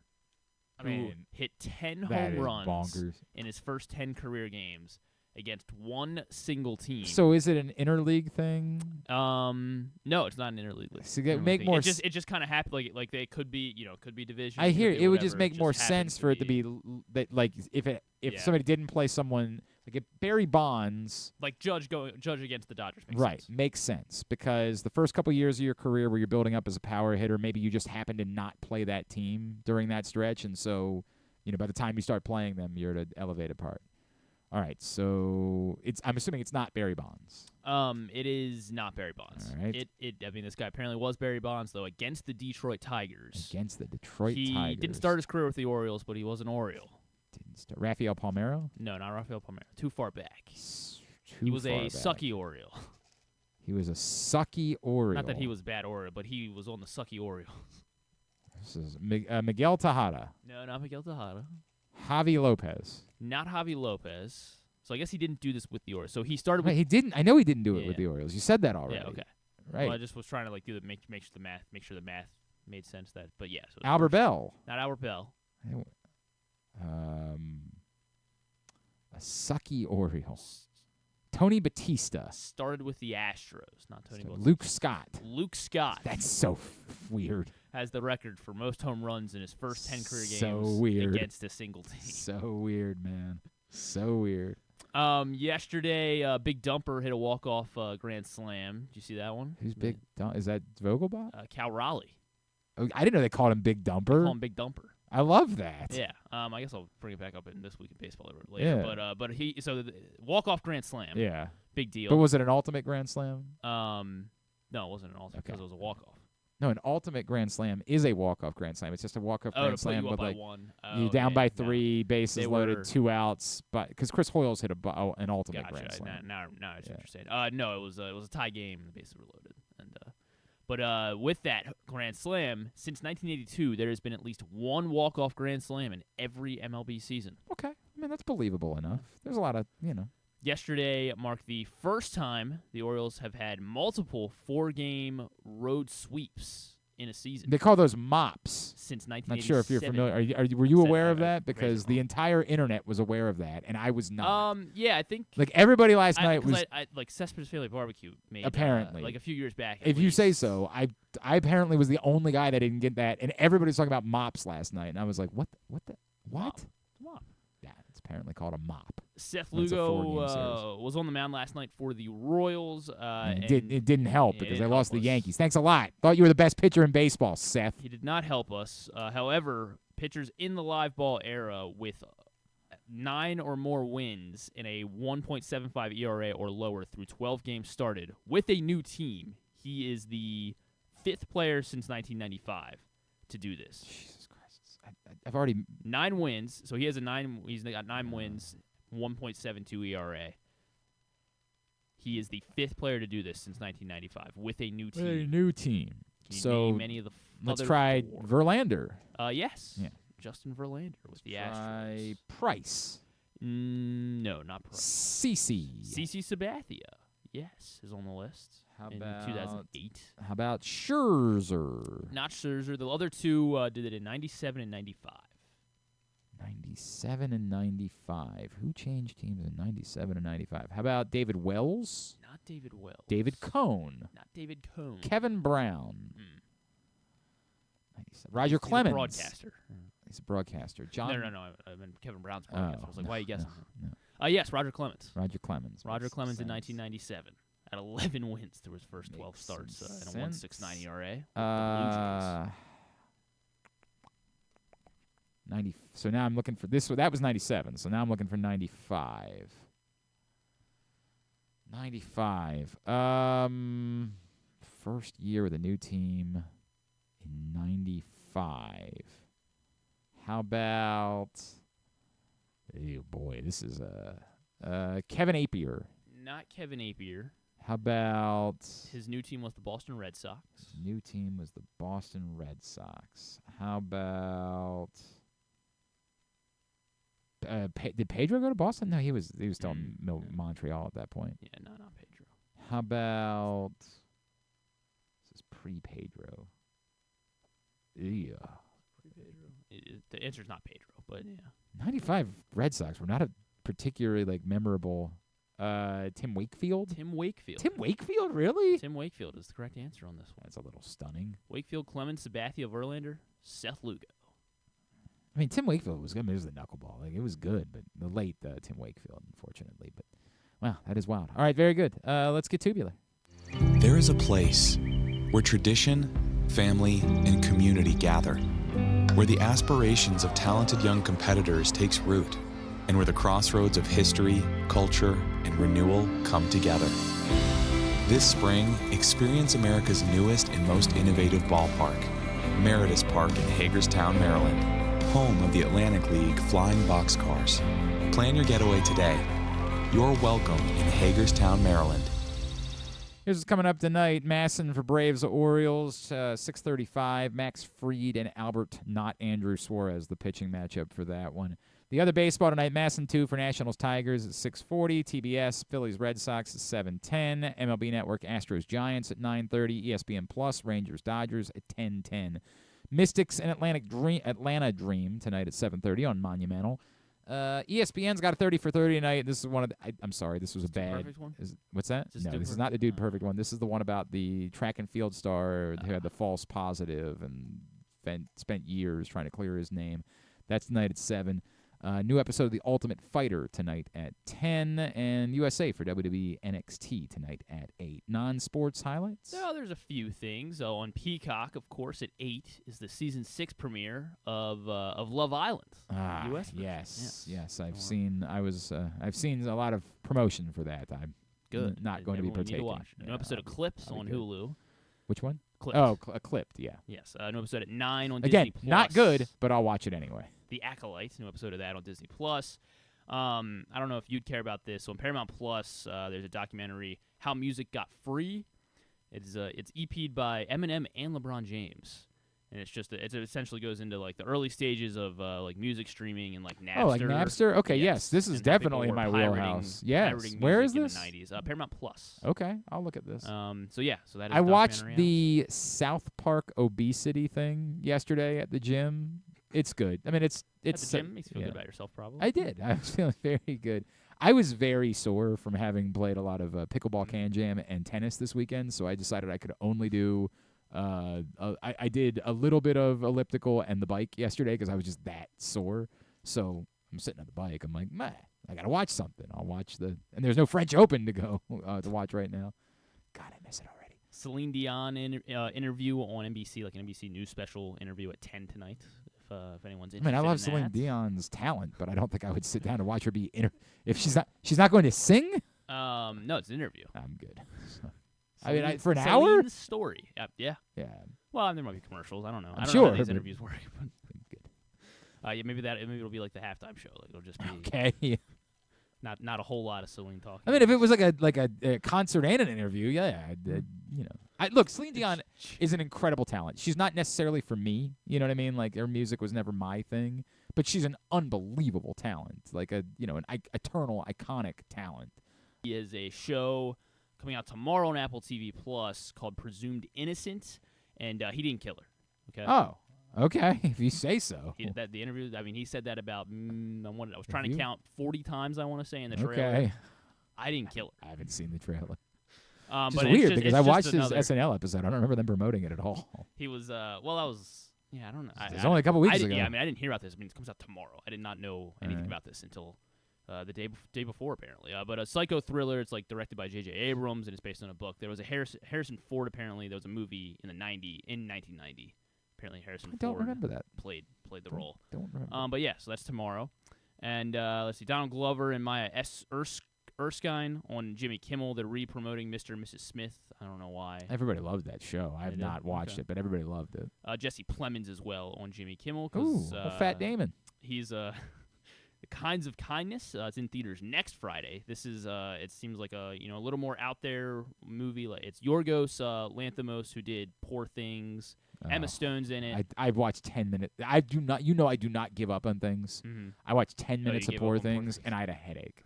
who hit 10 home runs bonkers. in his first 10 career games against one single team. So is it an interleague thing? No, it's not an interleague league. So make more. It just kind of happened. Like they could be, could be division. I hear it would just make more sense for it to be that, like, if somebody didn't play someone like if Barry Bonds, like Judge against the Dodgers, makes sense because the first couple years of your career where you're building up as a power hitter, maybe you just happen to not play that team during that stretch, and so by the time you start playing them, you're at an elevated part. All right, so I'm assuming it's not Barry Bonds. It is not Barry Bonds. All right. I mean, this guy apparently was Barry Bonds, though, against the Detroit Tigers. Against the Detroit Tigers. He didn't start his career with the Orioles, but he was an Oriole. Didn't start. Rafael Palmeiro? No, not Rafael Palmeiro. Too far back. He was a sucky Oriole. He was a sucky Oriole. Not that he was bad Oriole, but he was on the sucky Orioles. This is Miguel Tejada. No, not Miguel Tejada. Javi Lopez. Not Javi Lopez. So I guess he didn't do this with the Orioles. So he started with... Wait, he didn't. I know he didn't do it with the Orioles. You said that already. Yeah, okay. Right. Well, I just was trying to do the make sure the math made sense. But yeah. So Albert Bell. Not Albert Bell. A sucky Oriole. Tony Batista. Started with the Astros, not Tony Batista. Luke Scott. Luke Scott. That's so weird. Has the record for most home runs in his first 10 career games against a single team. So weird, man. So weird. Yesterday, Big Dumper hit a walk-off grand slam. Did you see that one? Who's Big Dumper? Is that Vogelbach? Cal Raleigh. Oh, I didn't know they called him Big Dumper. They call him Big Dumper. I love that. Yeah. I guess I'll bring it back up in This Week in Baseball later. Yeah. But the walk-off grand slam. Yeah. Big deal. But was it an ultimate grand slam? No, it wasn't an ultimate because it was a walk-off. No, an ultimate grand slam is a walk-off grand slam. It's just a walk-off grand slam with you're down by 3, bases loaded, 2 outs. But because Chris Hoyles hit an ultimate grand slam. Now I see what you're saying. No, it was a tie game. The bases were loaded. But with that grand slam, since 1982, there has been at least one walk-off grand slam in every MLB season. Okay, I mean that's believable enough. There's a lot of Yesterday marked the first time the Orioles have had multiple 4-game road sweeps in a season. They call those mops. Since 1987. Not sure if you're familiar. Were you aware of that? Because the entire internet was aware of that, and I was not. Yeah, I think. Like everybody last night was. Like Cespedes Family Barbecue made. Apparently. Like a few years back. If you say so, I apparently was the only guy that didn't get that, and everybody was talking about mops last night, and I was like, what? Mop. Yeah, it's apparently called a mop. Seth Lugo was on the mound last night for the Royals. It didn't help because they lost the Yankees. Thanks a lot. Thought you were the best pitcher in baseball, Seth. He did not help us. However, pitchers in the live ball era with 9 or more wins in a 1.75 ERA or lower through 12 games started with a new team. He is the 5th player since 1995 to do this. Jesus Christ. I've already 9 wins. So he has he's got 9 wins, 1.72 ERA. He is the 5th player to do this since 1995 with a new team. A new team. Can you name any of the let's other try 4? Verlander. Yes. Yeah. Justin Verlander with the Try Astros. Price. No, not Price. CeCe. CeCe Sabathia. Yes, is on the list. How in about 2008? How about Scherzer? Not Scherzer. The other 2 did it in 97 and 95. 97 and 95. Who changed teams in 97 and 95? How about David Wells? Not David Wells. David Cohn. Not David Cohn. Kevin Brown. 97. Roger Clemens. He's a broadcaster. He's a broadcaster. John. No. I meant Kevin Brown's broadcaster. I was like, why are you guessing? No. Yes, Roger Clemens. Roger Clemens. Roger Clemens in 1997. At 11 wins through his first 12 starts and a 1.69 ERA. 90. So now I'm looking for this. That was 97. So now I'm looking for 95. 95. First year with a new team in 95. How about? Oh boy, this is Kevin Appier. Not Kevin Appier. How about his new team was the Boston Red Sox? New team was the Boston Red Sox. How about did Pedro go to Boston? No, he was still in Montreal at that point. Yeah, no, not Pedro. How about this is pre-Pedro? Yeah. Pre-Pedro. The answer's not Pedro, but yeah. 95 Red Sox were not a particularly memorable. Tim Wakefield? Tim Wakefield. Tim Wakefield, really? Tim Wakefield is the correct answer on this one. That's a little stunning. Wakefield, Clemens, Sabathia, Verlander, Seth Lugo. I mean, Tim Wakefield was good. I mean, it was the knuckleball. Like, it was good, but the late Tim Wakefield, unfortunately. But, wow, that is wild. All right, very good. Let's get tubular. There is a place where tradition, family, and community gather, where the aspirations of talented young competitors takes root, and where the crossroads of history, culture, and renewal come together. This spring, experience America's newest and most innovative ballpark, Meritus Park in Hagerstown, Maryland, home of the Atlantic League Flying Boxcars. Plan your getaway today. You're welcome in Hagerstown, Maryland. Here's what's coming up tonight. Masson for Braves Orioles, 6:35. Max Fried and Albert, not Andrew Suarez, the pitching matchup for that one. The other baseball tonight, Masson 2 for Nationals Tigers at 6:40. TBS, Phillies Red Sox at 7:10. MLB Network, Astros Giants at 9:30. ESPN Plus, Rangers Dodgers at 10:10. Mystics and Atlanta Dream tonight at 7:30 on Monumental. ESPN's got a 30 for 30 tonight. This is one of the, I'm sorry, this was a bad. Perfect one? What's that? No, this is not the Dude Perfect one. This is the one about the track and field star who had the false positive and spent years trying to clear his name. That's tonight at 7. New episode of The Ultimate Fighter tonight at 10, and USA for WWE NXT tonight at 8. Non-sports highlights? So there's a few things. On Peacock, of course, at 8 is the season 6 premiere of Love Island. US version. Yes. I've seen a lot of promotion for that. I'm good. Not going to be partaking. Need to watch. New episode of Clips on Hulu. Which one? Clips. Oh, Clipped. Yeah. Yes. New episode at 9 on Again, Disney Plus. not good, but I'll watch it anyway. The Acolyte, new episode of that on Disney Plus. I don't know if you'd care about this. So on Paramount Plus, there's a documentary, How Music Got Free. It's EP'd by Eminem and LeBron James, and it essentially goes into like the early stages of like music streaming and like Napster. Oh, like Napster? Okay, yes. This is definitely in my wheelhouse. Yes. Where is this? In the 90s. Paramount Plus. Okay, I'll look at this. So that is I watched the South Park obesity thing yesterday at the gym. It's good. I mean, it's at the gym makes you feel good about yourself, probably. I did. I was feeling very good. I was very sore from having played a lot of pickleball, can jam, and tennis this weekend, so I decided I could only do. I did a little bit of elliptical and the bike yesterday because I was just that sore. So I'm sitting on the bike. I'm like, man, I gotta watch something. I'll watch and there's no French Open to go to watch right now. God, I miss it already. Celine Dion interview on NBC, like an NBC News special interview at 10 tonight. If anyone's interested. I love Celine Dion's talent, but I don't think I would sit down and watch her be if she's not going to sing. No, it's an interview. I'm good. For an hour. Celine's story. Yeah. Yeah. Well, there might be commercials. I don't know. I don't sure, know how these interviews work. But good. Maybe it'll be like the halftime show. Like it'll just be okay. Not a whole lot of Celine talking. I mean, if it was like a concert and an interview, look, Celine Dion is an incredible talent. She's not necessarily for me, you know what I mean? Like her music was never my thing, but she's an unbelievable talent, like an eternal, iconic talent. He has a show coming out tomorrow on Apple TV Plus called Presumed Innocent, and he didn't kill her. Okay. Oh. Okay, if you say so. The interview, he said that about, I was trying to count 40 times, I want to say, in the trailer. Okay. I didn't kill her. I haven't seen the trailer. But it's weird because I watched his SNL episode. I don't remember them promoting it at all. He was, that was, I don't know. It was only a couple weeks ago. Yeah, I didn't hear about this. It comes out tomorrow. I did not know anything about this until the day before, apparently. But a psycho thriller. It's like directed by J.J. Abrams, and it's based on a book. There was a Harrison Ford, apparently. There was a movie in 1990. Apparently Harrison Ford remember that. played the role. Don't remember. But yeah, so that's tomorrow. And let's see, Donald Glover and Maya Erskine on Jimmy Kimmel. They're re-promoting Mr. and Mrs. Smith. I don't know why. Everybody loved that show. I have not watched it, but everybody loved it. Jesse Plemons as well on Jimmy Kimmel. Ooh, Fat Damon. He's The Kinds of Kindness. It's in theaters next Friday. This is it seems like a little more out there movie. Like it's Yorgos Lanthimos who did Poor Things. Emma Stone's in it. I've watched 10 minutes. I do not give up on things. Mm-hmm. I watched 10 minutes of Poor Things, and I had a headache.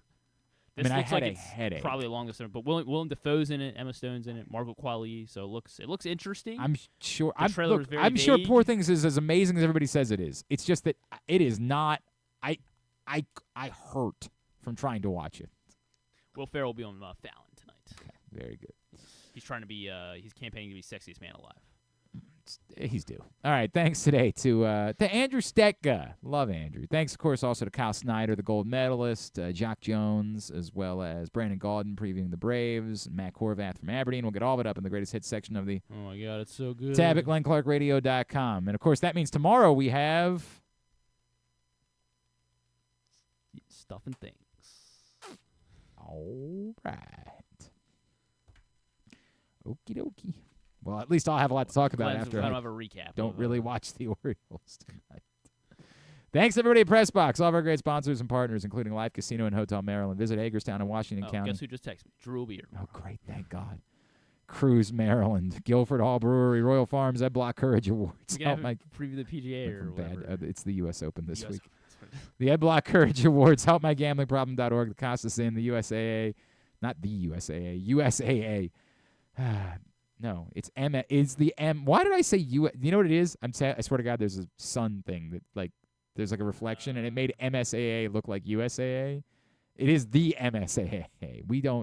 This I looks had like a headache. Probably along the same. But Willem Dafoe's in it. Emma Stone's in it. Margot Qualley. So it looks interesting. I'm sure. I'm sure Poor Things is as amazing as everybody says it is. It's just that it is not. I hurt from trying to watch it. Will Ferrell will be on Fallon tonight. Okay, very good. He's trying to be. He's campaigning to be sexiest man alive. He's due. All right, thanks today to Andrew Stetka. Love Andrew. Thanks, of course, also to Kyle Snyder, the gold medalist, Jacque Jones, as well as Brandon Gaudin previewing the Braves, and Matt Horvath from Aberdeen. We'll get all of it up in the greatest hits section of the Oh, my God, it's so good. tab at GlennClarkRadio.com. And, of course, that means tomorrow we have stuff and things. All right. Okie dokie. Well, at least I'll have a lot to talk about after I don't have a recap. Don't really watch the Orioles tonight. Thanks, everybody at PressBox, all of our great sponsors and partners, including Live Casino in Hotel Maryland. Visit Hagerstown in Washington County. Guess who just texted me? Drew Beer. Oh, great. Thank God. Cruise, Maryland. Guilford Hall Brewery, Royal Farms, Ed Block Courage Awards. We can preview the PGA or whatever. It's the U.S. Open this US week. Open. The Ed Block Courage Awards. HelpMyGamblingProblem.org. The Costas Inn. The USAA. Not the USAA. USAA. No, it's M. Is the M. Why did I say U? You know what it is? I swear to God, there's a sun thing that there's like a reflection, and it made MSAA look like USAA. It is the MSAA.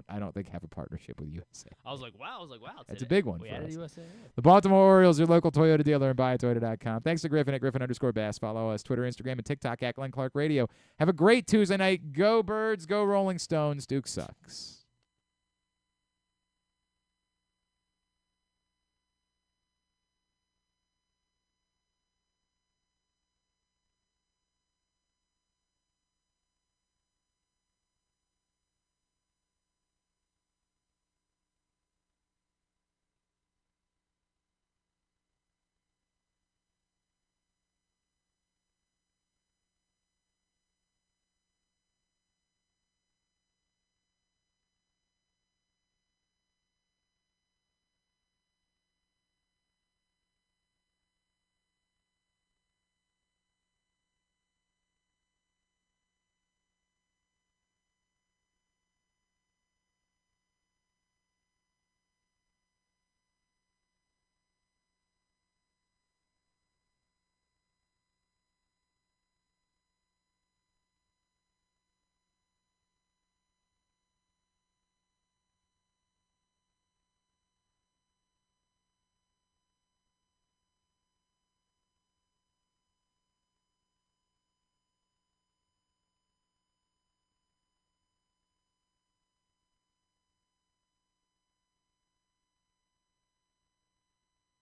I don't think have a partnership with USAA. I was like, wow. That's a big one we for added us. USAA. The Baltimore Orioles, your local Toyota dealer, and buyatoyota.com. Thanks to Griffin at Griffin_Bass. Follow us Twitter, Instagram, and TikTok at Glenn Clark Radio. Have a great Tuesday night. Go Birds, go Rolling Stones. Duke sucks.